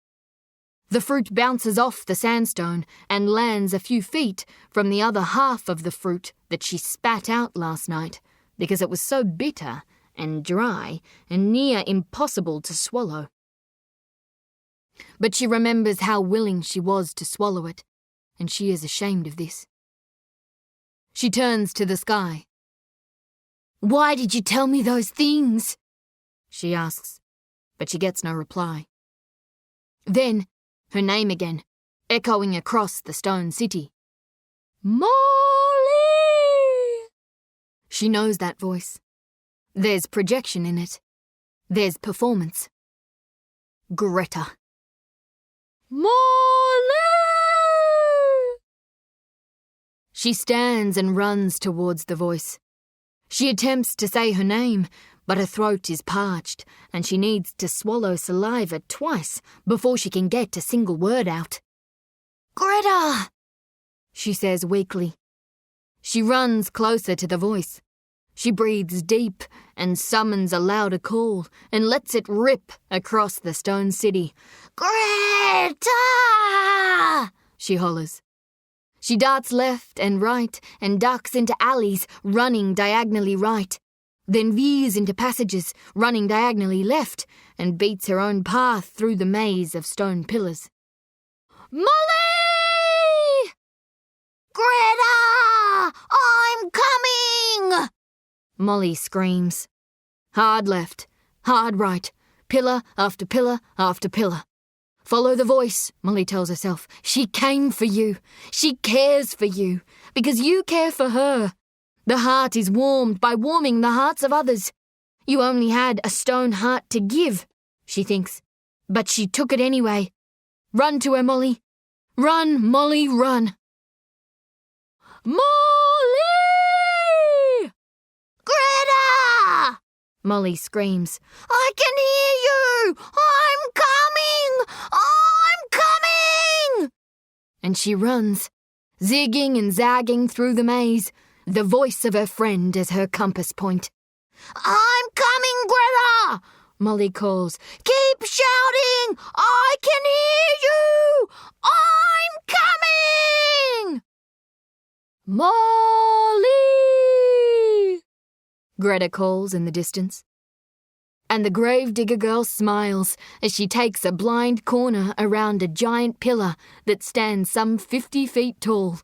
The fruit bounces off the sandstone and lands a few feet from the other half of the fruit that she spat out last night because it was so bitter and dry and near impossible to swallow. But she remembers how willing she was to swallow it, and she is ashamed of this. She turns to the sky. "Why did you tell me those things?" she asks, but she gets no reply. Then, her name again, echoing across the stone city. "Molly!" She knows that voice. There's projection in it. There's performance. Greta. "Molly!" She stands and runs towards the voice. She attempts to say her name, but her throat is parched, and she needs to swallow saliva twice before she can get a single word out. "Greta!" she says weakly. She runs closer to the voice. She breathes deep and summons a louder call and lets it rip across the stone city. "Greta!" she hollers. She darts left and right and ducks into alleys, running diagonally right, then veers into passages, running diagonally left, and beats her own path through the maze of stone pillars. "Molly! Greta! I'm coming!" Molly screams. Hard left, hard right, pillar after pillar after pillar. "Follow the voice," Molly tells herself. "She came for you. She cares for you, because you care for her. The heart is warmed by warming the hearts of others. You only had a stone heart to give," she thinks, but she took it anyway. Run to her, Molly. Run, Molly, run. "Molly! Greta!" Molly screams. "I can hear you! I'm coming! I'm coming!" And she runs, zigging and zagging through the maze, the voice of her friend as her compass point. "I'm coming, Greta!" Molly calls. "Keep shouting! I can hear you! I'm coming!" "Molly!" Greta calls in the distance. And the gravedigger girl smiles as she takes a blind corner around a giant pillar that stands some 50 feet tall.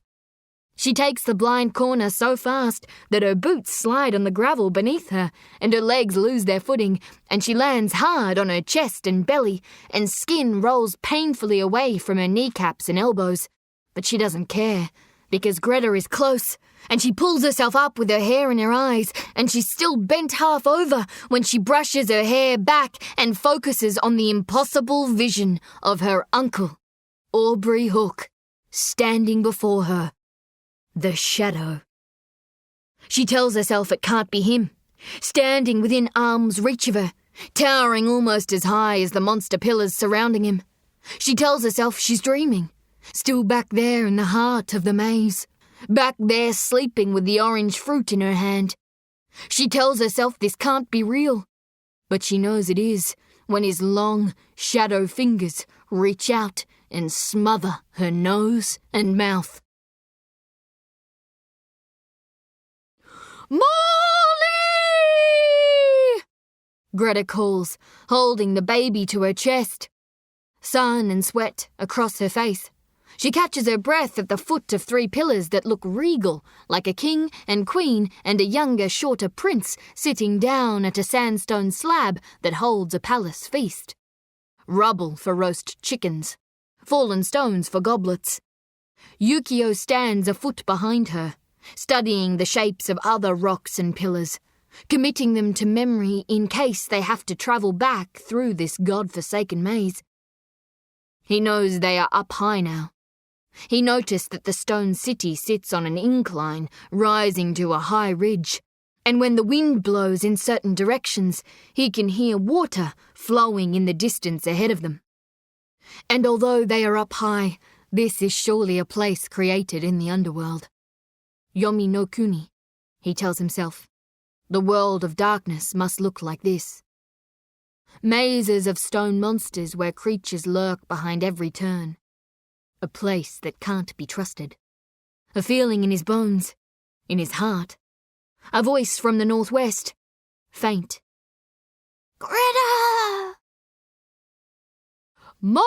She takes the blind corner so fast that her boots slide on the gravel beneath her and her legs lose their footing, and she lands hard on her chest and belly, and skin rolls painfully away from her kneecaps and elbows. But she doesn't care, because Greta is close, and she pulls herself up with her hair in her eyes, and she's still bent half over when she brushes her hair back and focuses on the impossible vision of her uncle, Aubrey Hook, standing before her. The shadow. She tells herself it can't be him, standing within arm's reach of her, towering almost as high as the monster pillars surrounding him. She tells herself she's dreaming, still back there in the heart of the maze, back there sleeping with the orange fruit in her hand. She tells herself this can't be real, but she knows it is when his long, shadow fingers reach out and smother her nose and mouth. "Molly!" Greta calls, holding the baby to her chest. Sun and sweat across her face. She catches her breath at the foot of 3 pillars that look regal, like a king and queen and a younger, shorter prince sitting down at a sandstone slab that holds a palace feast. Rubble for roast chickens. Fallen stones for goblets. Yukio stands a foot behind her, studying the shapes of other rocks and pillars, committing them to memory in case they have to travel back through this god-forsaken maze. He knows they are up high now. He noticed that the stone city sits on an incline, rising to a high ridge, and when the wind blows in certain directions, he can hear water flowing in the distance ahead of them. And although they are up high, this is surely a place created in the underworld. Yomi no Kuni, he tells himself. The world of darkness must look like this. Mazes of stone monsters where creatures lurk behind every turn. A place that can't be trusted. A feeling in his bones, in his heart. A voice from the northwest, faint. "Greta!" "Molly!"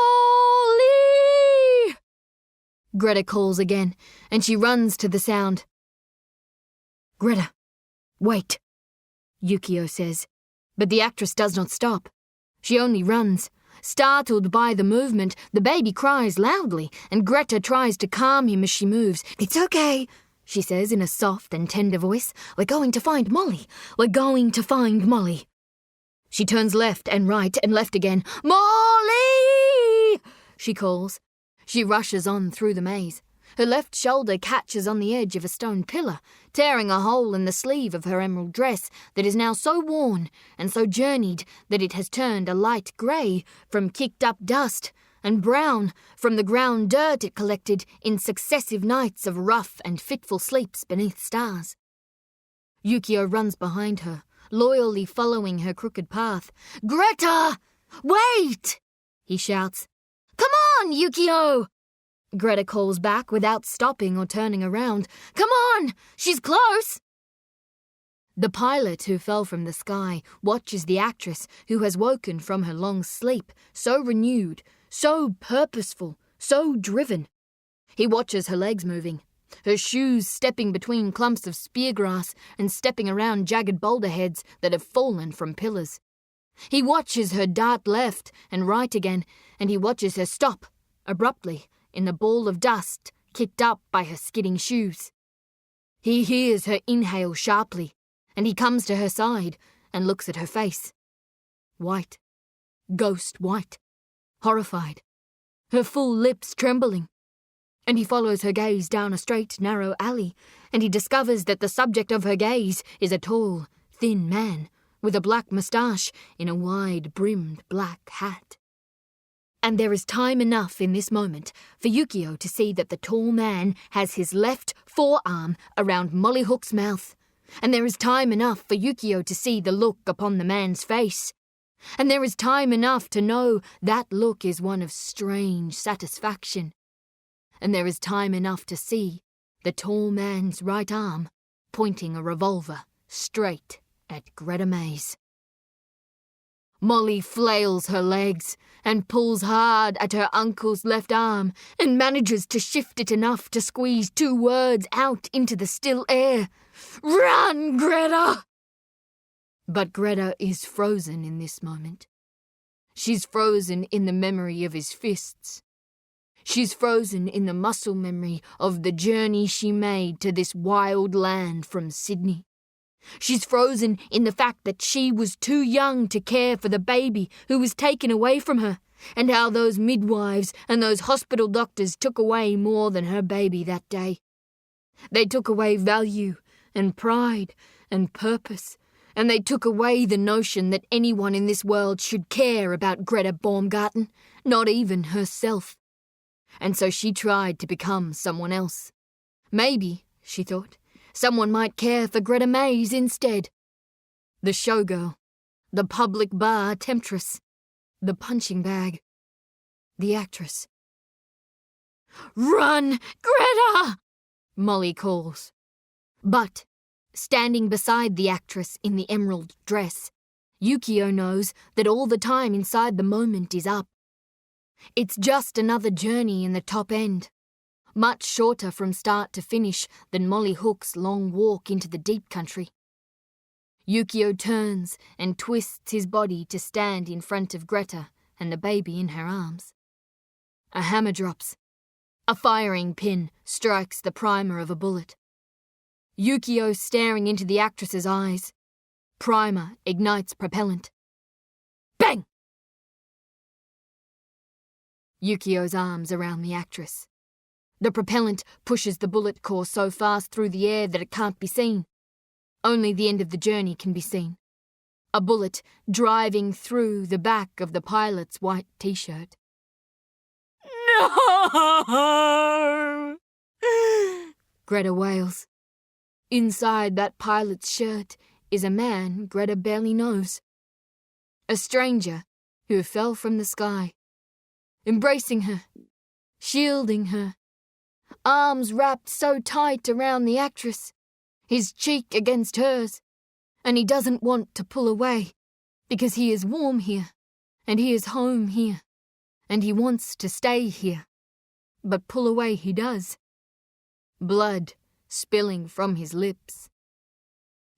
Greta calls again, and she runs to the sound. "Greta, wait," Yukio says, but the actress does not stop. She only runs. Startled by the movement, the baby cries loudly, and Greta tries to calm him as she moves. "It's okay," she says in a soft and tender voice. "We're going to find Molly. We're going to find Molly." She turns left and right and left again. "Molly!" she calls. She rushes on through the maze. Her left shoulder catches on the edge of a stone pillar, tearing a hole in the sleeve of her emerald dress that is now so worn and so journeyed that it has turned a light grey from kicked-up dust and brown from the ground dirt it collected in successive nights of rough and fitful sleeps beneath stars. Yukio runs behind her, loyally following her crooked path. "Greta! Wait!" he shouts. "Come on, Yukio!" Greta calls back without stopping or turning around. "Come on! She's close!" The pilot who fell from the sky watches the actress who has woken from her long sleep, so renewed, so purposeful, so driven. He watches her legs moving, her shoes stepping between clumps of speargrass and stepping around jagged boulder heads that have fallen from pillars. He watches her dart left and right again, and he watches her stop, abruptly, in the ball of dust kicked up by her skidding shoes. He hears her inhale sharply, and he comes to her side and looks at her face. White. Ghost white. Horrified. Her full lips trembling. And he follows her gaze down a straight, narrow alley, and he discovers that the subject of her gaze is a tall, thin man with a black moustache in a wide-brimmed black hat. And there is time enough in this moment for Yukio to see that the tall man has his left forearm around Molly Hook's mouth. And there is time enough for Yukio to see the look upon the man's face. And there is time enough to know that look is one of strange satisfaction. And there is time enough to see the tall man's right arm pointing a revolver straight at Greta Mays. Molly flails her legs and pulls hard at her uncle's left arm and manages to shift it enough to squeeze 2 words out into the still air. "Run, Greta!" But Greta is frozen in this moment. She's frozen in the memory of his fists. She's frozen in the muscle memory of the journey she made to this wild land from Sydney. She's frozen in the fact that she was too young to care for the baby who was taken away from her, and how those midwives and those hospital doctors took away more than her baby that day. They took away value and pride and purpose, and they took away the notion that anyone in this world should care about Greta Baumgarten, not even herself. And so she tried to become someone else. Maybe, she thought, someone might care for Greta Mays instead. The showgirl, the public bar temptress, the punching bag, the actress. "Run, Greta!" Molly calls. But, standing beside the actress in the emerald dress, Yukio knows that all the time inside the moment is up. It's just another journey in the top end, much shorter from start to finish than Molly Hook's long walk into the deep country. Yukio turns and twists his body to stand in front of Greta and the baby in her arms. A hammer drops. A firing pin strikes the primer of a bullet. Yukio staring into the actress's eyes. Primer ignites propellant. Bang! Yukio's arms around the actress. The propellant pushes the bullet core so fast through the air that it can't be seen. Only the end of the journey can be seen. A bullet driving through the back of the pilot's white t-shirt. "No!" Greta wails. Inside that pilot's shirt is a man Greta barely knows. A stranger who fell from the sky, embracing her, shielding her, arms wrapped so tight around the actress, his cheek against hers, and he doesn't want to pull away because he is warm here, and he is home here, and he wants to stay here. But pull away he does. Blood spilling from his lips.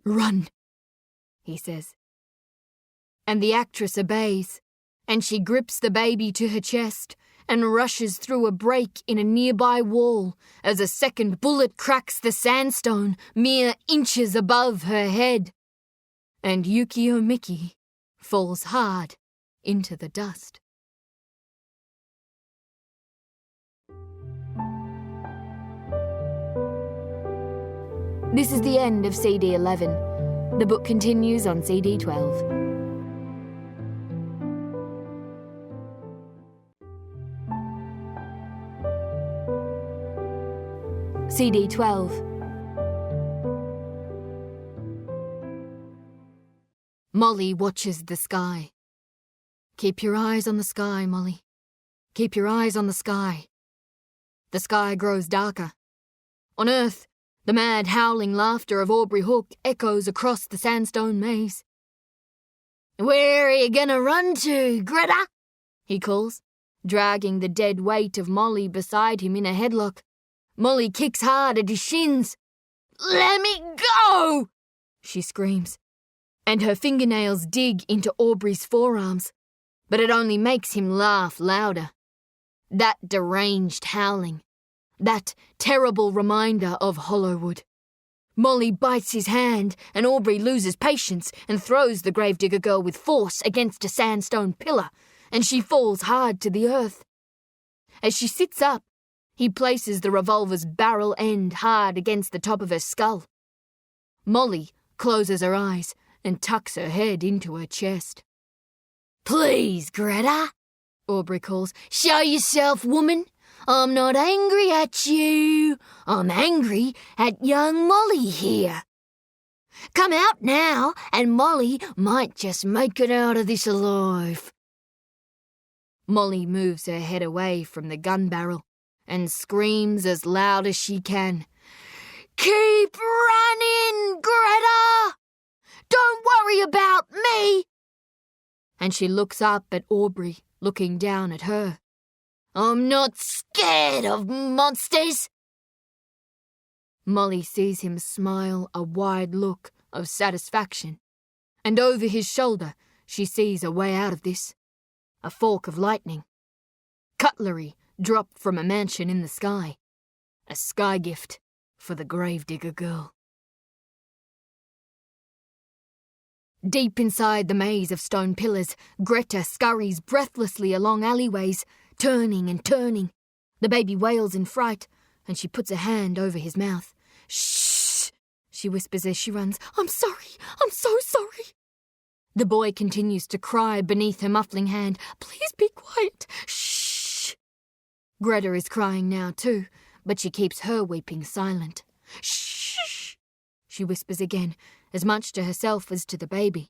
"Run," he says. And the actress obeys, and she grips the baby to her chest and rushes through a break in a nearby wall as a second bullet cracks the sandstone mere inches above her head. And Yukio Miki falls hard into the dust. This is the end of CD 11. The book continues on CD 12. CD 12. Molly watches the sky. Keep your eyes on the sky, Molly. Keep your eyes on the sky. The sky grows darker. On Earth, the mad howling laughter of Aubrey Hook echoes across the sandstone maze. "Where are you gonna run to, Greta?" he calls, dragging the dead weight of Molly beside him in a headlock. Molly kicks hard at his shins. "Let me go!" she screams, and her fingernails dig into Aubrey's forearms, but it only makes him laugh louder. That deranged howling. That terrible reminder of Hollowwood. Molly bites his hand and Aubrey loses patience and throws the gravedigger girl with force against a sandstone pillar, and she falls hard to the earth. As she sits up, he places the revolver's barrel end hard against the top of her skull. Molly closes her eyes and tucks her head into her chest. "Please, Greta," Aubrey calls. "Show yourself, woman. I'm not angry at you. I'm angry at young Molly here. Come out now, and Molly might just make it out of this alive." Molly moves her head away from the gun barrel and screams as loud as she can. Keep running, Greta! Don't worry about me! And she looks up at Aubrey, looking down at her. I'm not scared of monsters! Molly sees him smile a wide look of satisfaction, and over his shoulder she sees a way out of this. A fork of lightning. Cutlery dropped from a mansion in the sky. A sky gift for the gravedigger girl. Deep inside the maze of stone pillars, Greta scurries breathlessly along alleyways, turning and turning. The baby wails in fright, and she puts a hand over his mouth. Shh, she whispers as she runs. I'm sorry, I'm so sorry. The boy continues to cry beneath her muffling hand. Please be quiet. Shh. Greta is crying now too, but she keeps her weeping silent. Shh, she whispers again, as much to herself as to the baby.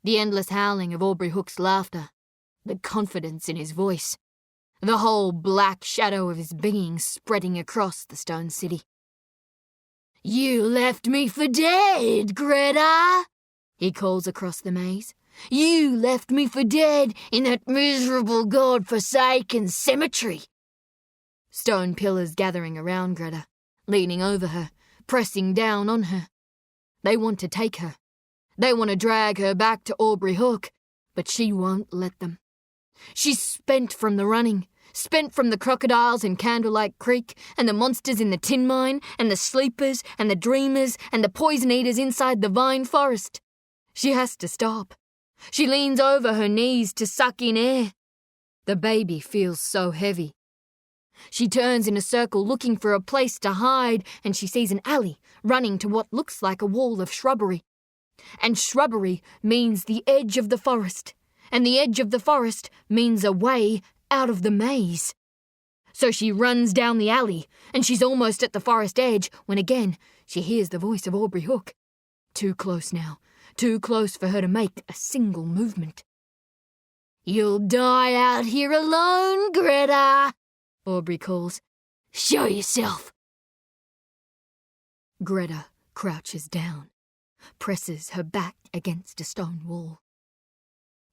The endless howling of Aubrey Hook's laughter, the confidence in his voice, the whole black shadow of his being spreading across the stone city. You left me for dead, Greta, he calls across the maze. You left me for dead in that miserable God-forsaken cemetery. Stone pillars gathering around Greta, leaning over her, pressing down on her. They want to take her. They want to drag her back to Aubrey Hook, but she won't let them. She's spent from the running, spent from the crocodiles in Candlelight Creek, and the monsters in the tin mine, and the sleepers, and the dreamers, and the poison eaters inside the vine forest. She has to stop. She leans over her knees to suck in air. The baby feels so heavy. She turns in a circle looking for a place to hide, and she sees an alley running to what looks like a wall of shrubbery. And shrubbery means the edge of the forest, and the edge of the forest means a way out of the maze. So she runs down the alley, and she's almost at the forest edge when again she hears the voice of Aubrey Hook. Too close now, too close for her to make a single movement. You'll die out here alone, Greta, Aubrey calls. Show yourself. Greta crouches down, presses her back against a stone wall.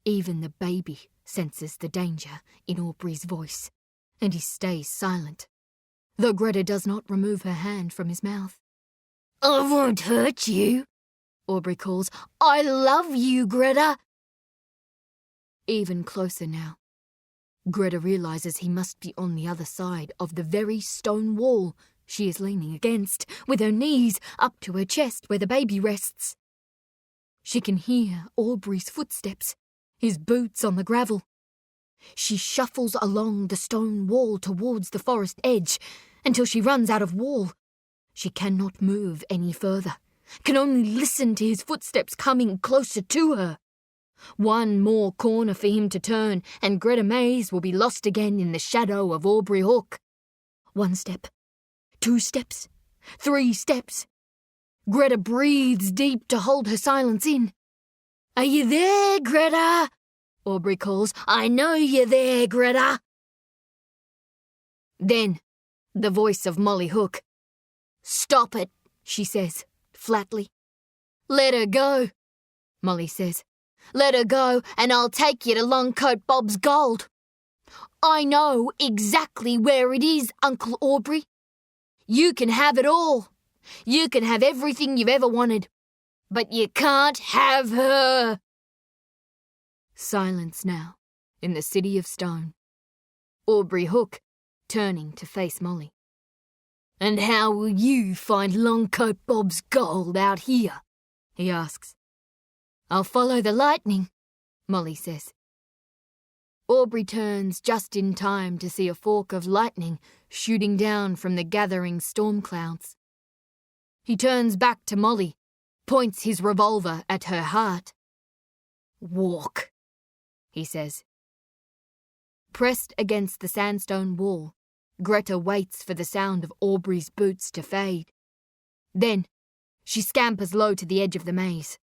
Even the baby senses the danger in Aubrey's voice, and he stays silent, though Greta does not remove her hand from his mouth. I won't hurt you, Aubrey calls. I love you, Greta. Even closer now. Greta realizes he must be on the other side of the very stone wall she is leaning against, with her knees up to her chest where the baby rests. She can hear Aubrey's footsteps, his boots on the gravel. She shuffles along the stone wall towards the forest edge until she runs out of wall. She cannot move any further, can only listen to his footsteps coming closer to her. One more corner for him to turn, and Greta Mays will be lost again in the shadow of Aubrey Hook. 1 step, 2 steps, 3 steps. Greta breathes deep to hold her silence in. Are you there, Greta? Aubrey calls. I know you're there, Greta. Then, the voice of Molly Hook. Stop it, she says, flatly. Let her go, Molly says. Let her go, and I'll take you to Longcoat Bob's gold. I know exactly where it is, Uncle Aubrey. You can have it all. You can have everything you've ever wanted. But you can't have her. Silence now, in the city of stone. Aubrey Hook, turning to face Molly. And how will you find Longcoat Bob's gold out here? He asks. I'll follow the lightning, Molly says. Aubrey turns just in time to see a fork of lightning shooting down from the gathering storm clouds. He turns back to Molly, points his revolver at her heart. Walk, he says. Pressed against the sandstone wall, Greta waits for the sound of Aubrey's boots to fade. Then, she scampers low to the edge of the maze,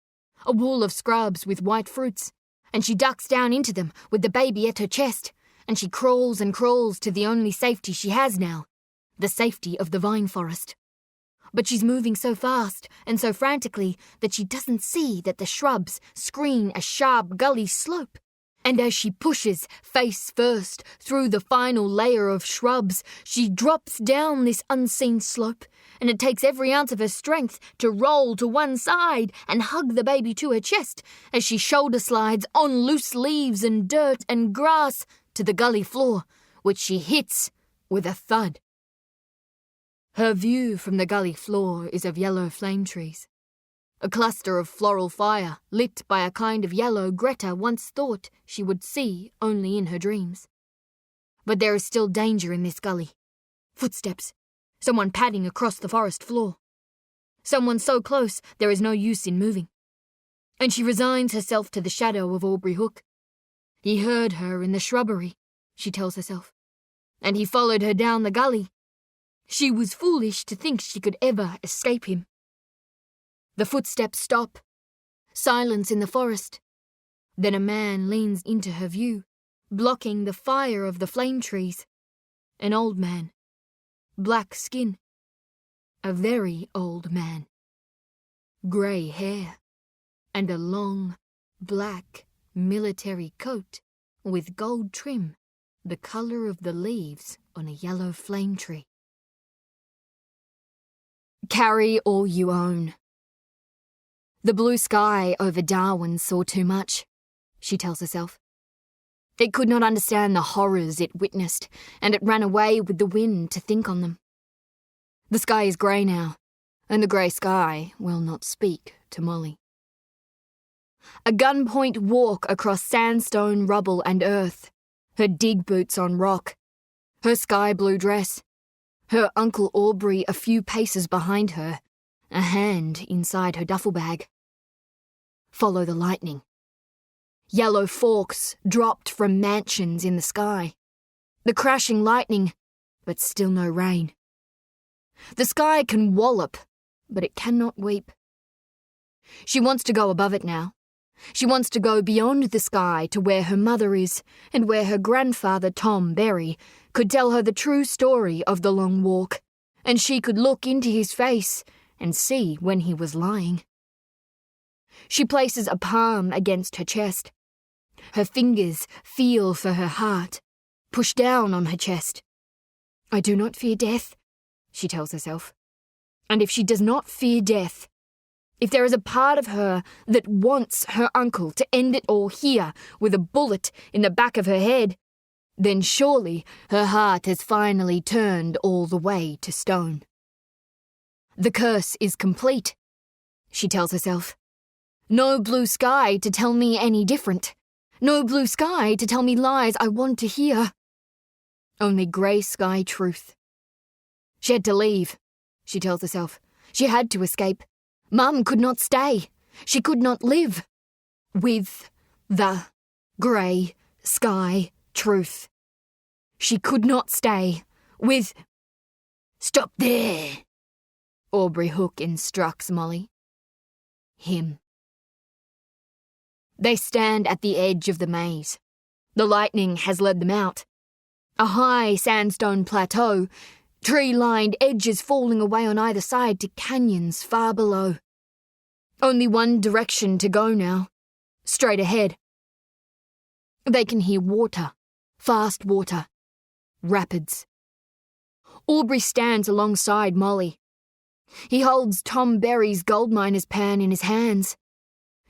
a wall of scrubs with white fruits, and she ducks down into them with the baby at her chest, and she crawls and crawls to the only safety she has now, the safety of the vine forest. but she's moving so fast and so frantically that she doesn't see that the shrubs screen a sharp gully slope. And as she pushes face first through the final layer of shrubs, she drops down this unseen slope, and it takes every ounce of her strength to roll to one side and hug the baby to her chest as she shoulder slides on loose leaves and dirt and grass to the gully floor, which she hits with a thud. Her view from the gully floor is of yellow flame trees, a cluster of floral fire lit by a kind of yellow Greta once thought she would see only in her dreams. But there is still danger in this gully. Footsteps. Someone padding across the forest floor. Someone so close there is no use in moving. And she resigns herself to the shadow of Aubrey Hook. He heard her in the shrubbery, she tells herself, and he followed her down the gully. She was foolish to think she could ever escape him. The footsteps stop. Silence in the forest. Then a man leans into her view, blocking the fire of the flame trees. An old man. Black skin. A very old man. Grey hair. And a long, black, military coat with gold trim, the colour of the leaves on a yellow flame tree. Carry all you own. The blue sky over Darwin saw too much, she tells herself. It could not understand the horrors it witnessed, and it ran away with the wind to think on them. The sky is grey now, and the grey sky will not speak to Molly. A gunpoint walk across sandstone, rubble and earth, her dig boots on rock, her sky blue dress, her Uncle Aubrey a few paces behind her, a hand inside her duffel bag. Follow the lightning. Yellow forks dropped from mansions in the sky. The crashing lightning, but still no rain. The sky can wallop, but it cannot weep. She wants to go above it now. She wants to go beyond the sky to where her mother is and where her grandfather Tom Berry could tell her the true story of the long walk, and she could look into his face and see when he was lying. She places a palm against her chest. Her fingers feel for her heart, push down on her chest. I do not fear death, she tells herself. And if she does not fear death, if there is a part of her that wants her uncle to end it all here with a bullet in the back of her head, then surely her heart has finally turned all the way to stone. The curse is complete, she tells herself. No blue sky to tell me any different. No blue sky to tell me lies I want to hear. Only grey sky truth. She had to leave, she tells herself. She had to escape. Mum could not stay. She could not live with the grey sky truth. She could not stay with... Stop there, Aubrey Hook instructs Molly. Him. They stand at the edge of the maze. The lightning has led them out. A high sandstone plateau, tree-lined edges falling away on either side to canyons far below. Only one direction to go now, straight ahead. They can hear water, fast water, rapids. Aubrey stands alongside Molly. He holds Tom Berry's gold miner's pan in his hands.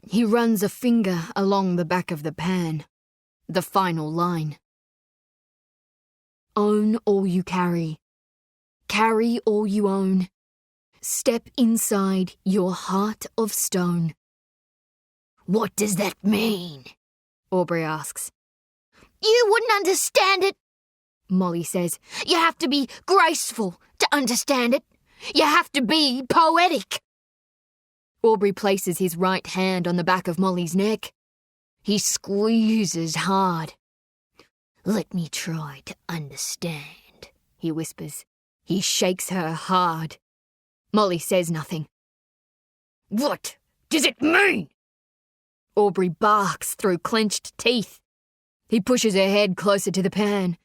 He runs a finger along the back of the pan, the final line. Own all you carry. Carry all you own. Step inside your heart of stone. What does that mean? Aubrey asks. You wouldn't understand it, Molly says. You have to be graceful to understand it. You have to be poetic. Aubrey places his right hand on the back of Molly's neck. He squeezes hard. Let me try to understand, he whispers. He shakes her hard. Molly says nothing. What does it mean? Aubrey barks through clenched teeth. He pushes her head closer to the pan.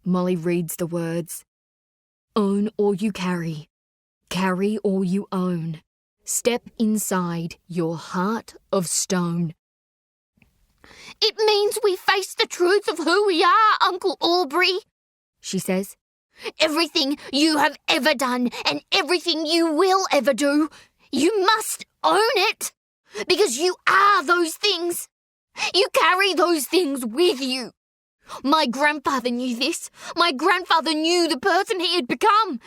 Molly reads the words. Own all you carry. Carry all you own. Step inside your heart of stone. It means we face the truth of who we are, Uncle Aubrey, she says. Everything you have ever done and everything you will ever do, you must own it. Because you are those things. You carry those things with you. My grandfather knew this. My grandfather knew the person he had become.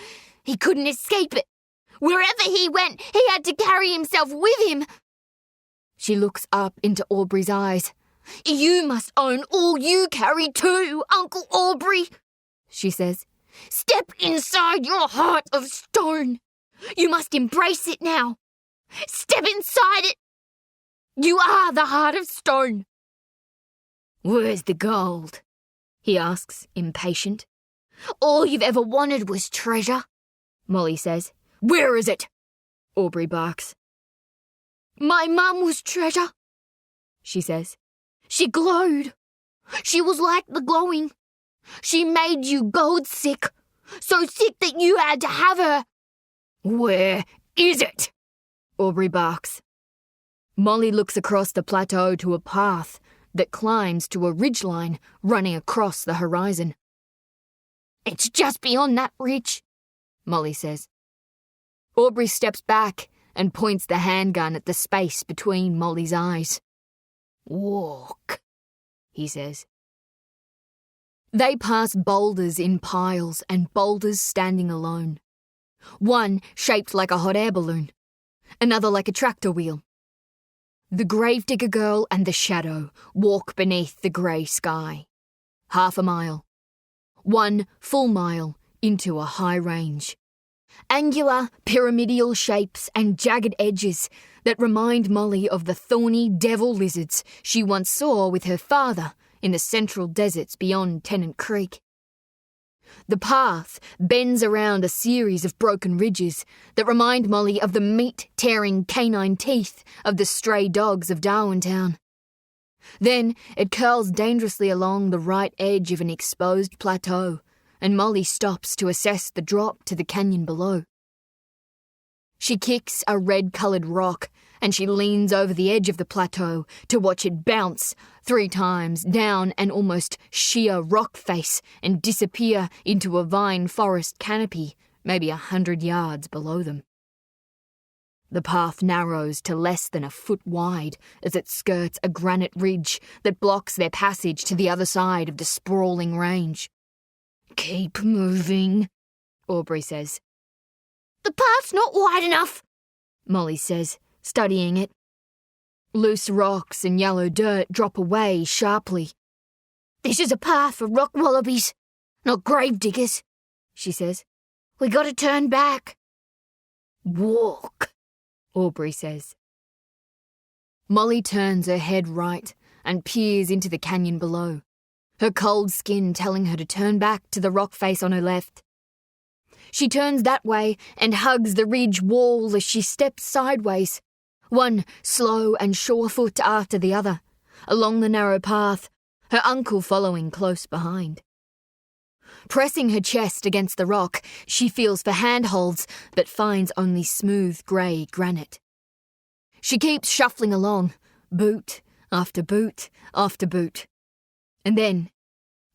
He couldn't escape it. Wherever he went, he had to carry himself with him. She looks up into Aubrey's eyes. You must own all you carry too, Uncle Aubrey, she says. Step inside your heart of stone. You must embrace it now. Step inside it. You are the heart of stone. Where's the gold? He asks, impatient. All you've ever wanted was treasure, Molly says. Where is it? Aubrey barks. My mum was treasure, she says. She glowed. She was like the glowing. She made you gold sick, so sick that you had to have her. Where is it? Aubrey barks. Molly looks across the plateau to a path that climbs to a ridgeline running across the horizon. It's just beyond that ridge, Molly says. Aubrey steps back and points the handgun at the space between Molly's eyes. Walk, he says. They pass boulders in piles and boulders standing alone. One shaped like a hot air balloon, another like a tractor wheel. The gravedigger girl and the shadow walk beneath the grey sky. 1/2 mile. 1 full mile into a high range. Angular, pyramidal shapes and jagged edges that remind Molly of the thorny devil lizards she once saw with her father in the central deserts beyond Tennant Creek. The path bends around a series of broken ridges that remind Molly of the meat-tearing canine teeth of the stray dogs of Darwintown. Then it curls dangerously along the right edge of an exposed plateau, and Molly stops to assess the drop to the canyon below. She kicks a red-coloured rock and she leans over the edge of the plateau to watch it bounce 3 times down an almost sheer rock face and disappear into a vine forest canopy maybe 100 yards below them. The path narrows to less than a foot wide as it skirts a granite ridge that blocks their passage to the other side of the sprawling range. Keep moving, Aubrey says. The path's not wide enough, Molly says, studying it. Loose rocks and yellow dirt drop away sharply. This is a path for rock wallabies, not grave diggers, she says. We gotta turn back. Walk, Aubrey says. Molly turns her head right and peers into the canyon below, her cold skin telling her to turn back to the rock face on her left. She turns that way and hugs the ridge wall as she steps sideways, one slow and sure foot after the other, along the narrow path, her uncle following close behind. Pressing her chest against the rock, she feels for handholds but finds only smooth grey granite. She keeps shuffling along, boot after boot after boot. And then,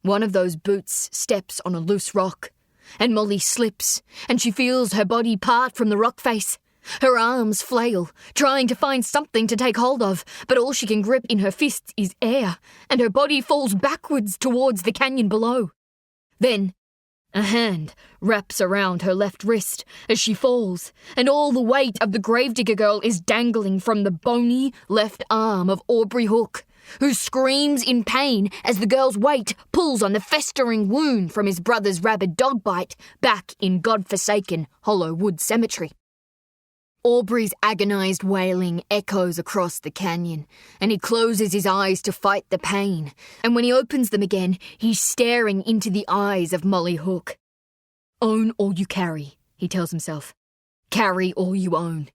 one of those boots steps on a loose rock, and Molly slips, and she feels her body part from the rock face. Her arms flail, trying to find something to take hold of, but all she can grip in her fists is air, and her body falls backwards towards the canyon below. Then, a hand wraps around her left wrist as she falls, and all the weight of the gravedigger girl is dangling from the bony left arm of Aubrey Hook, who screams in pain as the girl's weight pulls on the festering wound from his brother's rabid dog bite back in God-forsaken Hollow Wood Cemetery. Aubrey's agonised wailing echoes across the canyon, and he closes his eyes to fight the pain, and when he opens them again, he's staring into the eyes of Molly Hook. Own all you carry, he tells himself. Carry all you own.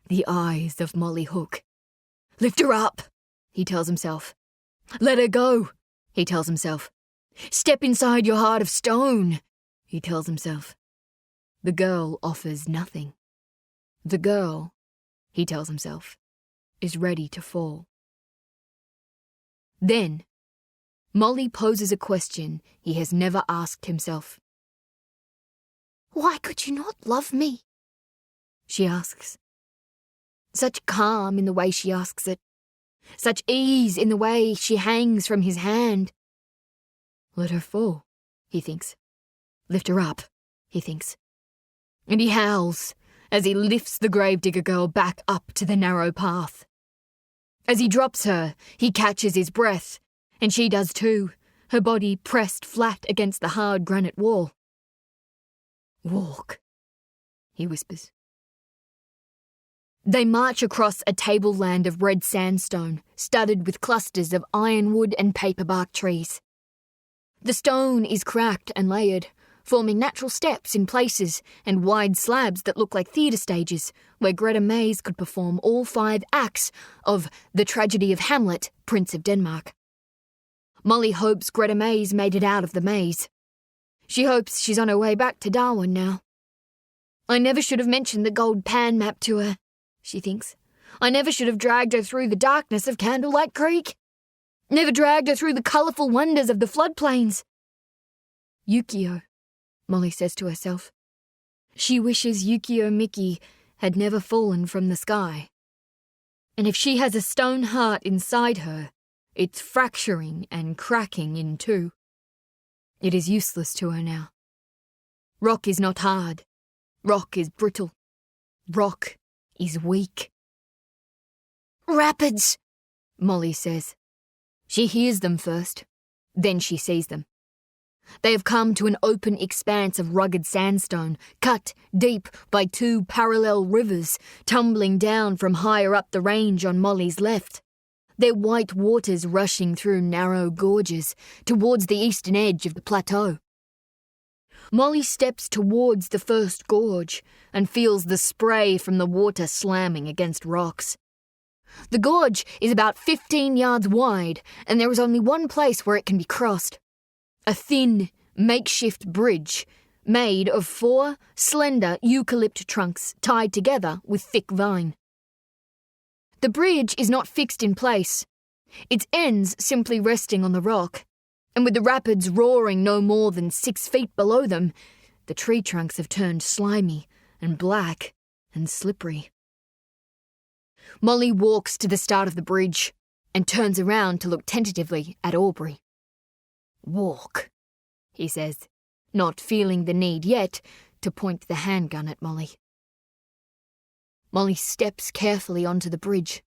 The eyes of Molly Hook. Lift her up, he tells himself. Let her go, he tells himself. Step inside your heart of stone, he tells himself. The girl offers nothing. The girl, he tells himself, is ready to fall. Then, Molly poses a question he has never asked himself. "Why could you not love me?" she asks. Such calm in the way she asks it. Such ease in the way she hangs from his hand. Let her fall, he thinks. Lift her up, he thinks. And he howls as he lifts the gravedigger girl back up to the narrow path. As he drops her, he catches his breath, and she does too, her body pressed flat against the hard granite wall. Walk, he whispers. They march across a tableland of red sandstone, studded with clusters of ironwood and paperbark trees. The stone is cracked and layered, forming natural steps in places and wide slabs that look like theatre stages, where Greta Mays could perform all 5 acts of The Tragedy of Hamlet, Prince of Denmark. Molly hopes Greta Mays made it out of the maze. She hopes she's on her way back to Darwin now. I never should have mentioned the gold pan map to her, she thinks. I never should have dragged her through the darkness of Candlelight Creek. Never dragged her through the colourful wonders of the floodplains. Yukio, Molly says to herself. She wishes Yukio Miki had never fallen from the sky. And if she has a stone heart inside her, it's fracturing and cracking in two. It is useless to her now. Rock is not hard. Rock is brittle. Rock is weak. "Rapids," Molly says. She hears them first, then she sees them. They have come to an open expanse of rugged sandstone, cut deep by 2 parallel rivers, tumbling down from higher up the range on Molly's left. Their white waters rushing through narrow gorges towards the eastern edge of the plateau. Molly steps towards the first gorge and feels the spray from the water slamming against rocks. The gorge is about 15 yards wide, and there is only one place where it can be crossed. A thin, makeshift bridge made of 4 slender eucalypt trunks tied together with thick vine. The bridge is not fixed in place, its ends simply resting on the rock, and with the rapids roaring no more than 6 feet below them, the tree trunks have turned slimy and black and slippery. Molly walks to the start of the bridge and turns around to look tentatively at Aubrey. Walk, he says, not feeling the need yet to point the handgun at Molly. Molly steps carefully onto the bridge.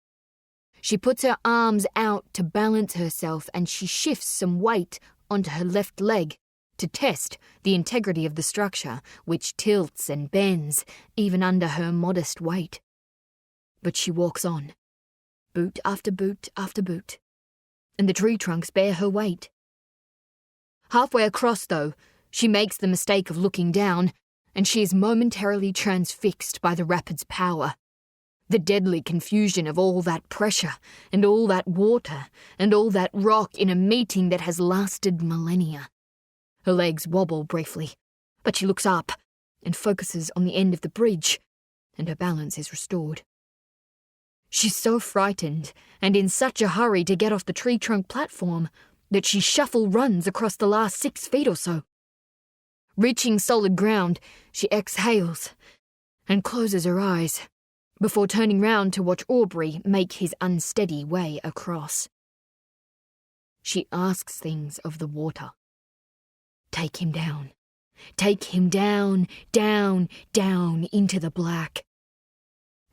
She puts her arms out to balance herself and she shifts some weight onto her left leg to test the integrity of the structure, which tilts and bends even under her modest weight. But she walks on, boot after boot after boot, and the tree trunks bear her weight. Halfway across, though, she makes the mistake of looking down, and she is momentarily transfixed by the rapid's power. The deadly confusion of all that pressure, and all that water, and all that rock in a meeting that has lasted millennia. Her legs wobble briefly, but she looks up and focuses on the end of the bridge, and her balance is restored. She's so frightened and in such a hurry to get off the tree trunk platform that she shuffle runs across the last 6 feet or so. Reaching solid ground, she exhales and closes her eyes before turning round to watch Aubrey make his unsteady way across. She asks things of the water. Take him down. Take him down, down, down into the black.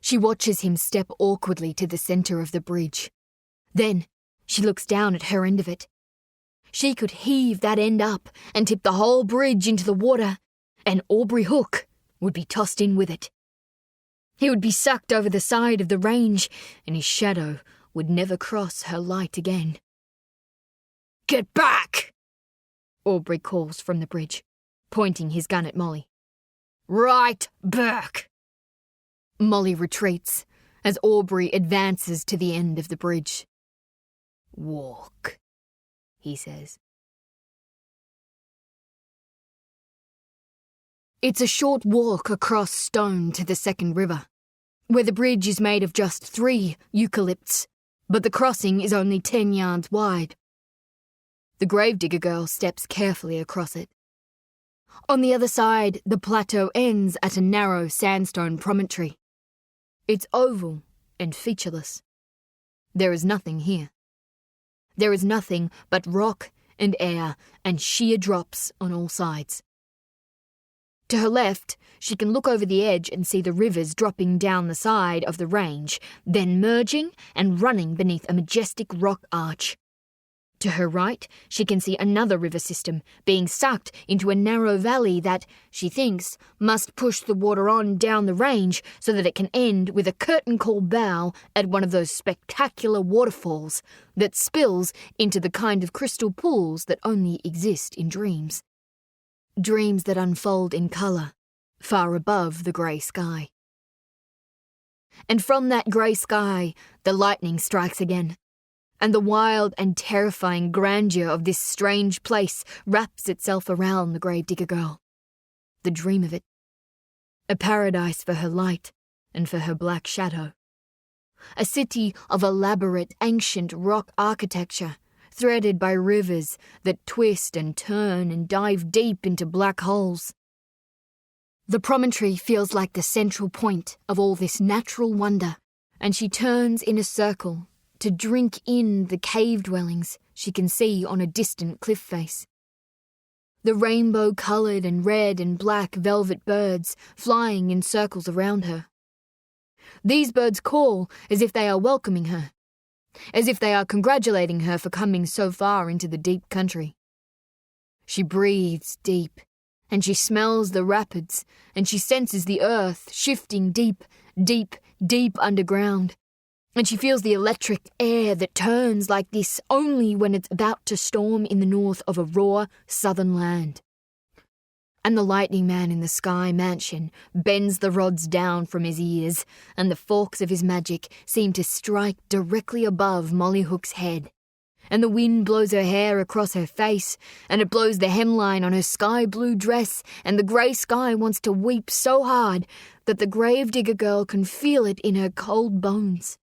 She watches him step awkwardly to the centre of the bridge. Then she looks down at her end of it. She could heave that end up and tip the whole bridge into the water, and Aubrey Hook would be tossed in with it. He would be sucked over the side of the range, and his shadow would never cross her light again. "Get back!" Aubrey calls from the bridge, pointing his gun at Molly. "Right back!" Molly retreats as Aubrey advances to the end of the bridge. "Walk," he says. It's a short walk across stone to the second river, where the bridge is made of just 3 eucalypts, but the crossing is only 10 yards wide. The gravedigger girl steps carefully across it. On the other side, the plateau ends at a narrow sandstone promontory. It's oval and featureless. There is nothing here. There is nothing but rock and air and sheer drops on all sides. To her left, she can look over the edge and see the rivers dropping down the side of the range, then merging and running beneath a majestic rock arch. To her right, she can see another river system being sucked into a narrow valley that, she thinks, must push the water on down the range so that it can end with a curtain-call bow at one of those spectacular waterfalls that spills into the kind of crystal pools that only exist in dreams. Dreams that unfold in colour, far above the grey sky. And from that grey sky, the lightning strikes again, and the wild and terrifying grandeur of this strange place wraps itself around the gravedigger girl. The dream of it. A paradise for her light and for her black shadow. A city of elaborate ancient rock architecture, threaded by rivers that twist and turn and dive deep into black holes. The promontory feels like the central point of all this natural wonder, and she turns in a circle to drink in the cave dwellings she can see on a distant cliff face. The rainbow-coloured and red and black velvet birds flying in circles around her. These birds call as if they are welcoming her, as if they are congratulating her for coming so far into the deep country. She breathes deep, and she smells the rapids, and she senses the earth shifting deep, deep, deep underground, and she feels the electric air that turns like this only when it's about to storm in the north of a raw southern land. And the lightning man in the sky mansion bends the rods down from his ears, and the forks of his magic seem to strike directly above Molly Hook's head. And the wind blows her hair across her face, and it blows the hemline on her sky-blue dress, and the grey sky wants to weep so hard that the gravedigger girl can feel it in her cold bones.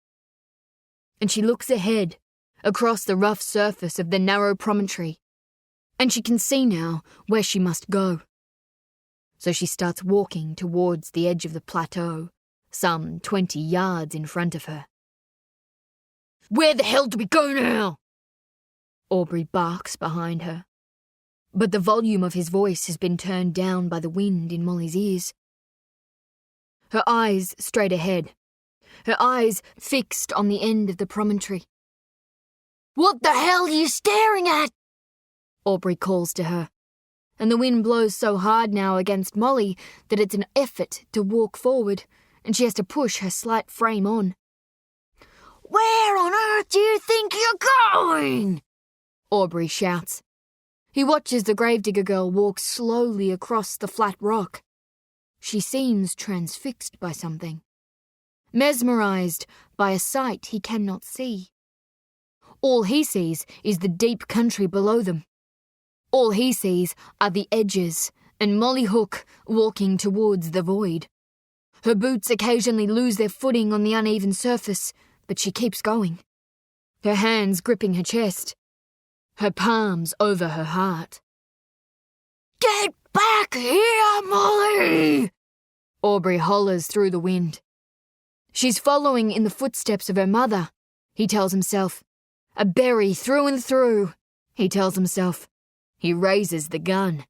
And she looks ahead, across the rough surface of the narrow promontory, and she can see now where she must go. So she starts walking towards the edge of the plateau, some 20 yards in front of her. "Where the hell do we go now?" Aubrey barks behind her, but the volume of his voice has been turned down by the wind in Molly's ears. Her eyes straight ahead, her eyes fixed on the end of the promontory. "What the hell are you staring at?" Aubrey calls to her, and the wind blows so hard now against Molly that it's an effort to walk forward, and she has to push her slight frame on. "Where on earth do you think you're going?" Aubrey shouts. He watches the gravedigger girl walk slowly across the flat rock. She seems transfixed by something, mesmerised by a sight he cannot see. All he sees is the deep country below them. All he sees are the edges and Molly Hook walking towards the void. Her boots occasionally lose their footing on the uneven surface, but she keeps going. Her hands gripping her chest, her palms over her heart. "Get back here, Molly!" Aubrey hollers through the wind. She's following in the footsteps of her mother, he tells himself. A berry through and through, he tells himself. He raises the gun.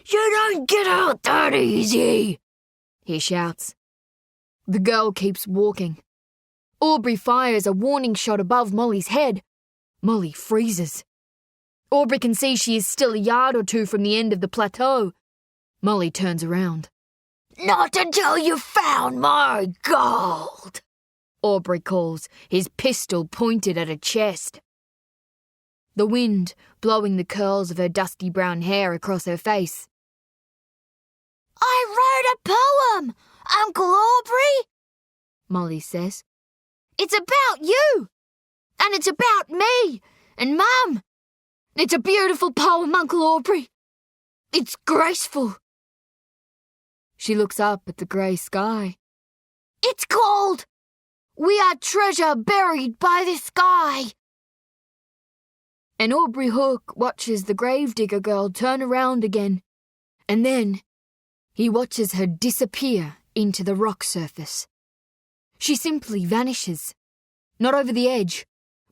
"You don't get out that easy!" he shouts. The girl keeps walking. Aubrey fires a warning shot above Molly's head. Molly freezes. Aubrey can see she is still a yard or two from the end of the plateau. Molly turns around. "Not until you've found my gold!" Aubrey calls, his pistol pointed at her chest. The wind blowing the curls of her dusty brown hair across her face. "I wrote a poem, Uncle Aubrey," Molly says. "It's about you, and it's about me, and Mum. It's a beautiful poem, Uncle Aubrey. It's graceful. She looks up at the grey sky. It's called We Are Treasure Buried by the Sky. And Aubrey Hook watches the gravedigger girl turn around again, and then he watches her disappear into the rock surface. She simply vanishes, not over the edge,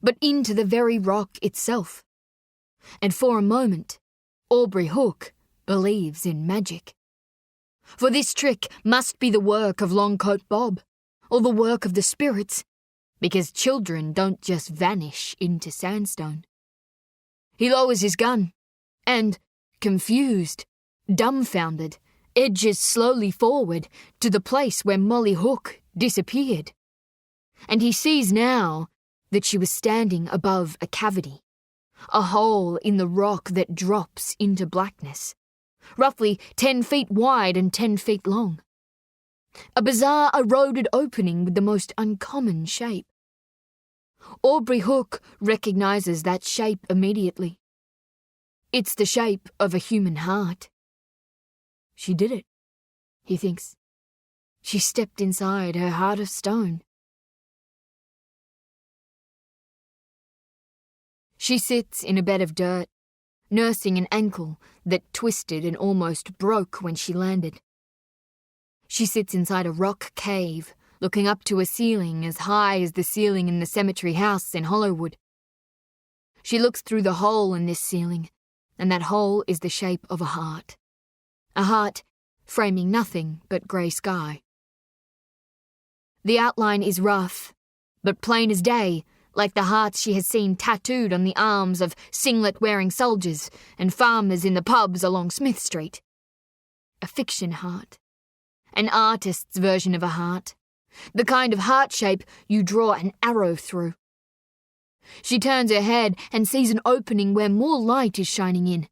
but into the very rock itself. And for a moment, Aubrey Hook believes in magic. For this trick must be the work of Longcoat Bob, or the work of the spirits, because children don't just vanish into sandstone. He lowers his gun, and, confused, dumbfounded, edges slowly forward to the place where Molly Hook disappeared. And he sees now that she was standing above a cavity, a hole in the rock that drops into blackness, roughly 10 feet wide and 10 feet long. A bizarre eroded opening with the most uncommon shape. Aubrey Hook recognizes that shape immediately. It's the shape of a human heart. She did it, he thinks. She stepped inside her heart of stone. She sits in a bed of dirt, nursing an ankle that twisted and almost broke when she landed. She sits inside a rock cave, looking up to a ceiling as high as the ceiling in the cemetery house in Hollywood. She looks through the hole in this ceiling, and that hole is the shape of a heart. A heart framing nothing but grey sky. The outline is rough, but plain as day, like the hearts she has seen tattooed on the arms of singlet-wearing soldiers and farmers in the pubs along Smith Street. A fiction heart. An artist's version of a heart. The kind of heart shape you draw an arrow through. She turns her head and sees an opening where more light is shining in.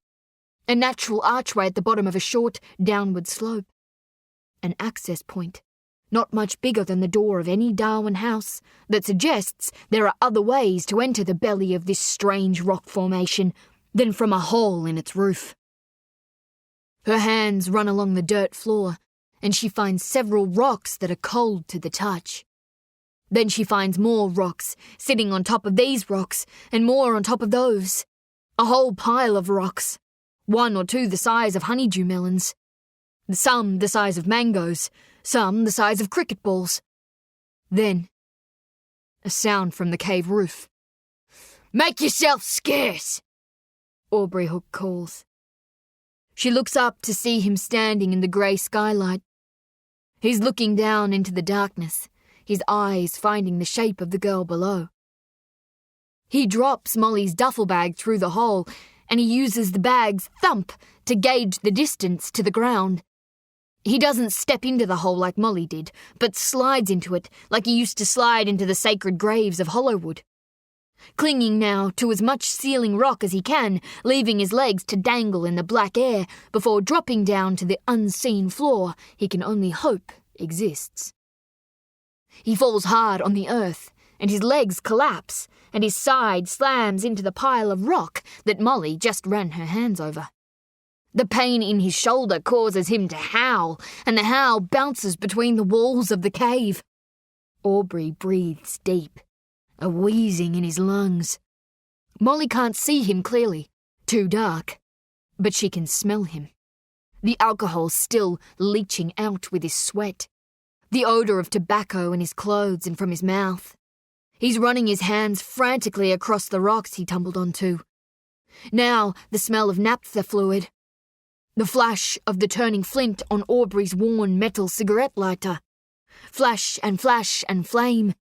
A natural archway at the bottom of a short, downward slope. An access point, not much bigger than the door of any Darwin house, that suggests there are other ways to enter the belly of this strange rock formation than from a hole in its roof. Her hands run along the dirt floor, and she finds several rocks that are cold to the touch. Then she finds more rocks, sitting on top of these rocks, and more on top of those. A whole pile of rocks. 1 or 2 the size of honeydew melons. Some the size of mangoes, some the size of cricket balls. Then, a sound from the cave roof. "Make yourself scarce," Aubrey Hook calls. She looks up to see him standing in the grey skylight. He's looking down into the darkness, his eyes finding the shape of the girl below. He drops Molly's duffel bag through the hole, and he uses the bag's thump to gauge the distance to the ground. He doesn't step into the hole like Molly did, but slides into it like he used to slide into the sacred graves of Hollywood. Clinging now to as much ceiling rock as he can, leaving his legs to dangle in the black air before dropping down to the unseen floor he can only hope exists. He falls hard on the earth, and his legs collapse, and his side slams into the pile of rock that Molly just ran her hands over. The pain in his shoulder causes him to howl, and the howl bounces between the walls of the cave. Aubrey breathes deep, a wheezing in his lungs. Molly can't see him clearly, too dark, but she can smell him. The alcohol still leaching out with his sweat. The odour of tobacco in his clothes and from his mouth. He's running his hands frantically across the rocks he tumbled onto. Now the smell of naphtha fluid. The flash of the turning flint on Aubrey's worn metal cigarette lighter. Flash and flame.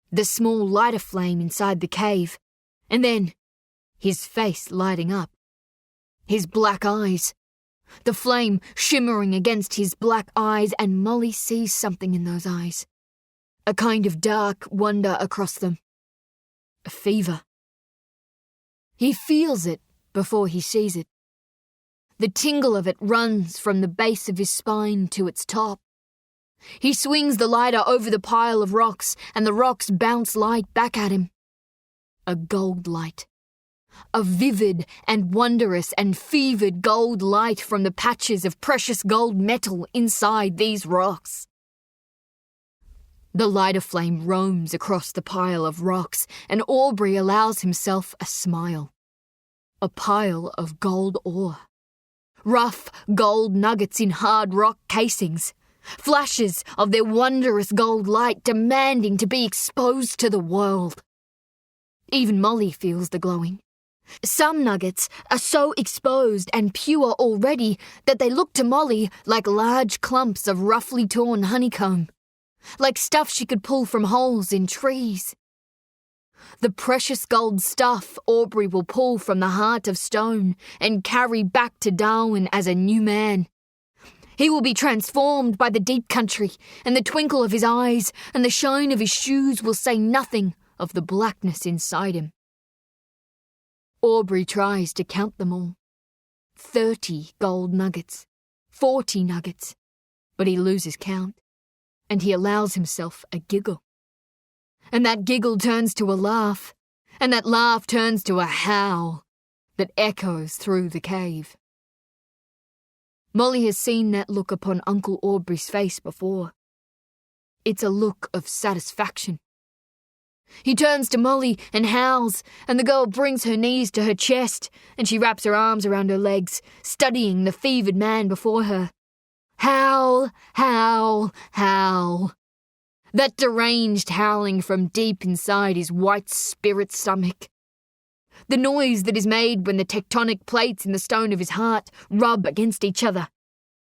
The small lighter flame inside the cave. And then, his face lighting up. His black eyes. The flame shimmering against his black eyes, and Molly sees something in those eyes. A kind of dark wonder across them. A fever. He feels it before he sees it. The tingle of it runs from the base of his spine to its top. He swings the lighter over the pile of rocks, and the rocks bounce light back at him. A gold light. a vivid and wondrous and fevered gold light from the patches of precious gold metal inside these rocks. The lighter flame roams across the pile of rocks, and Aubrey allows himself a smile. A pile of gold ore. Rough gold nuggets in hard rock casings. Flashes of their wondrous gold light demanding to be exposed to the world. Even Molly feels the glowing. Some nuggets are so exposed and pure already that they look to Molly like large clumps of roughly torn honeycomb. Like stuff she could pull from holes in trees. The precious gold stuff Aubrey will pull from the heart of stone and carry back to Darwin as a new man. He will be transformed by the deep country, and the twinkle of his eyes and the shine of his shoes will say nothing of the blackness inside him. Aubrey tries to count them all. 30 gold nuggets, 40 nuggets, but he loses count. And he allows himself a giggle. And that giggle turns to a laugh, and that laugh turns to a howl that echoes through the cave. Molly has seen that look upon Uncle Aubrey's face before. It's a look of satisfaction. He turns to Molly and howls, and the girl brings her knees to her chest, and she wraps her arms around her legs, studying the fevered man before her. Howl, howl, howl. That deranged howling from deep inside his white spirit stomach. The noise that is made when the tectonic plates in the stone of his heart rub against each other.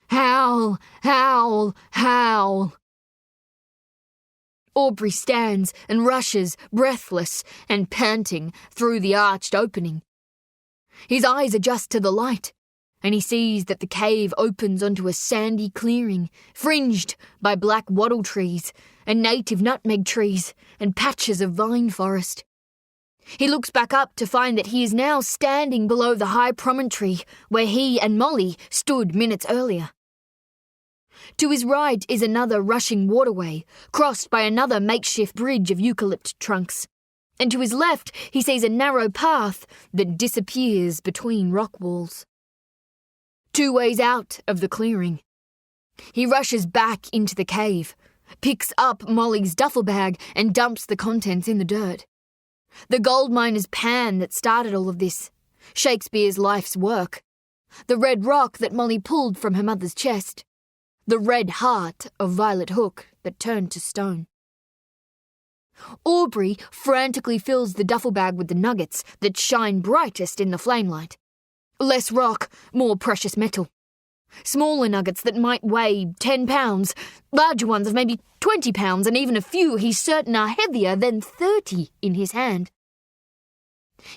Howl, howl, howl. Aubrey stands and rushes, breathless and panting, through the arched opening. His eyes adjust to the light, and he sees that the cave opens onto a sandy clearing, fringed by black wattle trees and native nutmeg trees and patches of vine forest. He looks back up to find that he is now standing below the high promontory where he and Molly stood minutes earlier. To his right is another rushing waterway, crossed by another makeshift bridge of eucalypt trunks, and to his left he sees a narrow path that disappears between rock walls. 2 ways out of the clearing. He rushes back into the cave, picks up Molly's duffel bag and dumps the contents in the dirt. The gold miner's pan that started all of this, Shakespeare's life's work, the red rock that Molly pulled from her mother's chest, the red heart of Violet Hook that turned to stone. Aubrey frantically fills the duffel bag with the nuggets that shine brightest in the flamelight. Less rock, more precious metal. Smaller nuggets that might weigh 10 pounds, larger ones of maybe 20 pounds, and even a few he's certain are heavier than 30 in his hand.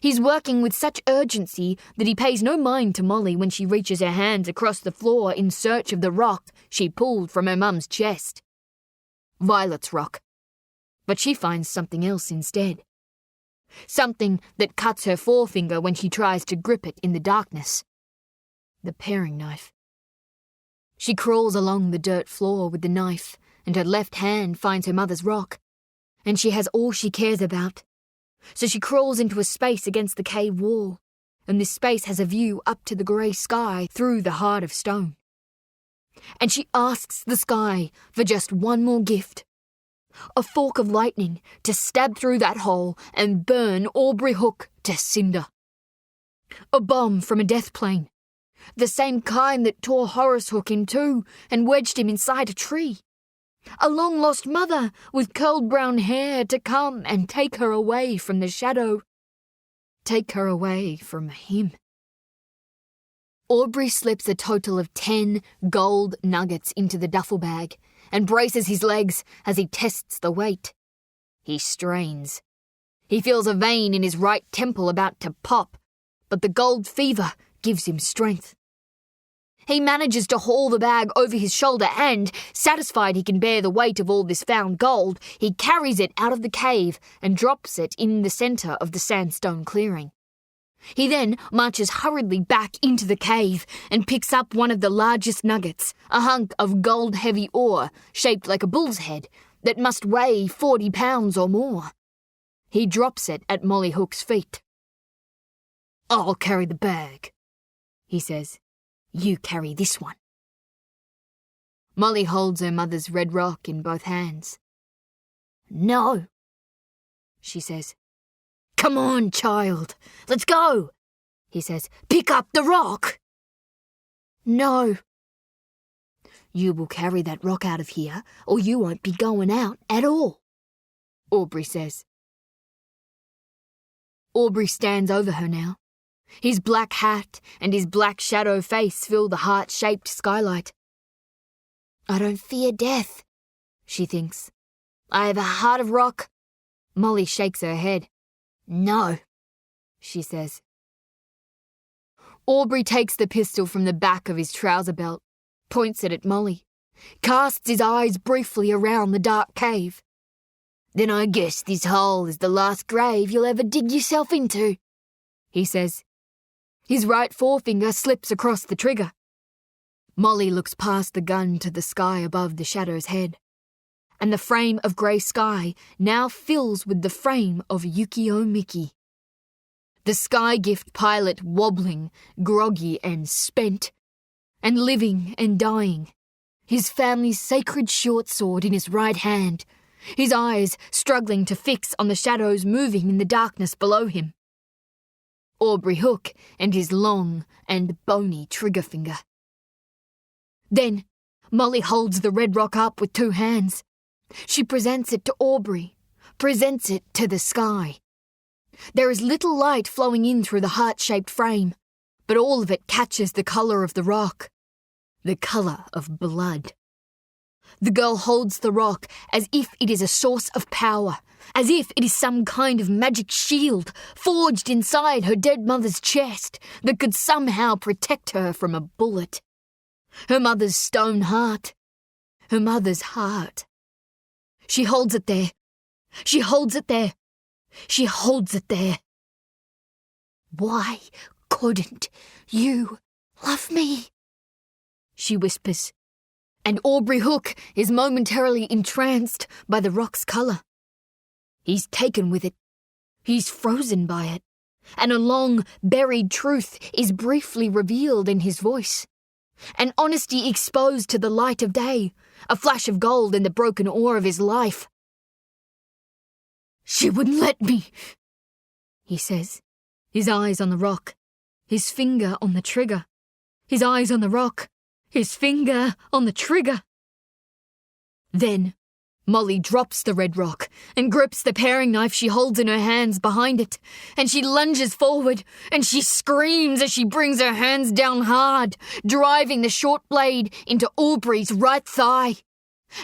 He's working with such urgency that he pays no mind to Molly when she reaches her hands across the floor in search of the rock she pulled from her mum's chest. Violet's rock. But she finds something else instead. Something that cuts her forefinger when she tries to grip it in the darkness. The paring knife. She crawls along the dirt floor with the knife, and her left hand finds her mother's rock, and she has all she cares about. So she crawls into a space against the cave wall, and this space has a view up to the grey sky through the heart of stone. And she asks the sky for just one more gift. A fork of lightning to stab through that hole and burn Aubrey Hook to cinder. A bomb from a death plane. The same kind that tore Horace Hook in two and wedged him inside a tree. A long-lost mother with curled brown hair to come and take her away from the shadow. Take her away from him. Aubrey slips a total of 10 gold nuggets into the duffel bag and braces his legs as he tests the weight. He strains. He feels a vein in his right temple about to pop, but the gold fever gives him strength. He manages to haul the bag over his shoulder and, satisfied he can bear the weight of all this found gold, he carries it out of the cave and drops it in the centre of the sandstone clearing. He then marches hurriedly back into the cave and picks up one of the largest nuggets, a hunk of gold-heavy ore shaped like a bull's head that must weigh 40 pounds or more. He drops it at Molly Hook's feet. I'll carry the bag, he says. You carry this one. Molly holds her mother's red rock in both hands. No, she says. Come on, child. Let's go, he says. Pick up the rock. No. You will carry that rock out of here, or you won't be going out at all, Aubrey says. Aubrey stands over her now. His black hat and his black shadow face fill the heart-shaped skylight. I don't fear death, she thinks. I have a heart of rock. Molly shakes her head. No, she says. Aubrey takes the pistol from the back of his trouser belt, points it at Molly, casts his eyes briefly around the dark cave. Then I guess this hole is the last grave you'll ever dig yourself into, he says. His right forefinger slips across the trigger. Molly looks past the gun to the sky above the shadow's head, and the frame of grey sky now fills with the frame of Yukio Miki. The Sky Gift pilot wobbling, groggy and spent, and living and dying, his family's sacred short sword in his right hand, his eyes struggling to fix on the shadows moving in the darkness below him. Aubrey Hook and his long and bony trigger finger. Then Molly holds the red rock up with two hands. She presents it to Aubrey, presents it to the sky. There is little light flowing in through the heart-shaped frame, but all of it catches the colour of the rock, the colour of blood. The girl holds the rock as if it is a source of power, as if it is some kind of magic shield forged inside her dead mother's chest that could somehow protect her from a bullet. Her mother's stone heart. Her mother's heart. She holds it there. She holds it there. She holds it there. Why couldn't you love me? She whispers, and Aubrey Hook is momentarily entranced by the rock's colour. He's taken with it. He's frozen by it, and a long, buried truth is briefly revealed in his voice. An honesty exposed to the light of day, a flash of gold in the broken ore of his life. She wouldn't let me, he says, his eyes on the rock, his finger on the trigger, his eyes on the rock, his finger on the trigger. Then Molly drops the red rock and grips the paring knife she holds in her hands behind it, and she lunges forward, and she screams as she brings her hands down hard, driving the short blade into Aubrey's right thigh.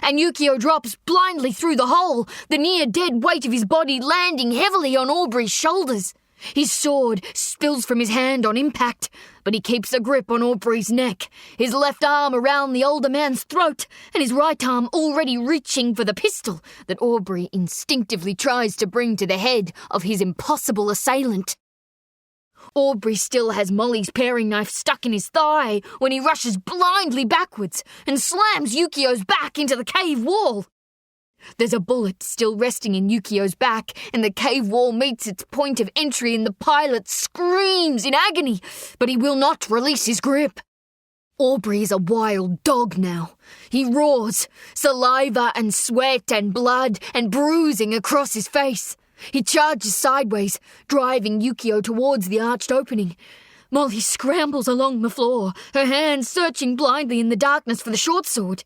And Yukio drops blindly through the hole, the near-dead weight of his body landing heavily on Aubrey's shoulders. His sword spills from his hand on impact, but he keeps a grip on Aubrey's neck, his left arm around the older man's throat, and his right arm already reaching for the pistol that Aubrey instinctively tries to bring to the head of his impossible assailant. Aubrey still has Molly's paring knife stuck in his thigh when he rushes blindly backwards and slams Yukio's back into the cave wall. There's a bullet still resting in Yukio's back, and the cave wall meets its point of entry, and the pilot screams in agony, but he will not release his grip. Aubrey is a wild dog now. He roars, saliva and sweat and blood and bruising across his face. He charges sideways, driving Yukio towards the arched opening. Molly scrambles along the floor, her hands searching blindly in the darkness for the short sword.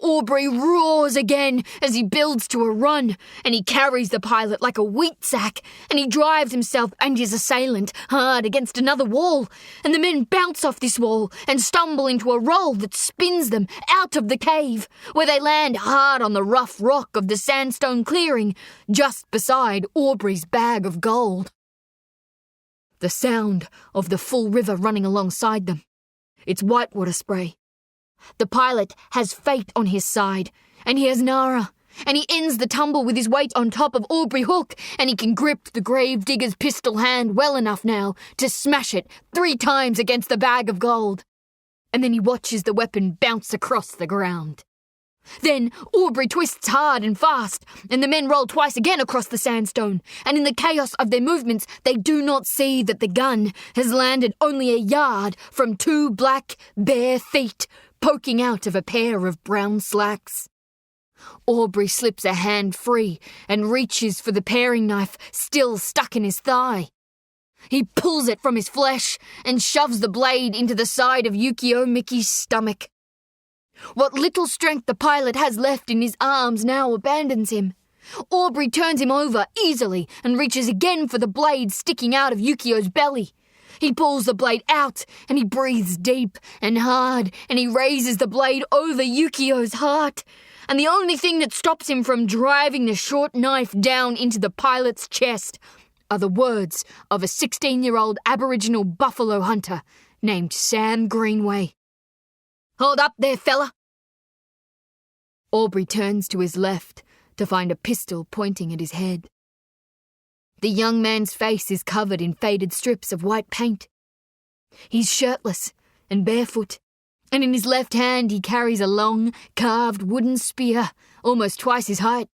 Aubrey roars again as he builds to a run, and he carries the pilot like a wheat sack, and he drives himself and his assailant hard against another wall, and the men bounce off this wall and stumble into a roll that spins them out of the cave, where they land hard on the rough rock of the sandstone clearing just beside Aubrey's bag of gold. The sound of the full river running alongside them. It's whitewater spray. The pilot has fate on his side, and he has Nara, and he ends the tumble with his weight on top of Aubrey Hook, and he can grip the gravedigger's pistol hand well enough now to smash it 3 times against the bag of gold. And then he watches the weapon bounce across the ground. Then Aubrey twists hard and fast, and the men roll twice again across the sandstone, and in the chaos of their movements they do not see that the gun has landed only a yard from two black, bare feet poking out of a pair of brown slacks. Aubrey slips a hand free and reaches for the paring knife still stuck in his thigh. He pulls it from his flesh and shoves the blade into the side of Yukio Miki's stomach. What little strength the pilot has left in his arms now abandons him. Aubrey turns him over easily and reaches again for the blade sticking out of Yukio's belly. He pulls the blade out and he breathes deep and hard and he raises the blade over Yukio's heart. And the only thing that stops him from driving the short knife down into the pilot's chest are the words of a 16-year-old Aboriginal buffalo hunter named Sam Greenway. "Hold up there, fella." Aubrey turns to his left to find a pistol pointing at his head. The young man's face is covered in faded strips of white paint. He's shirtless and barefoot, and in his left hand he carries a long, carved wooden spear, almost twice his height.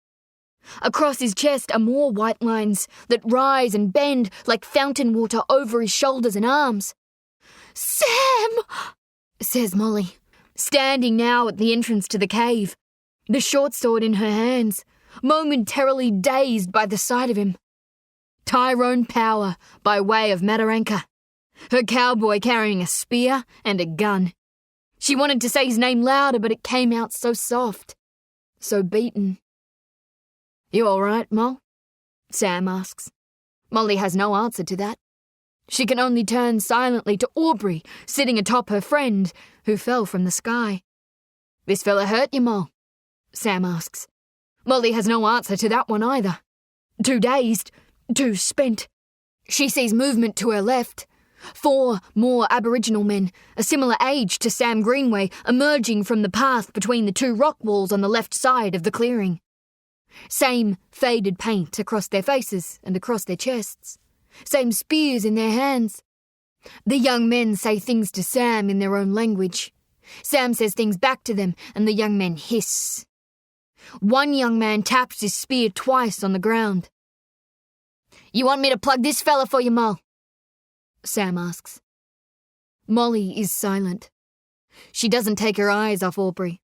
Across his chest are more white lines that rise and bend like fountain water over his shoulders and arms. "Sam!" says Molly, standing now at the entrance to the cave, the short sword in her hands, momentarily dazed by the sight of him. Tyrone Power by way of Mataranka, her cowboy carrying a spear and a gun. She wanted to say his name louder, but it came out so soft, so beaten. "You all right, Mo?" Sam asks. Molly has no answer to that. She can only turn silently to Aubrey, sitting atop her friend, who fell from the sky. "This fella hurt you, Mo?" Sam asks. Molly has no answer to that one either. Too dazed, too spent. She sees movement to her left. 4 more Aboriginal men, a similar age to Sam Greenway, emerging from the path between the 2 rock walls on the left side of the clearing. Same faded paint across their faces and across their chests. Same spears in their hands. The young men say things to Sam in their own language. Sam says things back to them, and the young men hiss. One young man taps his spear twice on the ground. "You want me to plug this fella for you, Mo?" Sam asks. Molly is silent. She doesn't take her eyes off Aubrey.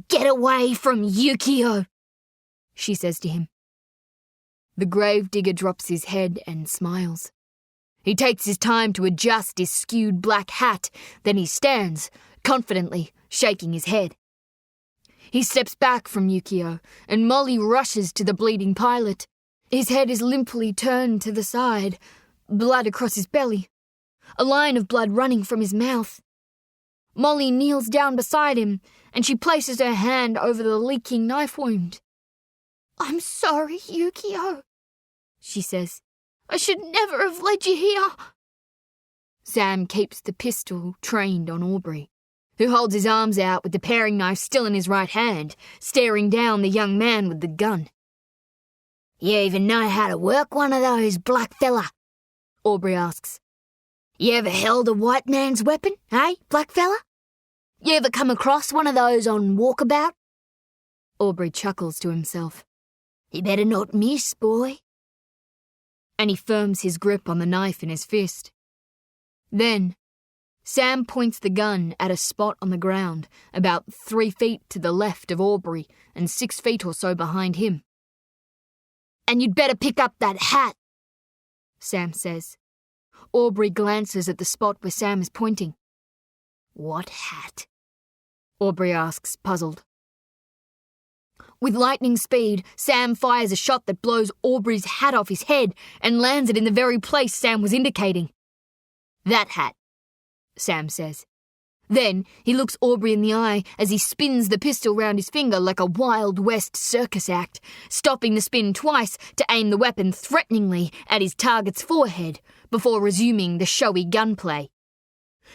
"Get away from Yukio," she says to him. The gravedigger drops his head and smiles. He takes his time to adjust his skewed black hat, then he stands, confidently shaking his head. He steps back from Yukio, and Molly rushes to the bleeding pilot. His head is limply turned to the side, blood across his belly, a line of blood running from his mouth. Molly kneels down beside him, and she places her hand over the leaking knife wound. "I'm sorry, Yukio," she says. "I should never have led you here." Sam keeps the pistol trained on Aubrey, who holds his arms out with the paring knife still in his right hand, staring down the young man with the gun. "You even know how to work one of those, black fella?" Aubrey asks. "You ever held a white man's weapon, eh, black fella? You ever come across one of those on walkabout?" Aubrey chuckles to himself. "You better not miss, boy." And he firms his grip on the knife in his fist. Then, Sam points the gun at a spot on the ground about 3 feet to the left of Aubrey and 6 feet or so behind him. "And you'd better pick up that hat," Sam says. Aubrey glances at the spot where Sam is pointing. "What hat?" Aubrey asks, puzzled. With lightning speed, Sam fires a shot that blows Aubrey's hat off his head and lands it in the very place Sam was indicating. "That hat," Sam says. Then he looks Aubrey in the eye as he spins the pistol round his finger like a Wild West circus act, stopping the spin twice to aim the weapon threateningly at his target's forehead before resuming the showy gunplay.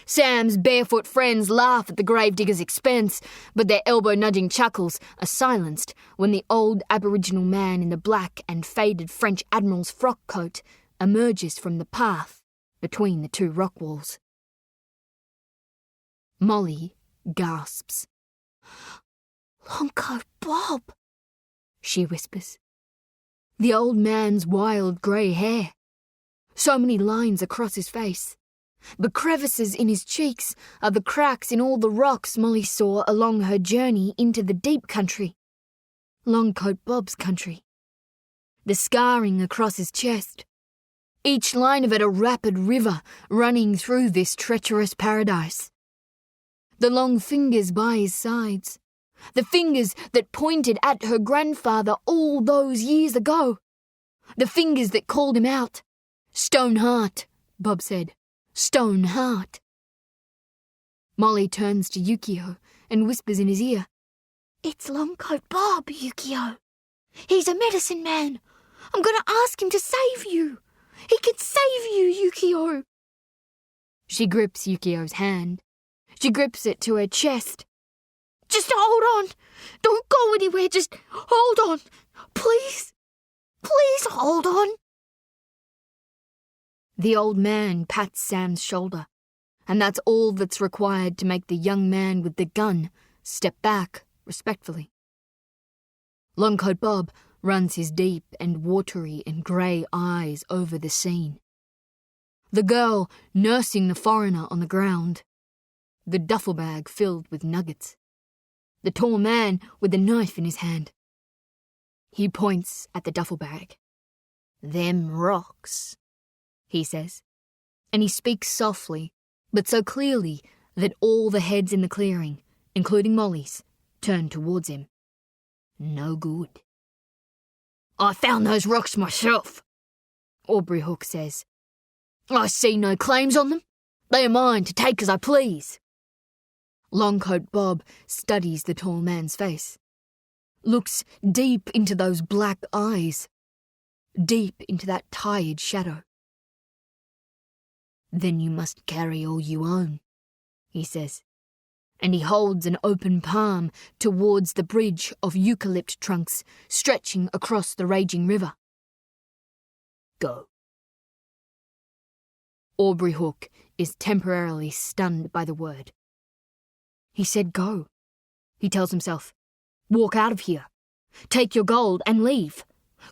Sam's barefoot friends laugh at the gravedigger's expense, but their elbow-nudging chuckles are silenced when the old Aboriginal man in the black and faded French admiral's frock coat emerges from the path between the 2 rock walls. Molly gasps. "Longcoat Bob," she whispers. The old man's wild grey hair. So many lines across his face. The crevices in his cheeks are the cracks in all the rocks Molly saw along her journey into the deep country. Longcoat Bob's country. The scarring across his chest. Each line of it a rapid river running through this treacherous paradise. The long fingers by his sides. The fingers that pointed at her grandfather all those years ago. The fingers that called him out. "Stone Heart," Bob said. "Stone Heart." Molly turns to Yukio and whispers in his ear, "It's Longcoat Bob, Yukio. He's a medicine man. I'm going to ask him to save you. He can save you, Yukio." She grips Yukio's hand. She grips it to her chest. "Just hold on. Don't go anywhere. Just hold on. Please. Please hold on." The old man pats Sam's shoulder, and that's all that's required to make the young man with the gun step back respectfully. Longcoat Bob runs his deep and watery and grey eyes over the scene. The girl nursing the foreigner on the ground. The duffel bag filled with nuggets. The tall man with the knife in his hand. He points at the duffel bag. "Them rocks," he says, and he speaks softly, but so clearly that all the heads in the clearing, including Molly's, turn towards him. "No good." "I found those rocks myself," Aubrey Hook says. "I see no claims on them. They are mine to take as I please." Longcoat Bob studies the tall man's face, looks deep into those black eyes, deep into that tired shadow. "Then you must carry all you own," he says, and he holds an open palm towards the bridge of eucalypt trunks stretching across the raging river. "Go." Aubrey Hook is temporarily stunned by the word. He said go. He tells himself, "Walk out of here. Take your gold and leave.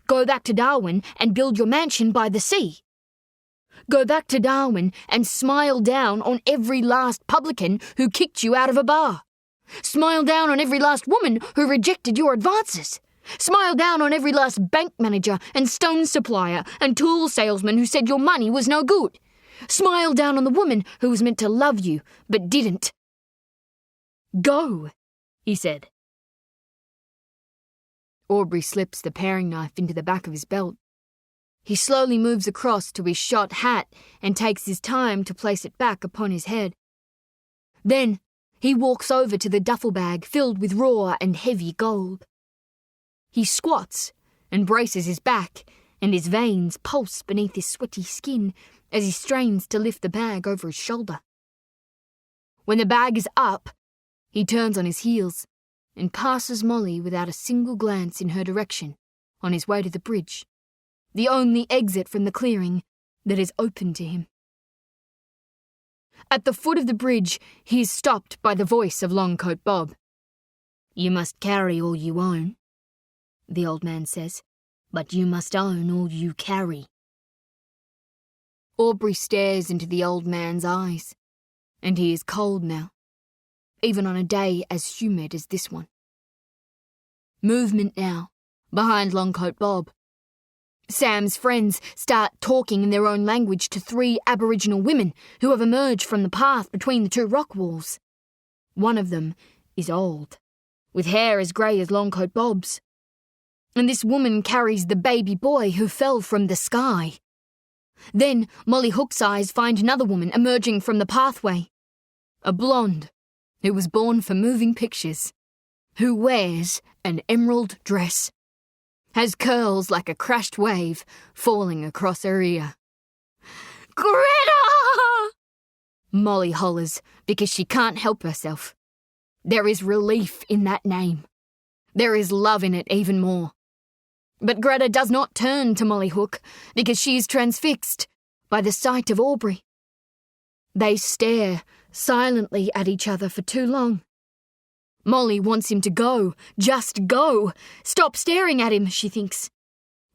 Go back to Darwin and build your mansion by the sea. Go back to Darwin and smile down on every last publican who kicked you out of a bar. Smile down on every last woman who rejected your advances. Smile down on every last bank manager and stone supplier and tool salesman who said your money was no good. Smile down on the woman who was meant to love you but didn't. Go," he said. Aubrey slips the paring knife into the back of his belt. He slowly moves across to his shot hat and takes his time to place it back upon his head. Then he walks over to the duffel bag filled with raw and heavy gold. He squats and braces his back, and his veins pulse beneath his sweaty skin as he strains to lift the bag over his shoulder. When the bag is up, he turns on his heels and passes Molly without a single glance in her direction on his way to the bridge, the only exit from the clearing that is open to him. At the foot of the bridge, he is stopped by the voice of Longcoat Bob. "You must carry all you own," the old man says, "but you must own all you carry." Aubrey stares into the old man's eyes, and he is cold now, even on a day as humid as this one. Movement now, behind Longcoat Bob. Sam's friends start talking in their own language to 3 Aboriginal women who have emerged from the path between the 2 rock walls. One of them is old, with hair as grey as Longcoat Bob's. And this woman carries the baby boy who fell from the sky. Then Molly Hook's eyes find another woman emerging from the pathway. A blonde who was born for moving pictures, who wears an emerald dress, has curls like a crashed wave falling across her ear. "Greta!" Molly hollers because she can't help herself. There is relief in that name. There is love in it even more. But Greta does not turn to Molly Hook because she is transfixed by the sight of Aubrey. They stare silently at each other for too long. Molly wants him to go. Just go. Stop staring at him, she thinks.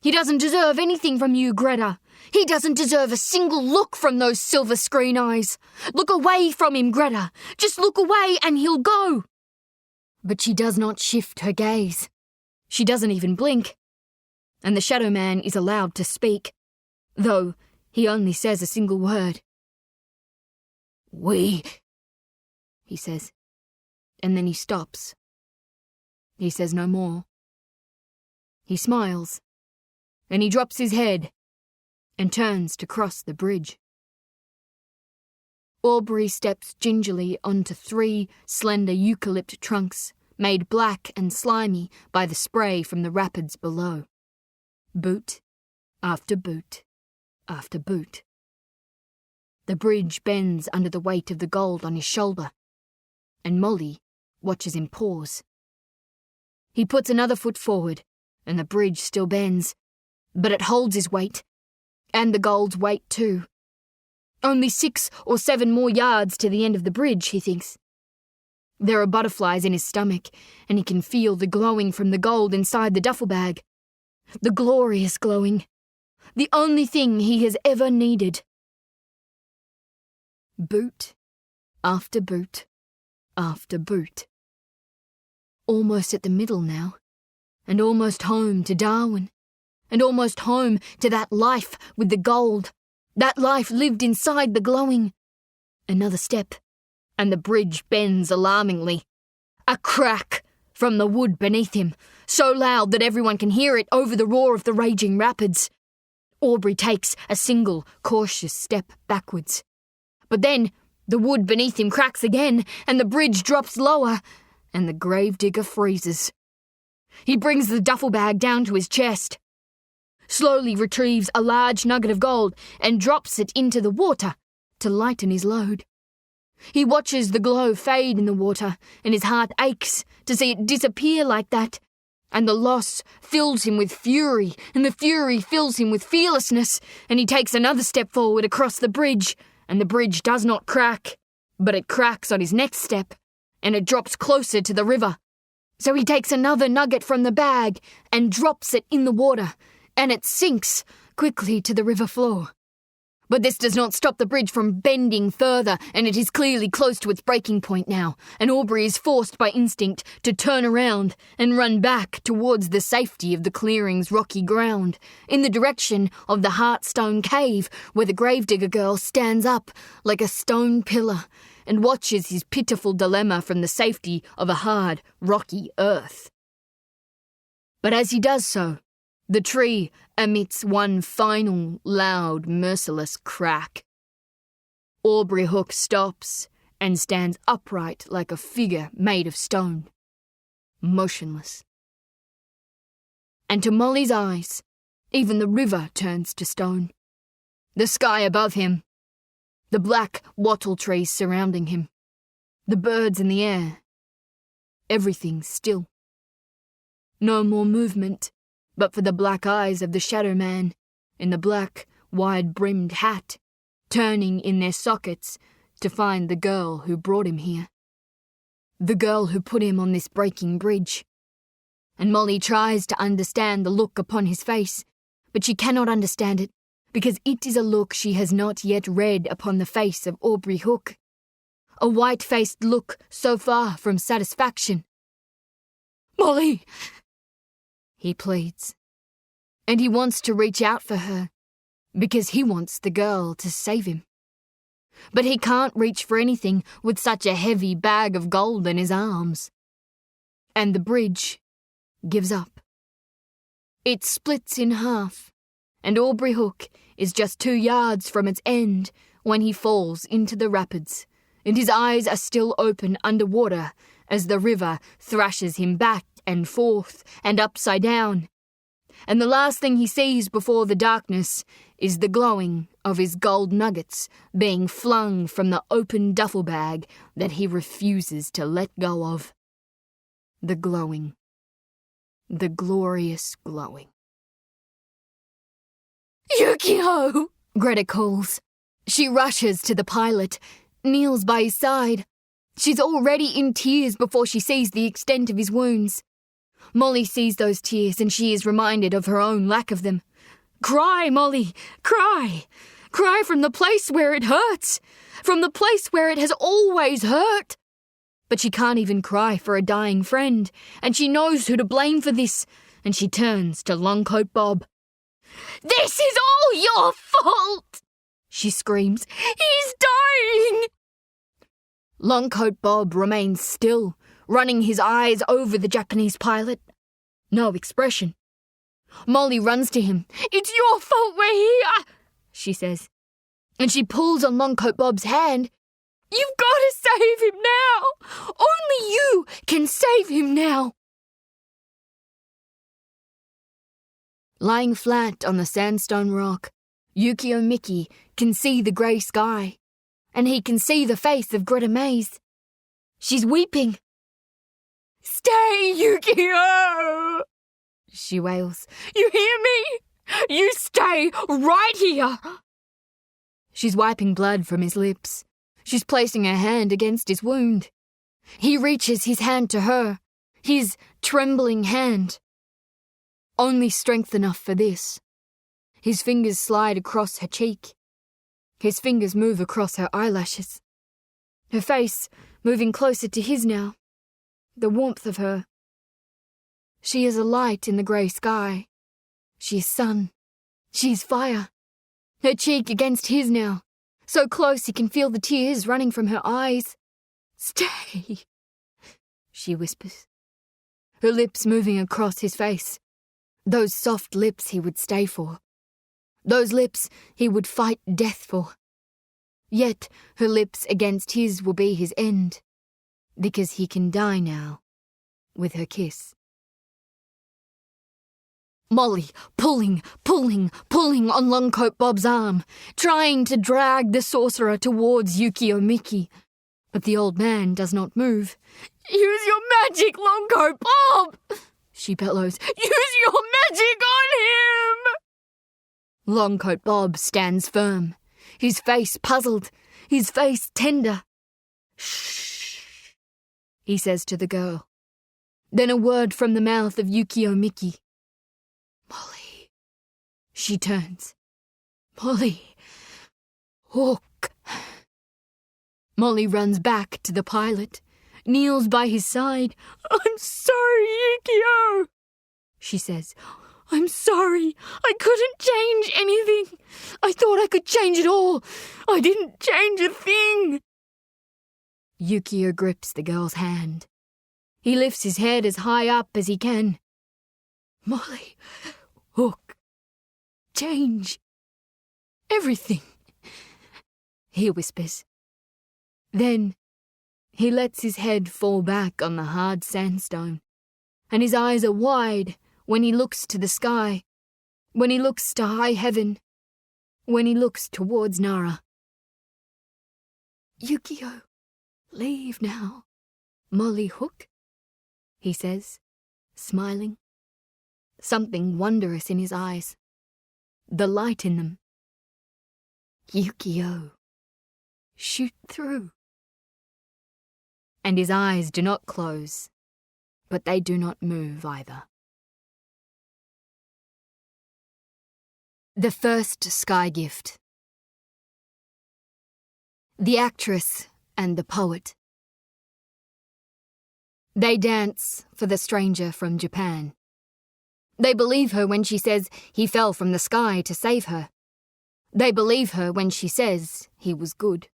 He doesn't deserve anything from you, Greta. He doesn't deserve a single look from those silver screen eyes. Look away from him, Greta. Just look away and he'll go. But she does not shift her gaze. She doesn't even blink. And the Shadow Man is allowed to speak, though he only says a single word. "We," he says, and then he stops. He says no more. He smiles, and he drops his head and turns to cross the bridge. Aubrey steps gingerly onto 3 slender eucalypt trunks made black and slimy by the spray from the rapids below. Boot after boot after boot. The bridge bends under the weight of the gold on his shoulder, and Molly watches him pause. He puts another foot forward, and the bridge still bends, but it holds his weight, and the gold's weight too. Only 6 or 7 more yards to the end of the bridge, he thinks. There are butterflies in his stomach, and he can feel the glowing from the gold inside the duffel bag. The glorious glowing. The only thing he has ever needed. Boot after boot after boot. Almost at the middle now, and almost home to Darwin, and almost home to that life with the gold, that life lived inside the glowing. Another step, and the bridge bends alarmingly. A crack from the wood beneath him, so loud that everyone can hear it over the roar of the raging rapids. Aubrey takes a single, cautious step backwards. But then the wood beneath him cracks again, and the bridge drops lower, and the gravedigger freezes. He brings the duffel bag down to his chest, slowly retrieves a large nugget of gold and drops it into the water to lighten his load. He watches the glow fade in the water, and his heart aches to see it disappear like that. And the loss fills him with fury, and the fury fills him with fearlessness, and he takes another step forward across the bridge, and the bridge does not crack, but it cracks on his next step, and it drops closer to the river. So he takes another nugget from the bag and drops it in the water, and it sinks quickly to the river floor. But this does not stop the bridge from bending further, and it is clearly close to its breaking point now, and Aubrey is forced by instinct to turn around and run back towards the safety of the clearing's rocky ground, in the direction of the Heartstone Cave, where the gravedigger girl stands up like a stone pillar and watches his pitiful dilemma from the safety of a hard, rocky earth. But as he does so, the tree emits one final, loud, merciless crack. Aubrey Hook stops and stands upright like a figure made of stone, motionless. And to Molly's eyes, even the river turns to stone. The sky above him, the black wattle trees surrounding him, the birds in the air, everything still. No more movement, but for the black eyes of the Shadow Man in the black, wide-brimmed hat, turning in their sockets to find the girl who brought him here. The girl who put him on this breaking bridge. And Molly tries to understand the look upon his face, but she cannot understand it, because it is a look she has not yet read upon the face of Aubrey Hook. A white-faced look so far from satisfaction. "Molly!" he pleads. And he wants to reach out for her, because he wants the girl to save him. But he can't reach for anything with such a heavy bag of gold in his arms. And the bridge gives up. It splits in half, and Aubrey Hook is just 2 yards from its end when he falls into the rapids, and his eyes are still open underwater as the river thrashes him back and forth and upside down. And the last thing he sees before the darkness is the glowing of his gold nuggets being flung from the open duffel bag that he refuses to let go of. The glowing. The glorious glowing. "Yukio!" Greta calls. She rushes to the pilot, kneels by his side, She's already in tears before she sees the extent of his wounds. Molly sees those tears and she is reminded of her own lack of them. Cry, Molly, cry! Cry from the place where it hurts, from the place where it has always hurt. But she can't even cry for a dying friend, and she knows who to blame for this, and she turns to Longcoat Bob. "This is all your fault!" she screams. "He's dying!" Longcoat Bob remains still, running his eyes over the Japanese pilot. No expression. Molly runs to him. "It's your fault we're here," she says. And she pulls on Longcoat Bob's hand. "You've got to save him now! Only you can save him now!" Lying flat on the sandstone rock, Yukio Miki can see the grey sky, and he can see the face of Greta Mays. She's weeping. "Stay, Yukio!" she wails. "You hear me? You stay right here!" She's wiping blood from his lips. She's placing her hand against his wound. He reaches his hand to her, his trembling hand. Only strength enough for this. His fingers slide across her cheek. His fingers move across her eyelashes. Her face moving closer to his now. The warmth of her. She is a light in the grey sky. She is sun. She is fire. Her cheek against his now. So close he can feel the tears running from her eyes. "Stay," she whispers. Her lips moving across his face. Those soft lips he would stay for. Those lips he would fight death for. Yet her lips against his will be his end, because he can die now with her kiss. Molly pulling on Longcoat Bob's arm, trying to drag the sorcerer towards Yukio Miki. But the old man does not move. "Use your magic, Longcoat Bob!" she bellows. "Use your magic on him!" Longcoat Bob stands firm, his face puzzled, his face tender. "Shh," he says to the girl. Then a word from the mouth of Yukio Miki. "Molly." She turns. "Molly. Hook." Molly runs back to the pilot, kneels by his side. "I'm sorry, Yukio," she says. "I'm sorry. I couldn't change anything. I thought I could change it all. I didn't change a thing." Yukio grips the girl's hand. He lifts his head as high up as he can. "Molly, Hook, change everything," he whispers. Then he lets his head fall back on the hard sandstone, and his eyes are wide when he looks to the sky, when he looks to high heaven, when he looks towards Nara. "Yukio, leave now, Molly Hook," he says, smiling. Something wondrous in his eyes. The light in them. "Yukio, shoot through." And his eyes do not close, but they do not move either. The first sky gift. The actress and the poet. They dance for the stranger from Japan. They believe her when she says he fell from the sky to save her. They believe her when she says he was good.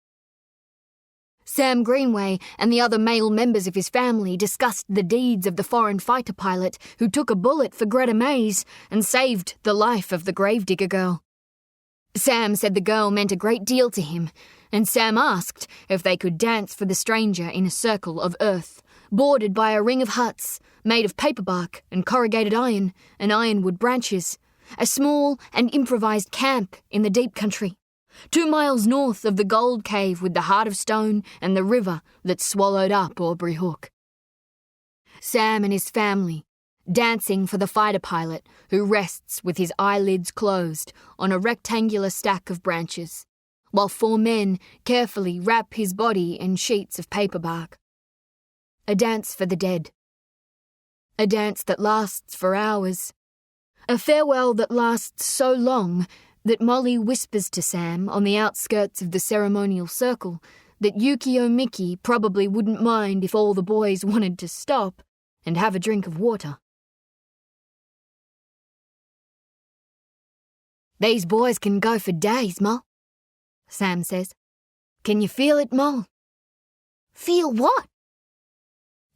Sam Greenway and the other male members of his family discussed the deeds of the foreign fighter pilot who took a bullet for Greta Mays and saved the life of the gravedigger girl. Sam said the girl meant a great deal to him, and Sam asked if they could dance for the stranger in a circle of earth, bordered by a ring of huts made of paperbark and corrugated iron and ironwood branches, a small and improvised camp in the deep country, 2 miles north of the gold cave with the heart of stone and the river that swallowed up Aubrey Hook. Sam and his family, dancing for the fighter pilot who rests with his eyelids closed on a rectangular stack of branches, while 4 men carefully wrap his body in sheets of paper bark. A dance for the dead. A dance that lasts for hours. A farewell that lasts so long that Molly whispers to Sam on the outskirts of the ceremonial circle that Yukio Miki probably wouldn't mind if all the boys wanted to stop and have a drink of water. "These boys can go for days, Moll," Sam says. "Can you feel it, Moll?" "Feel what?"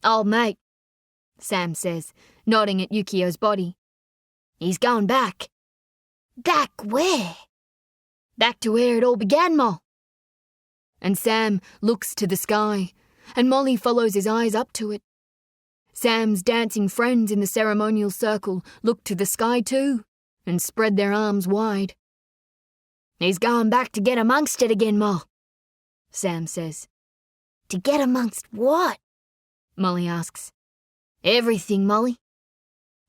"Oh, mate," Sam says, nodding at Yukio's body. "He's going back." "Back where?" "Back to where it all began, Moll." And Sam looks to the sky, and Molly follows his eyes up to it. Sam's dancing friends in the ceremonial circle look to the sky too, and spread their arms wide. "He's going back to get amongst it again, Moll," Sam says. "To get amongst what?" Molly asks. "Everything, Molly,"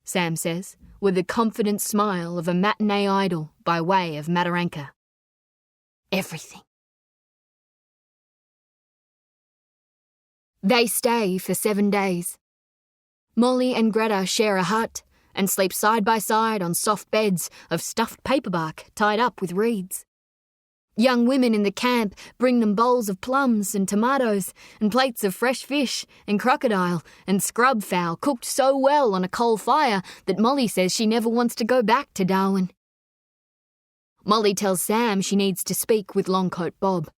Sam says, with the confident smile of a matinee idol by way of Mataranka. "Everything." They stay for 7 days. Molly and Greta share a hut and sleep side by side on soft beds of stuffed paperbark tied up with reeds. Young women in the camp bring them bowls of plums and tomatoes and plates of fresh fish and crocodile and scrub fowl cooked so well on a coal fire that Molly says she never wants to go back to Darwin. Molly tells Sam she needs to speak with Longcoat Bob.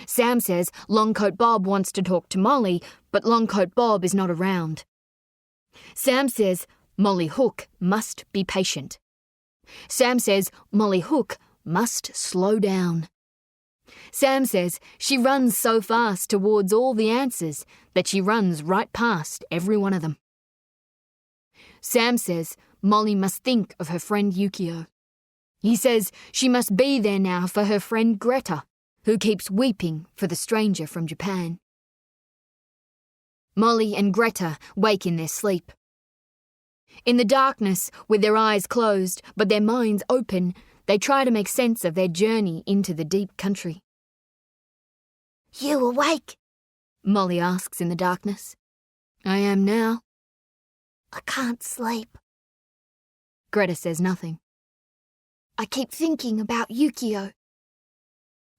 Sam says Longcoat Bob wants to talk to Molly, but Longcoat Bob is not around. Sam says Molly Hook must be patient. Sam says Molly Hook must slow down. Sam says she runs so fast towards all the answers that she runs right past every one of them. Sam says Molly must think of her friend Yukio. He says she must be there now for her friend Greta, who keeps weeping for the stranger from Japan. Molly and Greta wake in their sleep. In the darkness, with their eyes closed but their minds open, they try to make sense of their journey into the deep country. "You awake?" Molly asks in the darkness. "I am now." "I can't sleep." Greta says nothing. "I keep thinking about Yukio."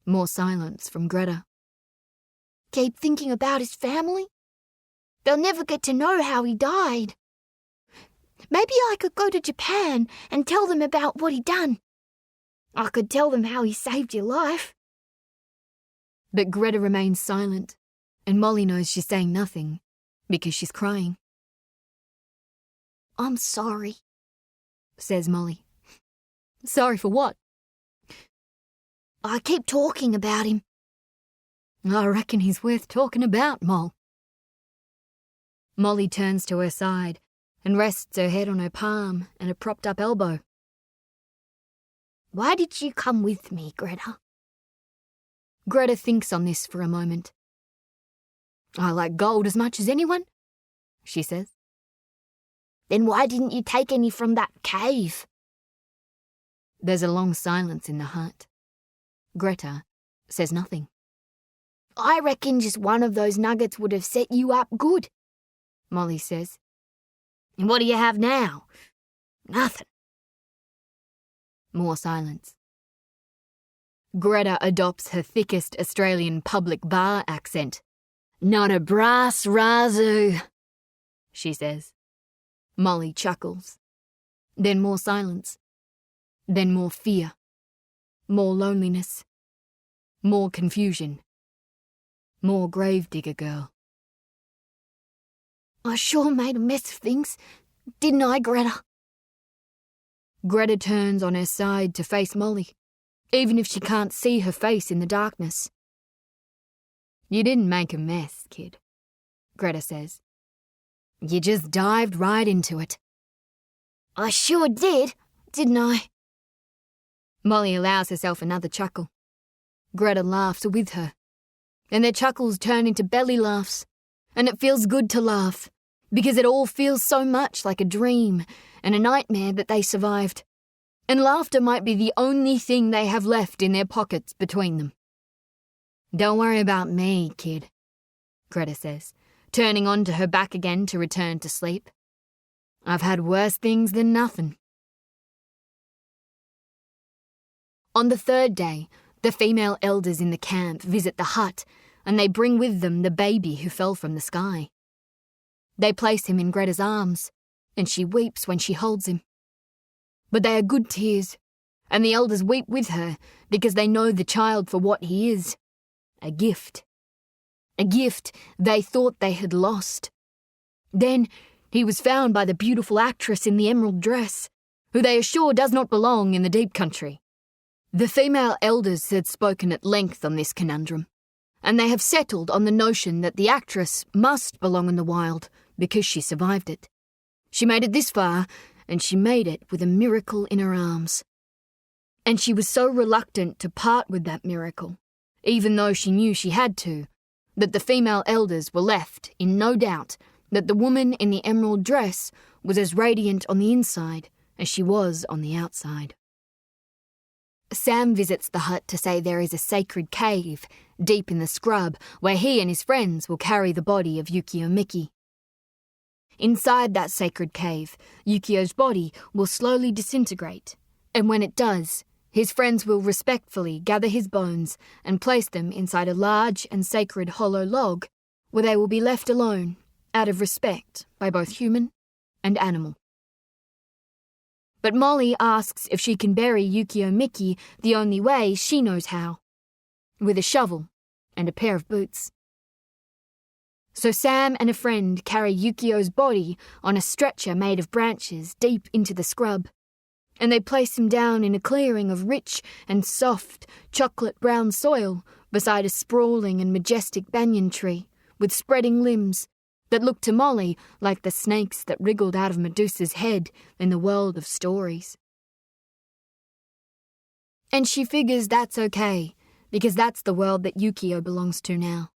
More silence from Greta. "Keep thinking about his family? They'll never get to know how he died. Maybe I could go to Japan and tell them about what he done. I could tell them how he saved your life." But Greta remains silent, and Molly knows she's saying nothing because she's crying. "I'm sorry," says Molly. "Sorry for what?" "I keep talking about him." "I reckon he's worth talking about, Moll." Molly turns to her side and rests her head on her palm and a propped-up elbow. "Why did you come with me, Greta?" Greta thinks on this for a moment. "I like gold as much as anyone," she says. "Then why didn't you take any from that cave?" There's a long silence in the hut. Greta says nothing. "I reckon just one of those nuggets would have set you up good," Molly says. "And what do you have now?" "Nothing." More silence. Greta adopts her thickest Australian public bar accent. "Not a brass razoo," she says. Molly chuckles. Then more silence. Then more fear. More loneliness. More confusion. More gravedigger girl. "I sure made a mess of things, didn't I, Greta?" Greta turns on her side to face Molly, even if she can't see her face in the darkness. "You didn't make a mess, kid," Greta says. "You just dived right into it." "I sure did, didn't I?" Molly allows herself another chuckle. Greta laughs with her, and their chuckles turn into belly laughs, and it feels good to laugh, because it all feels so much like a dream and a nightmare that they survived. and laughter might be the only thing they have left in their pockets between them. "Don't worry about me, kid," Greta says, turning onto her back again to return to sleep. "I've had worse things than nothing." On the third day, the female elders in the camp visit the hut, and they bring with them the baby who fell from the sky. They place him in Greta's arms, and she weeps when she holds him. But they are good tears, and the elders weep with her because they know the child for what he is, a gift. A gift they thought they had lost. Then he was found by the beautiful actress in the emerald dress, who they assure does not belong in the deep country. The female elders had spoken at length on this conundrum, and they have settled on the notion that the actress must belong in the wild because she survived it. She made it this far, and she made it with a miracle in her arms. And she was so reluctant to part with that miracle, even though she knew she had to, that the female elders were left in no doubt that the woman in the emerald dress was as radiant on the inside as she was on the outside. Sam visits the hut to say there is a sacred cave deep in the scrub where he and his friends will carry the body of Yukio Miki. Inside that sacred cave, Yukio's body will slowly disintegrate, and when it does, his friends will respectfully gather his bones and place them inside a large and sacred hollow log where they will be left alone out of respect by both human and animal. But Molly asks if she can bury Yukio Miki the only way she knows how, with a shovel and a pair of boots. So Sam and a friend carry Yukio's body on a stretcher made of branches deep into the scrub, and they place him down in a clearing of rich and soft chocolate-brown soil beside a sprawling and majestic banyan tree with spreading limbs that looked to Molly like the snakes that wriggled out of Medusa's head in the world of stories. And she figures that's okay, because that's the world that Yukio belongs to now.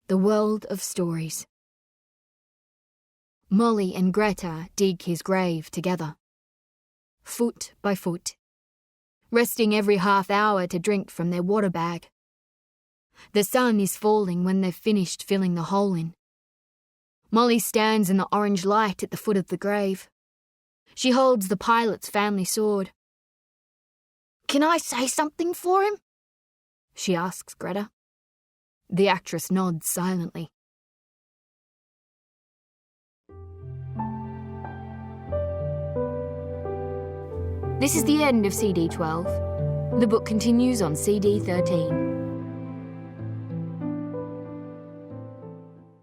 The world of stories. Molly and Greta dig his grave together, foot by foot, resting every half hour to drink from their water bag. The sun is falling when they've finished filling the hole in. Molly stands in the orange light at the foot of the grave. She holds the pilot's family sword. "Can I say something for him?" she asks Greta. The actress nods silently. This is the end of CD 12. The book continues on CD 13.